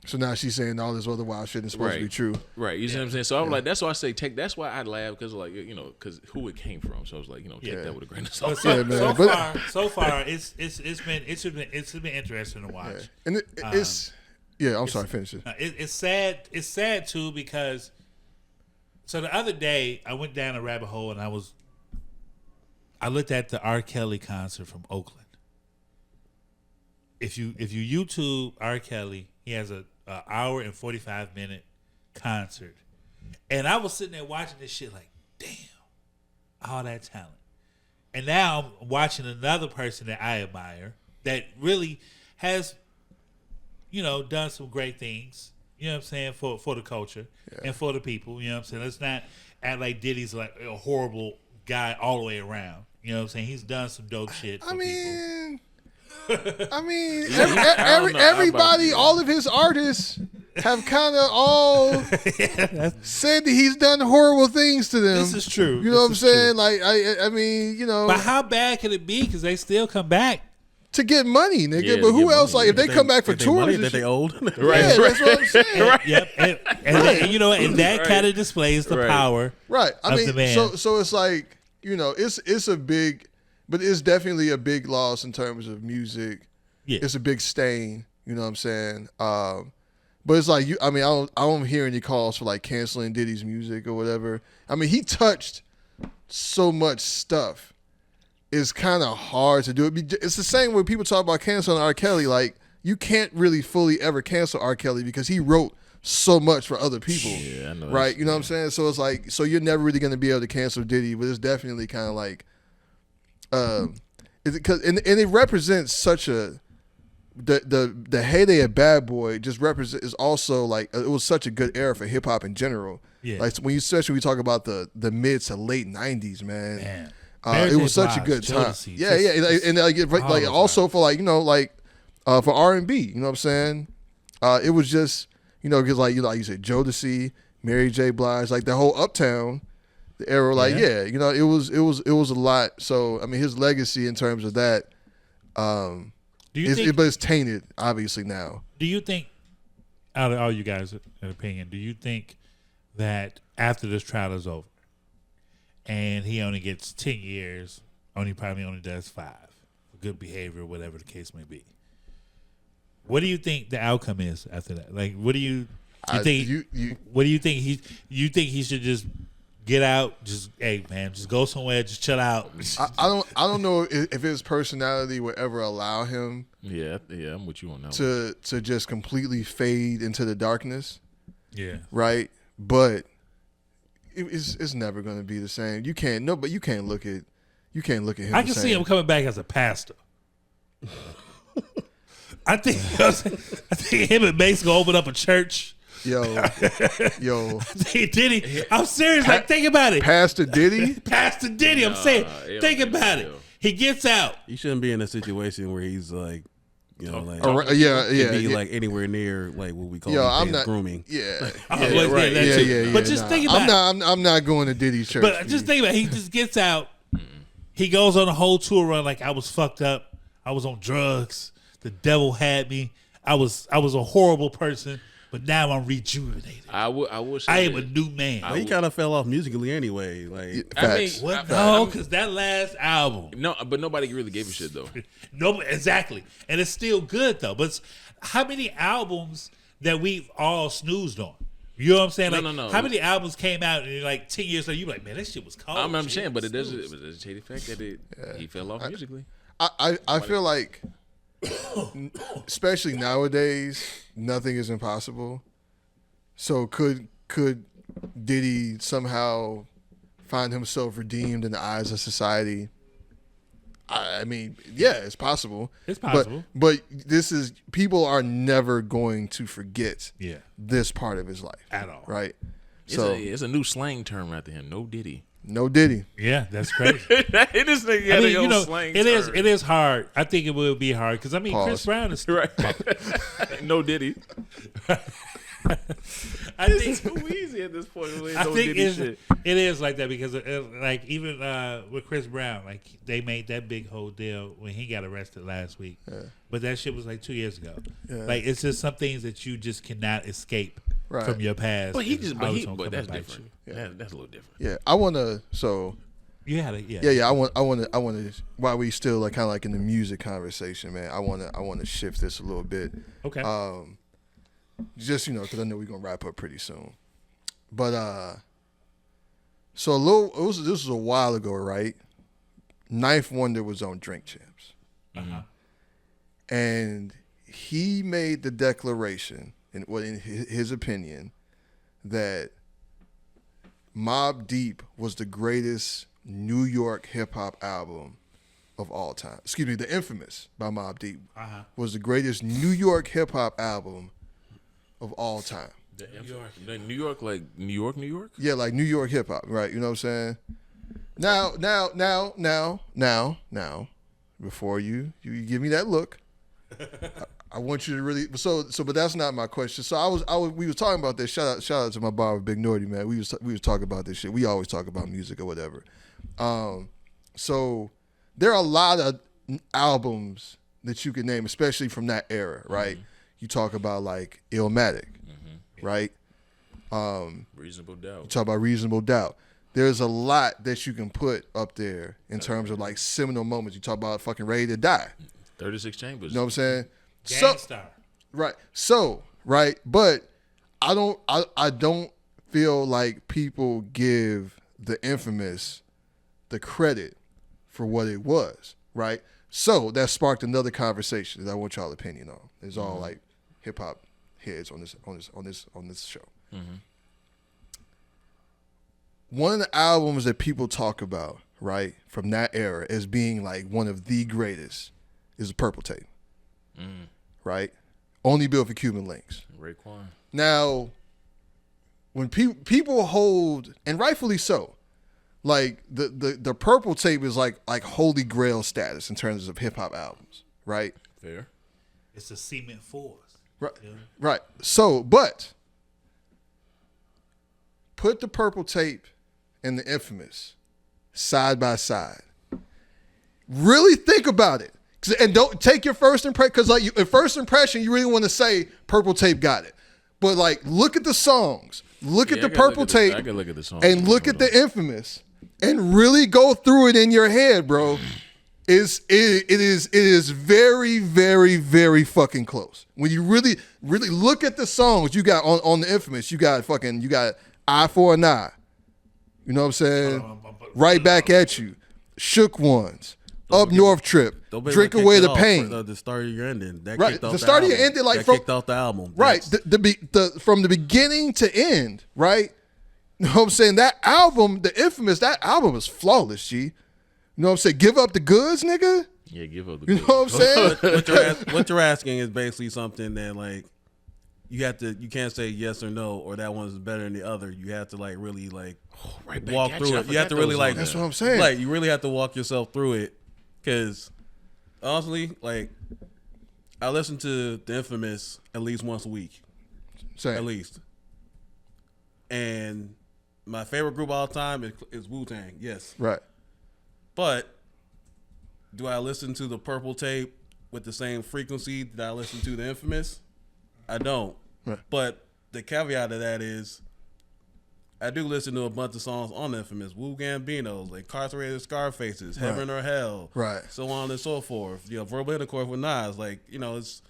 [SPEAKER 2] so now she's saying all this other wild shit is supposed to be true,
[SPEAKER 3] right? You see what I'm saying? So I'm like, that's why I say take. That's why I laugh because because who it came from. So I was like, take that with a grain of salt.
[SPEAKER 1] So far, it's been interesting to watch.
[SPEAKER 2] Yeah. And I'm sorry, finish it.
[SPEAKER 1] It's sad. It's sad too because. So the other day I went down a rabbit hole and I looked at the R. Kelly concert from Oakland. If you YouTube R. Kelly, he has an hour and 45-minute concert, and I was sitting there watching this shit like, damn, all that talent. And now I'm watching another person that I admire that really has, done some great things. You know what I'm saying, for the culture and for the people. You know what I'm saying. Let's not act like Diddy's like a horrible guy all the way around. You know what I'm saying. He's done some dope shit for people.
[SPEAKER 2] Everybody, all of his artists have kind of all said that he's done horrible things to them.
[SPEAKER 1] This is true.
[SPEAKER 2] You know what I'm saying? Like, I mean,
[SPEAKER 1] But how bad can it be? Because they still come back
[SPEAKER 2] to get money, nigga.
[SPEAKER 3] Yeah,
[SPEAKER 2] but who
[SPEAKER 3] get
[SPEAKER 2] else?
[SPEAKER 3] money.
[SPEAKER 2] Like, if they come back for tours,
[SPEAKER 4] that they old.
[SPEAKER 3] Right.
[SPEAKER 2] Yeah, that's what I'm saying.
[SPEAKER 3] Right.
[SPEAKER 1] Yep. And that kind of displays the power.
[SPEAKER 2] Right. I
[SPEAKER 1] of
[SPEAKER 2] mean,
[SPEAKER 1] the man.
[SPEAKER 2] so it's like, it's a big, but it's definitely a big loss in terms of music.
[SPEAKER 1] Yeah.
[SPEAKER 2] It's a big stain. You know what I'm saying? But it's like I don't hear any calls for like canceling Diddy's music or whatever. I mean, he touched so much stuff. It's kind of hard to do it. It's the same when people talk about canceling R. Kelly. Like, you can't really fully ever cancel R. Kelly because he wrote so much for other people.
[SPEAKER 3] Yeah, I know.
[SPEAKER 2] Right? You know what I'm saying? So it's like, so you're never really going to be able to cancel Diddy, but it's definitely kind of like, and it represents such a the heyday of Bad Boy just is also like it was such a good era for hip hop in general.
[SPEAKER 1] Yeah.
[SPEAKER 2] Like especially when we talk about the mid to late '90s, man.
[SPEAKER 1] Mary
[SPEAKER 2] It
[SPEAKER 1] J.
[SPEAKER 2] was such a
[SPEAKER 1] Blige,
[SPEAKER 2] good time.
[SPEAKER 1] Jodeci,
[SPEAKER 2] Yeah, and like also for like for R&B, you know what I'm saying? It was just because like you said, Jodeci, Mary J. Blige, like the whole Uptown, the era, like it was a lot. So I mean, his legacy in terms of that, but it's tainted obviously now.
[SPEAKER 1] Do you think, out of all you guys' opinion, do you think that after this trial is over, and he only gets 10 years, probably only does 5 for good behavior, whatever the case may be? What do you think the outcome is after that? Like, what do you think? What do you think you think he should just get out? Just just go somewhere, just chill out.
[SPEAKER 2] I don't know if his personality would ever allow him.
[SPEAKER 3] Yeah, I'm with you on that.
[SPEAKER 2] To just completely fade into the darkness.
[SPEAKER 1] Yeah.
[SPEAKER 2] Right, but it's never going to be the same. You can't look at him.
[SPEAKER 1] I can see him coming back as a pastor. I think him and Mace gonna open up a church.
[SPEAKER 2] Yo.
[SPEAKER 1] Diddy, I'm serious. Think about it.
[SPEAKER 2] Pastor Diddy.
[SPEAKER 1] I'm saying, think about it. He gets out.
[SPEAKER 4] He shouldn't be in a situation where he's like, be like anywhere near like what we call grooming.
[SPEAKER 2] Yeah.
[SPEAKER 1] But just think about it.
[SPEAKER 2] I'm not going to Diddy's church.
[SPEAKER 1] But just think about it. He just gets out. He goes on a whole tour run like I was fucked up. I was on drugs. The devil had me. I was a horrible person, but now I'm rejuvenated. I am a new man.
[SPEAKER 4] He kind of fell off musically anyway. Like,
[SPEAKER 1] No, because that last album.
[SPEAKER 3] No, but nobody really gave a shit though.
[SPEAKER 1] No, exactly, and it's still good though. But how many albums that we've all snoozed on? You know what I'm saying?
[SPEAKER 3] No.
[SPEAKER 1] How many albums came out and like 10 years later, you like, man, that shit was cold.
[SPEAKER 3] I'm saying, but it does change the fact that he fell off musically.
[SPEAKER 2] I feel like, especially nowadays, nothing is impossible. So could Diddy somehow find himself redeemed in the eyes of society? I mean, yeah, it's possible.
[SPEAKER 1] It's possible.
[SPEAKER 2] But people are never going to forget this part of his life.
[SPEAKER 1] At all.
[SPEAKER 2] Right?
[SPEAKER 3] It's a new slang term right there. No Diddy.
[SPEAKER 2] No Diddy.
[SPEAKER 1] Yeah, that's crazy.
[SPEAKER 3] This nigga slang
[SPEAKER 1] it
[SPEAKER 3] term.
[SPEAKER 1] It is hard. I think it will be hard because Chris Brown is
[SPEAKER 3] right. No Diddy.
[SPEAKER 1] I think
[SPEAKER 3] it's too easy at this point.
[SPEAKER 1] It is like that because like even with Chris Brown, like they made that big whole deal when he got arrested last week. Yeah. But that shit was like 2 years ago. Yeah. Like it's just some things that you just cannot escape from your past.
[SPEAKER 3] But that's different. Yeah, that's a little different.
[SPEAKER 2] Yeah, I want to. So
[SPEAKER 1] you had it.
[SPEAKER 2] Yeah. I want to. While we still like kind of like in the music conversation, man. I want to shift this a little bit.
[SPEAKER 1] Okay.
[SPEAKER 2] Just because I know we're gonna wrap up pretty soon. But this was a while ago, right? Ninth Wonder was on Drink Champs, and he made the declaration, in his opinion, that Mobb Deep was the greatest New York hip hop album of all time. Excuse me, The Infamous by Mobb Deep was the greatest New York hip hop album of all time.
[SPEAKER 3] New York, like New York?
[SPEAKER 2] Yeah, like New York hip hop, right? You know what I'm saying? Now, before you give me that look, I want you to really but that's not my question. So we was talking about this. Shout out to my barber Big Naughty, man. We was talking about this shit. We always talk about music or whatever. So there are a lot of albums that you could name, especially from that era, right? Mm-hmm. You talk about like Illmatic, right?
[SPEAKER 3] Reasonable Doubt.
[SPEAKER 2] You talk about Reasonable Doubt. There's a lot that you can put up there in terms of like seminal moments. You talk about fucking Ready to Die.
[SPEAKER 3] 36 Chambers.
[SPEAKER 2] You know what I'm saying?
[SPEAKER 1] Gangstar.
[SPEAKER 2] Right. But I don't feel like people give The Infamous the credit for what it was, right? So that sparked another conversation that I want y'all's opinion on. It's all like hip hop heads on this show. Mm-hmm. One of the albums that people talk about, right, from that era as being like one of the greatest is Purple Tape. right? Only built for Cuban links.
[SPEAKER 3] Raekwon.
[SPEAKER 2] Now, when people hold, and rightfully so, like the Purple Tape is like holy grail status in terms of hip hop albums, right?
[SPEAKER 3] Fair.
[SPEAKER 1] It's a cement force.
[SPEAKER 2] Right.
[SPEAKER 1] You know?
[SPEAKER 2] Right. So, but put the Purple Tape and the Infamous side by side. Really think about it, and don't take your first impression, because like your first impression, you really want to say Purple Tape got it, but like look at the songs, look at the Purple Tape,
[SPEAKER 3] I can look at the songs,
[SPEAKER 2] and look at the Infamous, and really go through it in your head, bro. It is very, very, very fucking close. When you really look at the songs you got on the Infamous, you got Eye for an Eye. You know what I'm saying? Right Back at You. Shook Ones. Up North Trip. Drink Away the Pain.
[SPEAKER 4] The start of your ending. That
[SPEAKER 2] right.
[SPEAKER 4] Kicked off
[SPEAKER 2] The start of your ending, like
[SPEAKER 4] kicked off the album.
[SPEAKER 2] Right. From the beginning to end, right? You know what I'm saying? That album, the Infamous, that album is flawless, G. You know what I'm saying? Give Up the Goods, nigga.
[SPEAKER 3] Yeah, give up the
[SPEAKER 2] goods. You know what I'm
[SPEAKER 4] saying? What you're asking is basically something that like you can't say yes or no, or that one's better than the other. You have to like really like walk through it. You have to really like.
[SPEAKER 2] That's what I'm saying.
[SPEAKER 4] Like you really have to walk yourself through it, because honestly, like I listen to the Infamous at least once a week, at least. And my favorite group of all time is Wu-Tang. Yes,
[SPEAKER 2] right.
[SPEAKER 4] But do I listen to the Purple Tape with the same frequency that I listen to the Infamous? I don't. Right. But the caveat of that is I do listen to a bunch of songs on the Infamous. Wu Gambino's, like Incarcerated Scarfaces, Heaven or Hell,
[SPEAKER 2] right,
[SPEAKER 4] so on and so forth. You know, Verbal Intercourse with Nas. Like, you know, it's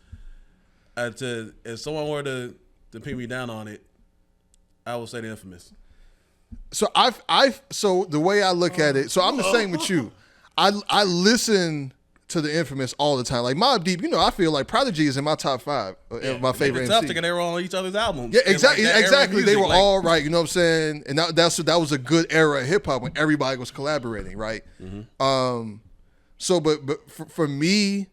[SPEAKER 4] if someone were to pin me down on it, I would say the Infamous.
[SPEAKER 2] So so the way I look at it, so I'm the same with you. I listen to the Infamous all the time. Like Mobb Deep, you know, I feel like Prodigy is in my top 5 of my favorite
[SPEAKER 4] MC. Tough to get they were on each other's albums.
[SPEAKER 2] Yeah, exactly.
[SPEAKER 4] Like
[SPEAKER 2] exactly. They were like, all right. You know what I'm saying? And that was a good era of hip hop when everybody was collaborating, right? Mm-hmm. So, but for me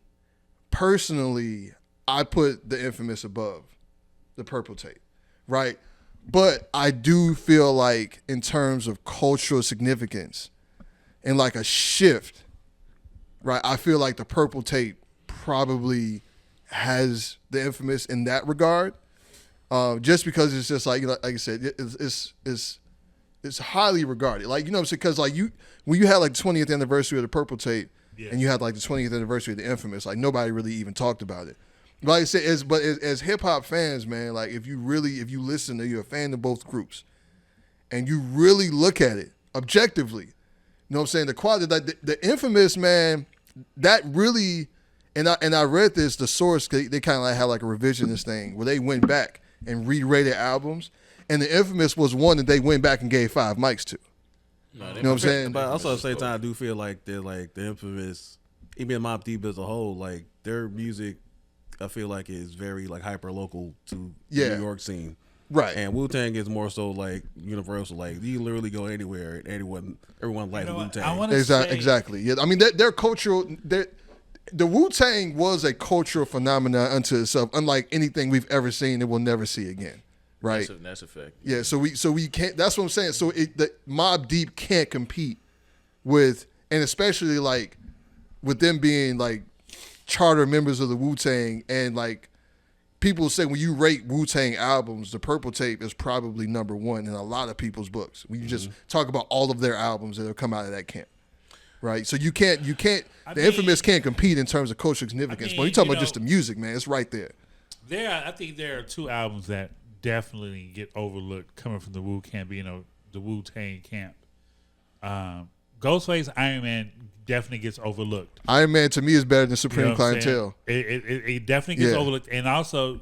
[SPEAKER 2] personally, I put the Infamous above the Purple Tape, right? But I do feel like in terms of cultural significance and like a shift, right? I feel like the Purple Tape probably has the Infamous in that regard, just because it's just like I said, it's highly regarded. Like, you know what I'm saying? Because like when you had like the 20th anniversary of the Purple Tape, and you had like the 20th anniversary of the Infamous, like nobody really even talked about it. Like I said, as hip hop fans, man, like if you listen, you're a fan of both groups, and you really look at it objectively, you know what I'm saying? The quality, like the Infamous, man, that really, and I read this, the source, they kind of like had like a revisionist thing where they went back and re-rated albums, and the Infamous was one that they went back and gave 5 mics to. No, you know what I'm saying?
[SPEAKER 4] But also at the same time, I do feel like they're like the Infamous, even Mobb Deep as a whole, like their music, I feel like is very like hyper local to the New York scene,
[SPEAKER 2] right?
[SPEAKER 4] And Wu-Tang is more so like universal. Like you literally go anywhere, and everyone likes Wu-Tang.
[SPEAKER 2] Exactly. Yeah, I mean their cultural. The Wu-Tang was a cultural phenomenon unto itself, unlike anything we've ever seen and will never see again. Right.
[SPEAKER 3] That's a fact.
[SPEAKER 2] Yeah. So we can't. That's what I'm saying. So the Mobb Deep can't compete with, and especially like with them being like charter members of the Wu-Tang, and like people say when you rate Wu-Tang albums, the Purple Tape is probably number 1 in a lot of people's books. When you just talk about all of their albums that have come out of that camp, right? So you can't. Infamous can't compete in terms of cultural significance. But you're talking about just the music, man. It's right there.
[SPEAKER 1] I think there are 2 albums that definitely get overlooked coming from the the Wu-Tang camp. Ghostface, Iron Man definitely gets overlooked.
[SPEAKER 2] Iron Man to me is better than Supreme Clientele.
[SPEAKER 1] It definitely gets overlooked, and also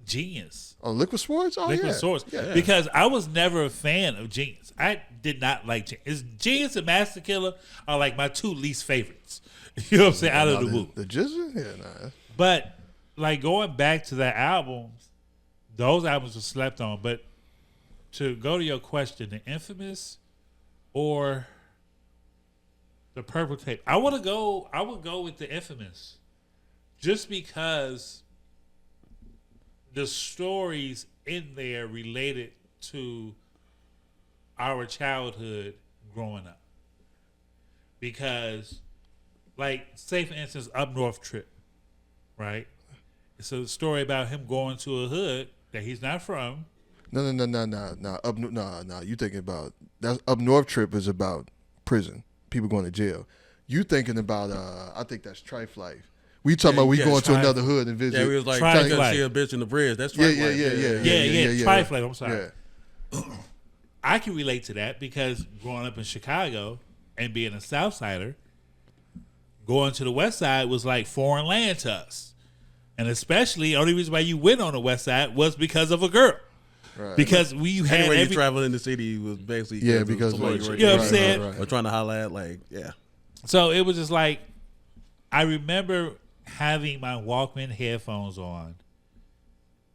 [SPEAKER 1] Genius.
[SPEAKER 2] Oh, Liquid Swords? Oh,
[SPEAKER 1] Liquid Swords. Yeah. Because I was never a fan of Genius. I did not like Genius. Genius and Master Killer are like my 2 least favorites. You know what I'm saying? Out of the Wu.
[SPEAKER 2] The Jizzle? Yeah, nah.
[SPEAKER 1] But like going back to that album, those albums were slept on. But to go to your question, the Infamous or the Purple Tape, I would go with the Infamous. just because the stories in there related to our childhood growing up. Because, like, say for instance, Up North Trip, right? It's a story about him going to a hood that he's not from.
[SPEAKER 2] No. You thinking about that's Up North Trip is about prison, people going to jail. You thinking about I think that's Trife Life. We talking about we going to another hood and visit.
[SPEAKER 4] Yeah, we was like
[SPEAKER 1] Trife
[SPEAKER 4] trying to
[SPEAKER 1] Life.
[SPEAKER 4] see a bitch in the bridge. That's
[SPEAKER 2] Yeah,
[SPEAKER 4] Trife Life.
[SPEAKER 1] Trife Life, I'm sorry.
[SPEAKER 2] Yeah.
[SPEAKER 1] I can relate to that because growing up in Chicago and being a South Sider, going to the West Side was like foreign land to us. And especially, the only reason why you went on the West Side was because of a girl.
[SPEAKER 2] Right.
[SPEAKER 1] Because we had
[SPEAKER 4] Anyway, you travel in the city was basically
[SPEAKER 2] because
[SPEAKER 4] somebody
[SPEAKER 2] you
[SPEAKER 1] know what I'm saying?
[SPEAKER 4] or trying to holler at
[SPEAKER 1] So it was just like, I remember having my Walkman headphones on,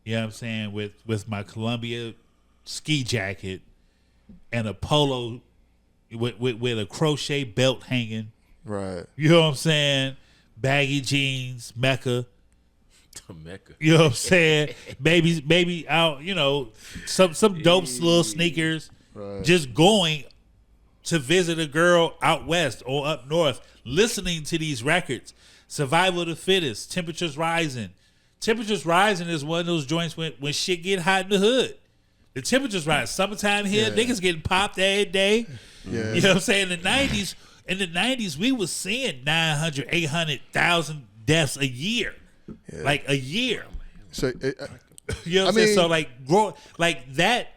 [SPEAKER 1] you know what I'm saying, with my Columbia ski jacket and a polo with a crochet belt hanging.
[SPEAKER 2] Right.
[SPEAKER 1] You know what I'm saying? Baggy jeans, Mecca.
[SPEAKER 3] Mecca.
[SPEAKER 1] You know what I'm saying? Maybe out, some dope little sneakers.
[SPEAKER 2] Right.
[SPEAKER 1] Just going to visit a girl out west or up north, listening to these records. Survival of the Fittest, Temperatures Rising. Temperatures Rising is one of those joints when shit get hot in the hood. The temperatures rise. Summertime here, niggas getting popped every day.
[SPEAKER 2] Yeah.
[SPEAKER 1] You know what I'm saying? In the 90s, we was seeing 900, 800,000 deaths a year.
[SPEAKER 2] Yeah.
[SPEAKER 1] Like a year.
[SPEAKER 2] So
[SPEAKER 1] You know what I'm saying? So like that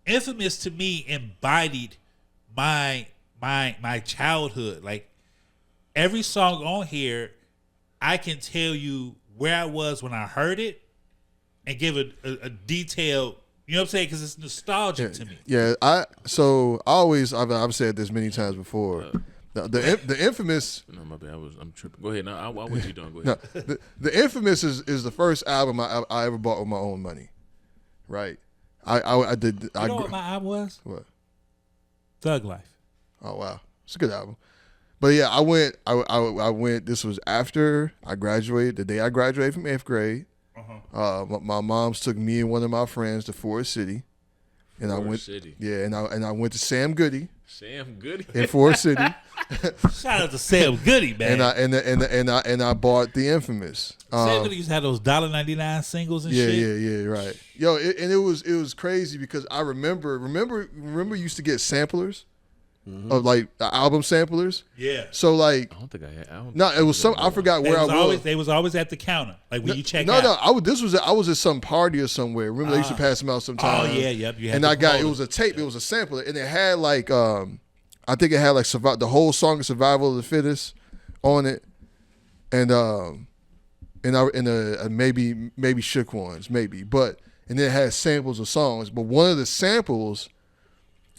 [SPEAKER 1] Infamous to me embodied my childhood. Like every song on here, I can tell you where I was when I heard it and give a detailed, you know what I'm saying? Because it's nostalgic to me.
[SPEAKER 2] Yeah, I've said this many times before. The Infamous.
[SPEAKER 3] No, my bad. I'm tripping. Go ahead. No, what you doing? Go
[SPEAKER 2] No,
[SPEAKER 3] ahead.
[SPEAKER 2] the Infamous is the first album I ever bought with my own money. Right. I did.
[SPEAKER 1] You know what my album was?
[SPEAKER 2] What?
[SPEAKER 1] Thug Life.
[SPEAKER 2] Oh wow, it's a good album. But yeah, I went. This was after I graduated. The day I graduated from 8th grade. My mom's took me and one of my friends to Forest City, and I went.
[SPEAKER 3] City.
[SPEAKER 2] Yeah, and I went to Sam Goody
[SPEAKER 3] Sam Goody
[SPEAKER 2] in Forest City.
[SPEAKER 1] Shout out to Sam Goody, man.
[SPEAKER 2] and I bought the Infamous.
[SPEAKER 1] Sam Goody used to have those $1.99 singles and shit.
[SPEAKER 2] Yeah, right. Yo, it was crazy because I remember you used to get samplers of like album samplers.
[SPEAKER 1] Yeah.
[SPEAKER 2] So like,
[SPEAKER 3] I don't think I had.
[SPEAKER 2] no, it was some. I forgot where I was.
[SPEAKER 1] They was always at the counter, like when you check out.
[SPEAKER 2] No, I was at some party or somewhere. Remember they used to pass them out sometimes.
[SPEAKER 1] Oh yeah, yep. You had
[SPEAKER 2] And
[SPEAKER 1] to
[SPEAKER 2] I got
[SPEAKER 1] promote
[SPEAKER 2] it was a tape. It was a sampler, and it had like I think it had like the whole song of Survival of the Fittest on it, and maybe Shook Ones, maybe, but and then it had samples of songs. But one of the samples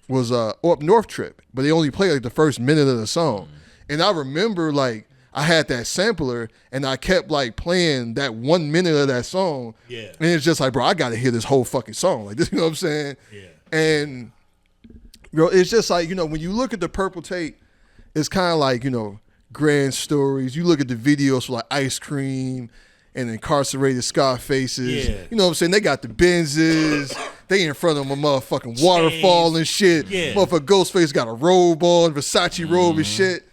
[SPEAKER 2] was Up North Trip, but they only played like the first minute of the song. And I remember like I had that sampler and I kept like playing that 1 minute of that song.
[SPEAKER 1] Yeah.
[SPEAKER 2] And it's just like, bro, I gotta hear this whole fucking song. Like this, you know what I'm saying?
[SPEAKER 1] Yeah.
[SPEAKER 2] And it's just like, when you look at the Purple Tape, it's kind of like, grand stories. You look at the videos for like Ice Cream and Incarcerated Scarfaces.
[SPEAKER 1] Yeah.
[SPEAKER 2] You know what I'm saying? They got the Benzes. They in front of a motherfucking waterfall and shit.
[SPEAKER 1] Yeah.
[SPEAKER 2] Motherfucker Ghostface got a robe on, Versace robe and shit.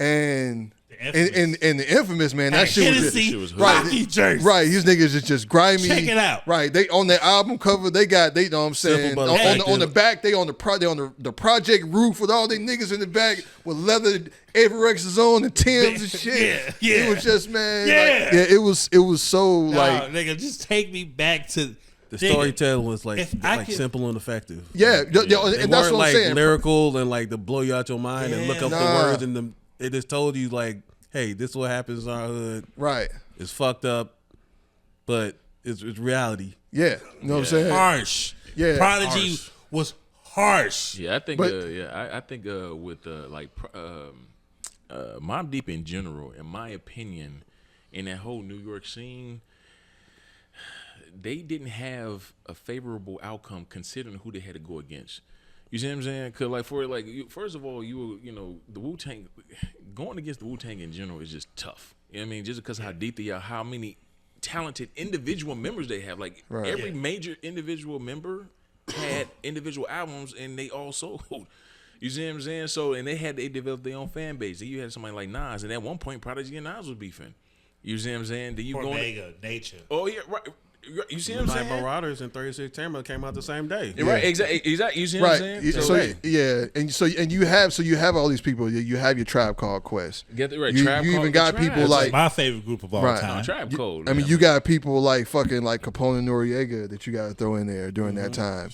[SPEAKER 2] And the Infamous, man, that shit was
[SPEAKER 1] Hennessy,
[SPEAKER 2] right.
[SPEAKER 1] Rocky jersey.
[SPEAKER 2] Right, these niggas is just grimy.
[SPEAKER 1] Check it out.
[SPEAKER 2] Right, they on their album cover, they know what I'm saying.
[SPEAKER 4] Simple but
[SPEAKER 2] On the back, they on the project roof with all they niggas in the back with leather Averexes on and Timbs and shit.
[SPEAKER 1] Yeah.
[SPEAKER 2] It was just, man.
[SPEAKER 1] Yeah.
[SPEAKER 2] It was so like,
[SPEAKER 1] nigga, just take me back to
[SPEAKER 4] The storytelling was like
[SPEAKER 1] if I could-
[SPEAKER 4] simple and effective.
[SPEAKER 2] yeah,
[SPEAKER 4] They
[SPEAKER 2] and that's
[SPEAKER 4] weren't
[SPEAKER 2] what I'm
[SPEAKER 4] like
[SPEAKER 2] saying.
[SPEAKER 4] lyrical and like to blow you out your mind and look up
[SPEAKER 2] Nah.
[SPEAKER 4] the words and it just told you like, hey, this is what happens in our hood.
[SPEAKER 2] Right.
[SPEAKER 4] It's fucked up, but it's reality.
[SPEAKER 2] Yeah. You know what I'm saying?
[SPEAKER 1] harsh.
[SPEAKER 2] Yeah.
[SPEAKER 1] Prodigy was harsh.
[SPEAKER 3] Yeah, I think.
[SPEAKER 2] But-
[SPEAKER 3] I think with Mobb Deep in general, in my opinion, in that whole New York scene, they didn't have a favorable outcome considering who they had to go against. You see what I'm saying? Cause like first of all, the Wu-Tang going against the Wu-Tang in general is just tough. You know what I mean? Just because of how deep they are, how many talented individual members they have. Like every major individual member had individual albums and they all sold. You see what I'm saying? So and they developed their own fan base. And you had somebody like Nas, and at one point Prodigy and Nas was beefing. You see what I'm saying? Then you
[SPEAKER 1] Omega, Nature.
[SPEAKER 3] Oh yeah, right. You see what I'm saying?
[SPEAKER 4] Marauders and 36 Tampa came out the same day.
[SPEAKER 3] Yeah. Right, exactly. You see what I'm saying?
[SPEAKER 2] And you have all these people. You have your Tribe Called Quest.
[SPEAKER 3] Get it right.
[SPEAKER 2] You even got people like
[SPEAKER 1] my favorite group of all time.
[SPEAKER 3] Tribe Called.
[SPEAKER 2] I mean, you got people like fucking like Capone and Noriega that you got to throw in there during that time.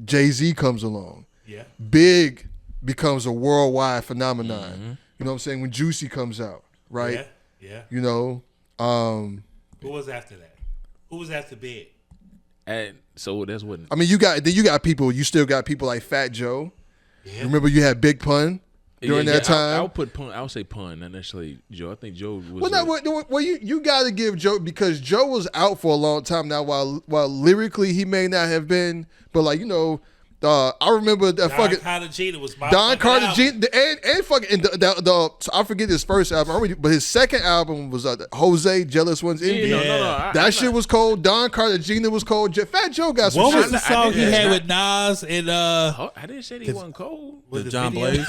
[SPEAKER 2] Jay-Z comes along. Yeah. Big becomes a worldwide phenomenon. Mm-hmm. You know what I'm saying? When Juicy comes out, right?
[SPEAKER 1] Yeah.
[SPEAKER 2] Who
[SPEAKER 1] was after that? Who was after Big?
[SPEAKER 3] And so that's what
[SPEAKER 2] I mean. You got people. You still got people like Fat Joe. Yeah. Remember, you had Big Pun during that time.
[SPEAKER 3] I'll put Pun. I'll say Pun, not necessarily Joe. I think Joe was.
[SPEAKER 2] Well, you got to give Joe, because Joe was out for a long time now. While lyrically he may not have been, but I remember that fucking
[SPEAKER 1] Cartagena was my
[SPEAKER 2] Don Cartagena and fucking so I forget his first album, but his second album was Jose Jealous One's Envy. That shit was cold. Don Cartagena was cold. Fat Joe got some.
[SPEAKER 1] What was the song he had with Nas and
[SPEAKER 3] I didn't say he wasn't cold.
[SPEAKER 4] John Blaze.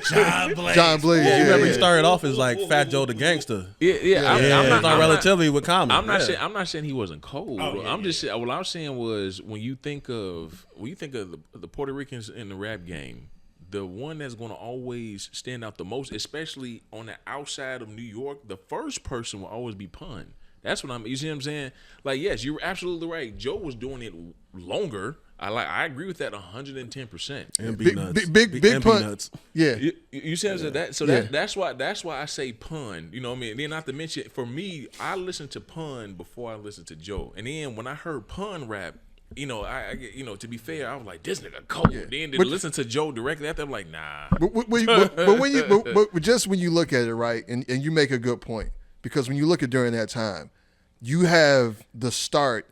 [SPEAKER 2] John Blaze.
[SPEAKER 4] Yeah, remember he started off as like Fat Joe the Gangster. I'm not relatively with Common.
[SPEAKER 3] I'm not saying he wasn't cold. I'm just saying. What I'm saying was when you think of the Puerto Ricans in the rap game, the one that's going to always stand out the most, especially on the outside of New York, the first person will always be Pun. That's what you see what I'm saying? Like, yes, you're absolutely right. Joe was doing it longer. I agree with that 110%.
[SPEAKER 4] And
[SPEAKER 2] big Pun.
[SPEAKER 4] Nuts.
[SPEAKER 2] Yeah.
[SPEAKER 3] You see what I'm saying? That's why I say Pun. You know what I mean? Then not to mention, for me, I listened to Pun before I listened to Joe. And then when I heard Pun rap, to be fair, I was like, this nigga cold. Yeah. Then to listen to Joe directly after, I'm like, nah.
[SPEAKER 2] But just when you look at it, right, and you make a good point, because when you look at during that time, you have the start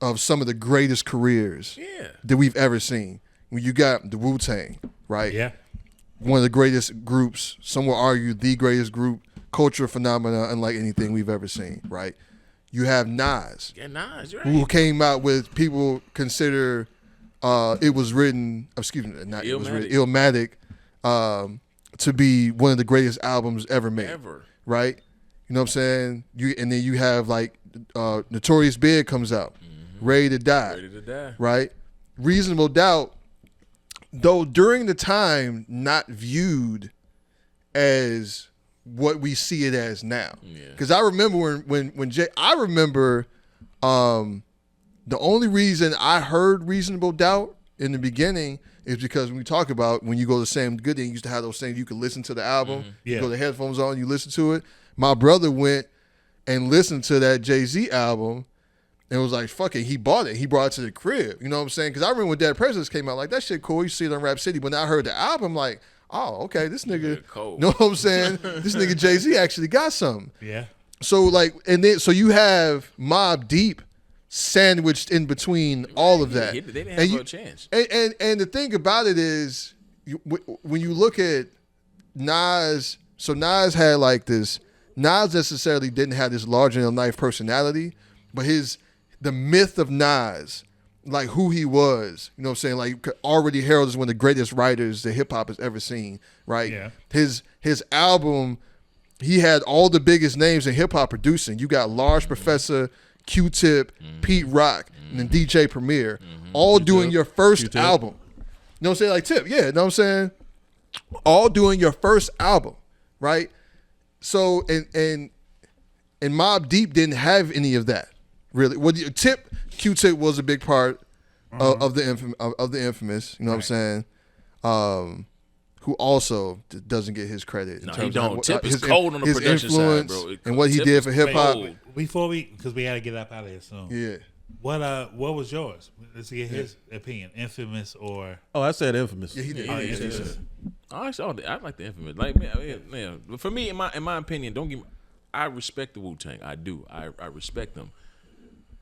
[SPEAKER 2] of some of the greatest careers that we've ever seen. When you got the Wu-Tang, right? Yeah. One of the greatest groups, some will argue the greatest group, cultural phenomena unlike anything we've ever seen, right? You have Nas, who came out with people consider it was written, Illmatic, to be one of the greatest albums ever made. Right? You know what I'm saying? And then you have like Notorious Big comes out, Ready to Die. Right? Reasonable Doubt, though during the time not viewed as what we see it as now. Because I remember when Jay, the only reason I heard Reasonable Doubt in the beginning is because when we talk about when you go to Sam Goody, you used to have those things you could listen to the album, you go to headphones on, you listen to it. My brother went and listened to that Jay-Z album and was like, fuck it, he bought it. He brought it to the crib. You know what I'm saying? Because I remember when Dead Presidents came out, like, that shit cool. You see it on Rap City. But when I heard the album, like, oh, okay, this nigga, you know what I'm saying? This nigga Jay-Z actually got something. Yeah. So so you have Mobb Deep sandwiched in between all of that.
[SPEAKER 3] They didn't have no chance.
[SPEAKER 2] And the thing about it is, when you look at Nas, so Nas had like this. Nas necessarily didn't have this larger than life personality, but the myth of Nas, like who he was, you know what I'm saying? Like already heralded as one of the greatest writers that hip hop has ever seen, right? Yeah. His album, he had all the biggest names in hip hop producing. You got Large Professor, Q-Tip, Pete Rock, and then DJ Premier, all
[SPEAKER 4] Q-Tip,
[SPEAKER 2] doing your first
[SPEAKER 4] Q-Tip.
[SPEAKER 2] album. You know what I'm saying? Like Tip, yeah, you know what I'm saying? All doing your first album, right? So and Mobb Deep didn't have any of that, really. Well, Q-Tip was a big part of the infamous, you know what I'm saying? Who also doesn't get his credit.
[SPEAKER 3] No, he don't. Tip is cold on the production side, bro.
[SPEAKER 2] And what he did for hip hop.
[SPEAKER 1] Because we got to get up out of here soon.
[SPEAKER 2] Yeah.
[SPEAKER 1] What was yours? Let's get his opinion. Infamous or?
[SPEAKER 4] Oh, I said Infamous.
[SPEAKER 2] Yeah, he did.
[SPEAKER 3] I like the Infamous. Like man, for me, in my opinion, I respect the Wu-Tang. I do. I respect them.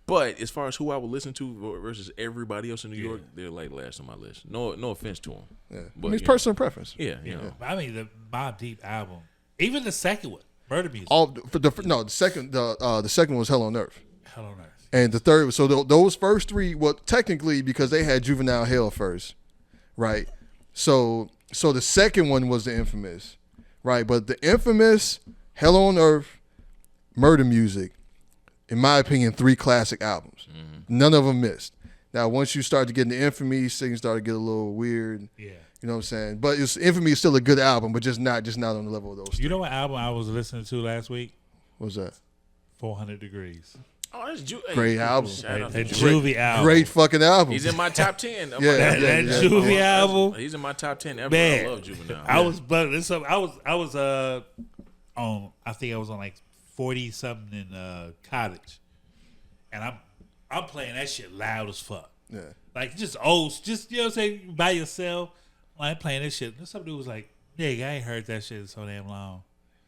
[SPEAKER 3] But as far as who I would listen to versus everybody else in New York, they're like last on my list. No offense to them.
[SPEAKER 2] Yeah,
[SPEAKER 3] but,
[SPEAKER 2] I mean, it's personal preference.
[SPEAKER 3] Yeah,
[SPEAKER 1] I mean, the Mobb Deep album, even the second one, Murder Music.
[SPEAKER 2] The second was Hell on Earth.
[SPEAKER 1] Hell on Earth.
[SPEAKER 2] And the third, so those first three, well, technically because they had Juvenile Hell first, right? So the second one was the infamous, right? But the infamous Hell on Earth, Murder Music, in my opinion, 3 classic albums. Mm-hmm. None of them missed. Now, once you start to get into Infamy, things start to get a little weird. Yeah. You know what I'm saying? But Infamy is still a good album, but just not on the level of those.
[SPEAKER 1] You know what album I was listening to last week?
[SPEAKER 2] What was that?
[SPEAKER 1] 400 Degrees.
[SPEAKER 3] Oh, that's
[SPEAKER 2] great album.
[SPEAKER 1] That Juvie album.
[SPEAKER 2] Great fucking album.
[SPEAKER 3] He's in my top 10.
[SPEAKER 1] That Juvie album.
[SPEAKER 3] He's in my top 10 ever.
[SPEAKER 1] Man,
[SPEAKER 3] I love Juvenile.
[SPEAKER 1] I was on, I think I was on like 40 something in college, and I'm playing that shit loud as fuck. Yeah, like just you know what I'm saying, by yourself. I'm playing this shit. And some dude was like, "Nigga, I ain't heard that shit in so damn long."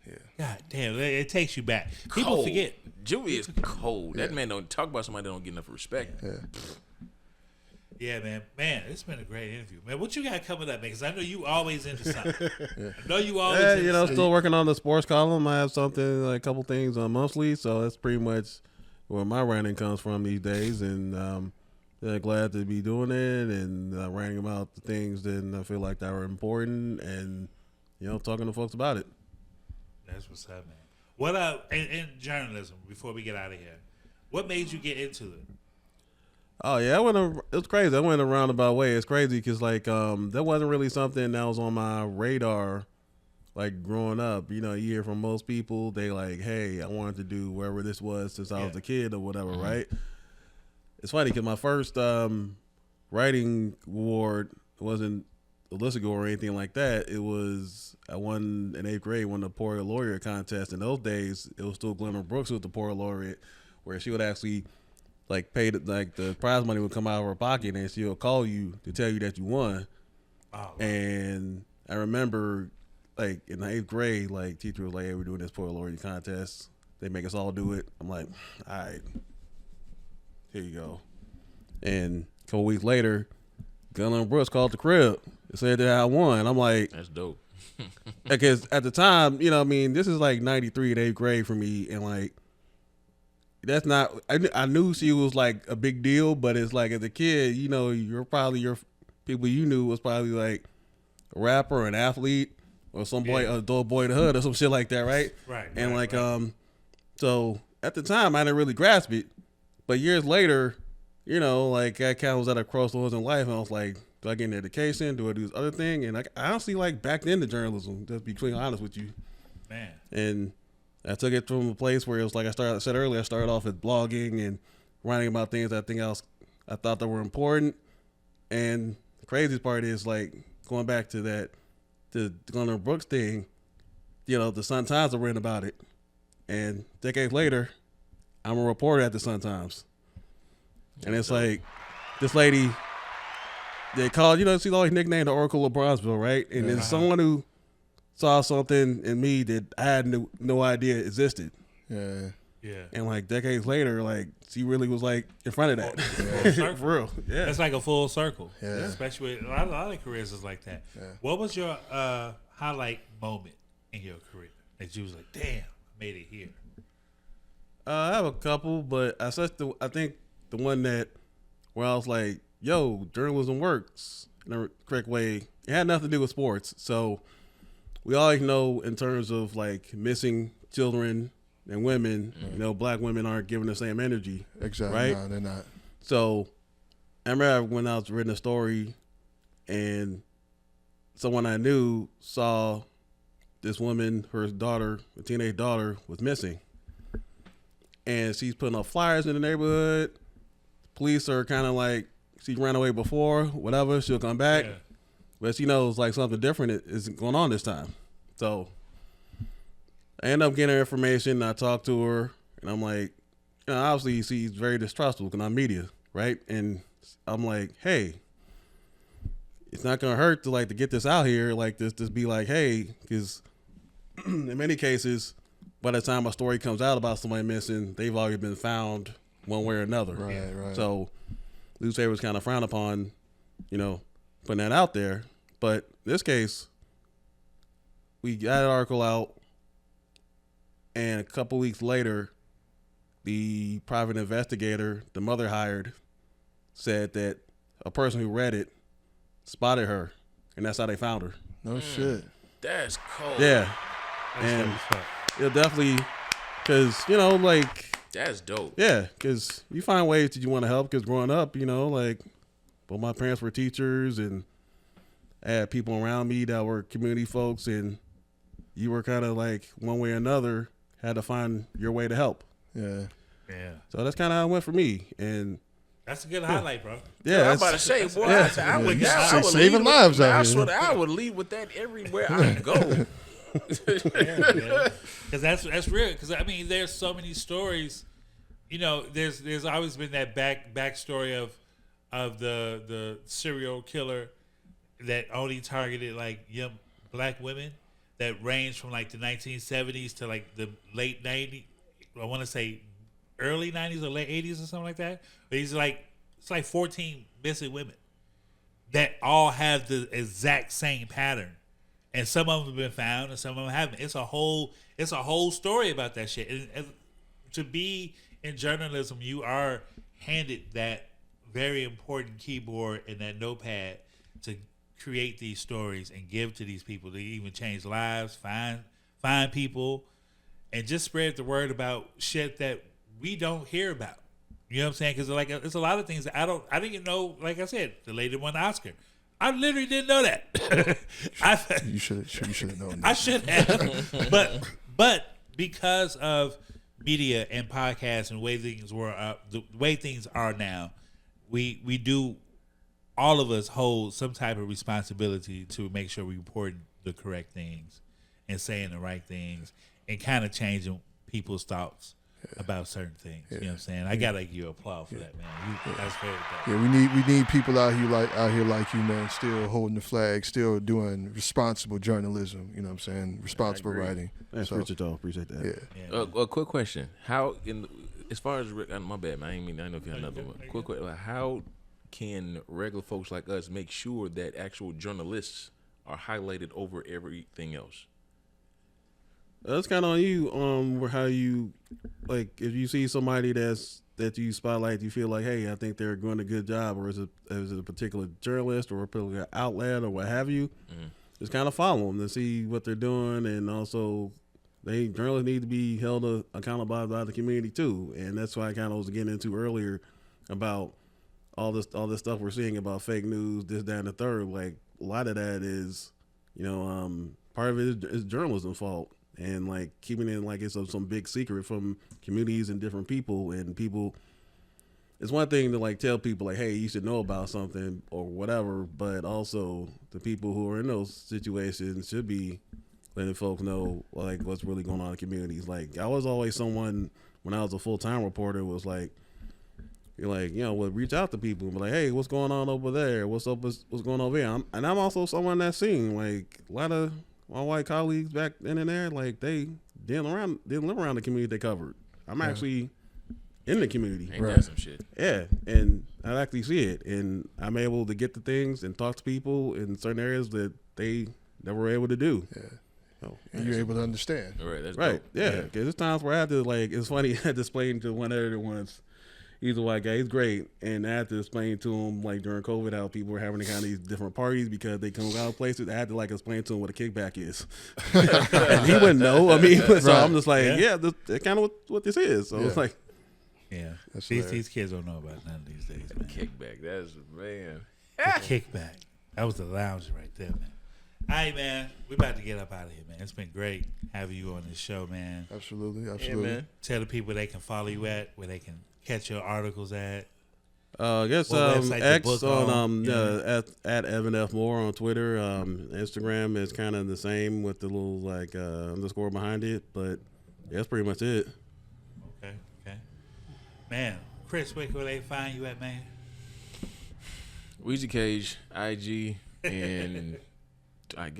[SPEAKER 1] Yeah, God damn, it takes you back. People forget.
[SPEAKER 3] Juvie is cold. That man don't talk about somebody that don't get enough respect.
[SPEAKER 2] Yeah.
[SPEAKER 1] Yeah, man, it's been a great interview, man. What you got coming up, man? Because I know you always into something. I know you always.
[SPEAKER 4] Into something. Still working on the sports column. I have something, like a couple things monthly, so that's pretty much where my writing comes from these days. And glad to be doing it and writing about the things that I feel like that are important, and talking to folks about it.
[SPEAKER 1] That's what's up, man. What in journalism? Before we get out of here, what made you get into it?
[SPEAKER 4] Oh yeah, it was crazy. I went a roundabout way. It's crazy because that wasn't really something that was on my radar, like growing up. You hear from most people, they like, hey, I wanted to do wherever this was since I was a kid or whatever, right? It's funny because my first writing award wasn't a Listigo or anything like that. It was I won in 8th grade, won the Poet Laureate contest. In those days, it was still Glenn Brooks who was the Poet Laureate, where she would actually pay the prize money would come out of her pocket and she'll call you to tell you that you won. Oh, and I remember in the 8th grade, teacher was like, hey, we're doing this Poet Laureate contest. They make us all do it. I'm like, all right, here you go. And a couple weeks later, Glenn Brooks called the crib and said that I won. I'm like,
[SPEAKER 3] that's dope.
[SPEAKER 4] Because at the time, this is like 93 in 8th grade for me, and that's not. I knew she was like a big deal, but it's like as a kid, you're probably your people you knew was probably like a rapper, or an athlete, or some boy, a adult boy in the hood, or some shit like that, right?
[SPEAKER 1] Right.
[SPEAKER 4] And
[SPEAKER 1] right.
[SPEAKER 4] So at the time I didn't really grasp it, but years later, I kind of was at a crossroads in life, and I was like, do I get an education? Do I do this other thing? And I honestly backed into journalism, just being honest with you,
[SPEAKER 1] man.
[SPEAKER 4] And I took it from a place where it was like I said earlier, I started off with blogging and writing about things I thought that were important. And the craziest part is going back to the Glenn Brooks thing, the Sun-Times are written about it. And decades later, I'm a reporter at the Sun-Times. And it's like this lady, they called, she's always nicknamed the Oracle of Bronzeville, right? And there's someone who saw something in me that I had no idea existed. Yeah. Yeah. And decades later, she really was in front of that. For real. Yeah.
[SPEAKER 1] That's like a full circle. Yeah. Especially a lot of careers is like that. Yeah. What was your highlight moment in your career that you was like, damn, I made it here?
[SPEAKER 4] I have a couple, but I think the one where I was like, yo, journalism works in the correct way. It had nothing to do with sports. So we always know in terms of missing children and women, black women aren't given the same energy.
[SPEAKER 2] Exactly.
[SPEAKER 4] Right?
[SPEAKER 2] No, they're not.
[SPEAKER 4] So I remember when I was reading a story and someone I knew saw this woman, her daughter, a teenage daughter, was missing. And she's putting up flyers in the neighborhood. Police are kind of she ran away before, whatever, she'll come back. Yeah. But she knows something different is going on this time. So I end up getting her information. I talk to her, and I'm like, obviously she's very distrustful because I'm media, right? And I'm like, hey, it's not gonna hurt to get this out here, just be hey, because in many cases, by the time a story comes out about somebody missing, they've already been found one way or another.
[SPEAKER 2] Right.
[SPEAKER 4] So newspaper was kind of frowned upon, putting that out there. But in this case, we got an article out, and a couple weeks later, the private investigator the mother hired said that a person who read it spotted her, and that's how they found her.
[SPEAKER 2] No shit.
[SPEAKER 3] That's cold.
[SPEAKER 4] Yeah. And it'll definitely, because,
[SPEAKER 3] that's dope.
[SPEAKER 4] Yeah, because you find ways that you want to help. Because growing up, both my parents were teachers, and I had people around me that were community folks, and you were kind of like one way or another had to find your way to help.
[SPEAKER 2] Yeah.
[SPEAKER 4] So that's kind of how it went for me, and
[SPEAKER 1] that's a good highlight, bro.
[SPEAKER 3] Yeah, I'm about to say, boy, I would
[SPEAKER 2] saving lives out here.
[SPEAKER 3] I swear, I would lead with that everywhere I go.
[SPEAKER 1] Because that's real. Because I mean, there's so many stories. There's always been that backstory of the serial killer that only targeted like young black women that ranged from like the 1970s to like the late 90s. I want to say early 90s or late 80s or something like that. But it's like 14 missing women that all have the exact same pattern. And some of them have been found, and some of them haven't. It's a whole story about that shit. And to be in journalism, you are handed that very important keyboard and that notepad to create these stories and give to these people to even change lives, find people, and just spread the word about shit that we don't hear about. You know what I'm saying? Because it's a lot of things that I didn't even know. Like I said, the lady that won the Oscar. I literally didn't know that.
[SPEAKER 2] You should have known that.
[SPEAKER 1] I should have. But because of media and podcasts and the way things are now, we do, all of us hold some type of responsibility to make sure we report the correct things and saying the right things and kind of changing people's thoughts about certain things. You know what I'm saying? I gotta give you applause for that, man. That's very dope.
[SPEAKER 2] Yeah, we need people out here like you, man, still holding the flag, still doing responsible journalism. You know what I'm saying? Responsible writing.
[SPEAKER 4] Appreciate that.
[SPEAKER 2] Yeah.
[SPEAKER 3] A quick question: how as far as my bad, man. I don't know if you have another one. Quick question: how can regular folks like us make sure that actual journalists are highlighted over everything else?
[SPEAKER 4] That's kind of on you, how you, like, if you see somebody that you spotlight, you feel like, hey, I think they're doing a good job, or is it a particular journalist or a particular outlet or what have you, just kind of follow them to see what they're doing, and also journalists need to be held accountable by the community too, and that's why I kind of was getting into earlier about all this stuff we're seeing about fake news, this, that, and the third. Like, a lot of that is, part of it is journalism's fault. And like keeping it like it's some big secret from communities and different people, and people. It's one thing to like tell people like, hey, you should know about something or whatever, but also the people who are in those situations should be letting folks know like what's really going on in communities. Like, I was always someone when I was a full-time reporter was like, would reach out to people and be like, hey, what's going on over there? What's up? What's going on over here? I'm also someone that's seen like a lot of my white colleagues back then and there, like they didn't live around the community they covered. I'm actually in the community.
[SPEAKER 3] Ain't that some shit?
[SPEAKER 4] Yeah, and I actually see it, and I'm able to get the things and talk to people in certain areas that they never were able to do.
[SPEAKER 2] Yeah.
[SPEAKER 4] So,
[SPEAKER 2] and you're able to understand.
[SPEAKER 3] Right. That's
[SPEAKER 4] right.
[SPEAKER 3] dope.
[SPEAKER 4] Yeah. Because there's times where I have to like. It's funny. I had to explain to one editor once. He's a white guy. He's great, and I had to explain to him like during COVID how people were having kind of these different parties because they come out of places. I had to like explain to him what a kickback is, and he wouldn't know. I mean, so I'm just like, that's kind of what this is. So it's like,
[SPEAKER 1] these kids don't know about none of these days, man.
[SPEAKER 3] Kickback. That's man.
[SPEAKER 1] The kickback. That was the lounge right there, man. All right, man. We about to get up out of here, man. It's been great having you on this show, man.
[SPEAKER 2] Absolutely.
[SPEAKER 3] Yeah, man.
[SPEAKER 1] Tell the people they can follow you at, where they can catch your articles at.
[SPEAKER 4] I guess X on at Evan F Moore on Twitter. Instagram is kind of the same with the little like underscore behind it, but that's pretty much it.
[SPEAKER 1] Okay. Man, Chris, where can they find you at, man?
[SPEAKER 3] Weezy Cage, IG, and I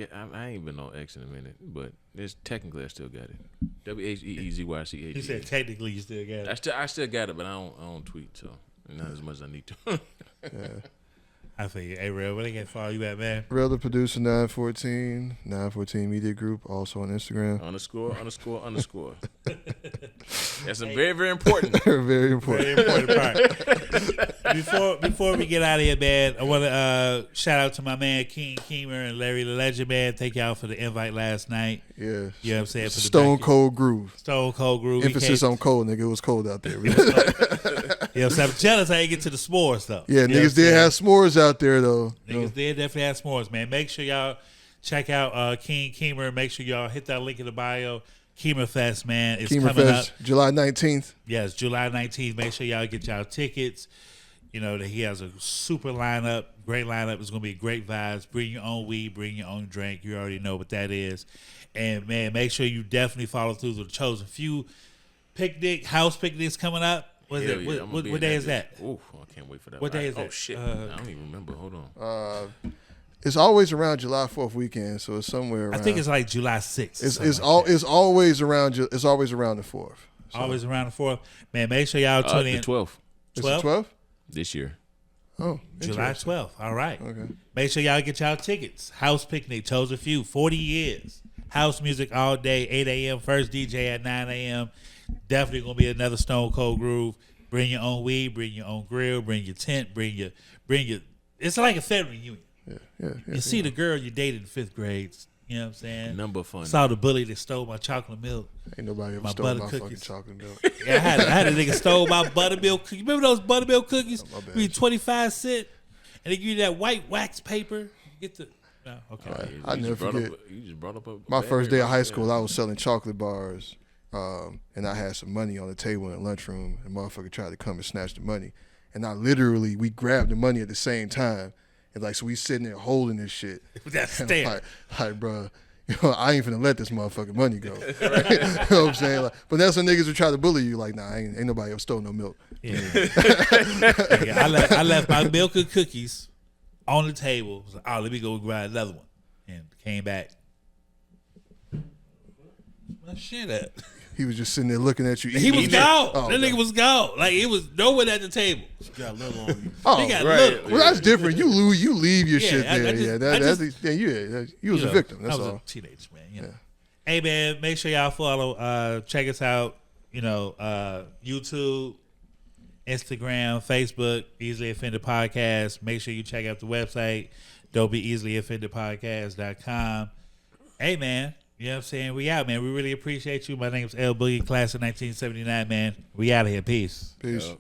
[SPEAKER 3] ain't been on X in a minute, but it's technically I still got it. WHEEZYCH.
[SPEAKER 1] He said technically you still got it.
[SPEAKER 3] I still got it, but I don't tweet, so not as much as I need to.
[SPEAKER 2] Yeah.
[SPEAKER 1] I feel you. Hey, Real, where they can follow you at, man?
[SPEAKER 2] Real the producer 914 Media Group, also on Instagram.
[SPEAKER 3] ____. That's a very, very important.
[SPEAKER 2] Very important.
[SPEAKER 1] Very important part. Before we get out of here, man, I want to shout out to my man King Kheemer and Larry the Legend, man. Thank y'all for the invite last night.
[SPEAKER 2] Yeah.
[SPEAKER 1] You know what I'm saying? For the
[SPEAKER 2] Stone Cold Groove.
[SPEAKER 1] Stone Cold Groove.
[SPEAKER 2] Emphasis on cold, nigga. It was cold out there.
[SPEAKER 1] You know what I'm saying? I'm jealous how you get to the s'mores, though.
[SPEAKER 2] Yeah,
[SPEAKER 1] you know
[SPEAKER 2] niggas did have s'mores out there, though.
[SPEAKER 1] Niggas did definitely have s'mores, man. Make sure y'all check out King Kheemer. Make sure y'all hit that link in the bio. Kheemerfest, man. It's coming up.
[SPEAKER 2] July 19th.
[SPEAKER 1] Yes, July 19th. Make sure y'all get y'all tickets. You know, that he has a super lineup, great lineup. It's going to be great vibes. Bring your own weed, bring your own drink. You already know what that is. And, man, make sure you definitely follow through the Chosen Few house picnics coming up. What day is that?
[SPEAKER 3] Oh, I can't wait for that.
[SPEAKER 1] What day is that?
[SPEAKER 3] Oh, shit. I don't even remember. Hold on.
[SPEAKER 2] It's always around July 4th weekend, so it's somewhere around.
[SPEAKER 1] I think it's like July 6th.
[SPEAKER 2] It's always around the 4th. So.
[SPEAKER 1] Always around the 4th. Man, make sure y'all tune in.
[SPEAKER 3] The 12th.
[SPEAKER 2] It's the 12th?
[SPEAKER 3] This year.
[SPEAKER 2] Oh,
[SPEAKER 1] July 12th. All right.
[SPEAKER 2] Okay.
[SPEAKER 1] Make sure y'all get y'all tickets. House picnic, Chosen Few, 40 years. House music all day, 8 a.m. First DJ at 9 a.m. Definitely going to be another Stone Cold Groove. Bring your own weed, bring your own grill, bring your tent, bring your. It's like a family reunion.
[SPEAKER 2] Yeah.
[SPEAKER 1] You see the girl you dated in 5th grade. You know what I'm saying?
[SPEAKER 3] Number fun.
[SPEAKER 1] Saw the bully that stole my chocolate milk.
[SPEAKER 2] Ain't nobody ever
[SPEAKER 1] My
[SPEAKER 2] stole my
[SPEAKER 1] butter
[SPEAKER 2] fucking
[SPEAKER 1] cookies.
[SPEAKER 2] chocolate milk.
[SPEAKER 1] Yeah, I had a nigga stole my buttermilk cookies. Remember those buttermilk cookies?
[SPEAKER 2] Oh, my bad.
[SPEAKER 1] You 25 cents, and they give you that white wax paper. Get the no, okay.
[SPEAKER 2] I never forget.
[SPEAKER 3] You just brought up
[SPEAKER 2] My first day of high school, I was selling chocolate bars, and I had some money on the table in the lunchroom, and motherfucker tried to come and snatch the money. And we grabbed the money at the same time. And like, so we sitting there holding this shit.
[SPEAKER 1] With that
[SPEAKER 2] And
[SPEAKER 1] stare.
[SPEAKER 2] like, bro, I ain't finna let this motherfucking money go. Right? You know what I'm saying? Like, but that's when niggas who try to bully you. Like, nah, ain't nobody ever stole no milk.
[SPEAKER 1] Yeah. Yeah, I left my milk and cookies on the table. I was like, oh, let me go grab another one. And came back. My shit at?
[SPEAKER 2] He was just sitting there looking at you.
[SPEAKER 1] He was gone.
[SPEAKER 2] Oh,
[SPEAKER 1] that nigga was gone. Like, it was no one at the table.
[SPEAKER 4] Got a little on you.
[SPEAKER 2] Oh,
[SPEAKER 1] He got
[SPEAKER 3] right.
[SPEAKER 1] little.
[SPEAKER 2] well, that's different. You leave your
[SPEAKER 1] Yeah,
[SPEAKER 2] shit
[SPEAKER 1] I
[SPEAKER 2] there.
[SPEAKER 1] just-
[SPEAKER 2] You was a victim. That's
[SPEAKER 1] I was
[SPEAKER 2] all.
[SPEAKER 1] a teenage man. You know. Hey man, make sure y'all follow. Check us out. You know, YouTube, Instagram, Facebook, Easily Offended Podcast. Make sure you check out the website. Don't be easily offended podcast.com. Hey man, you know what I'm saying? We out, man. We really appreciate you. My name's L Boogie, class of 1979, man. We out of here. Peace.
[SPEAKER 2] Peace.
[SPEAKER 3] Yo.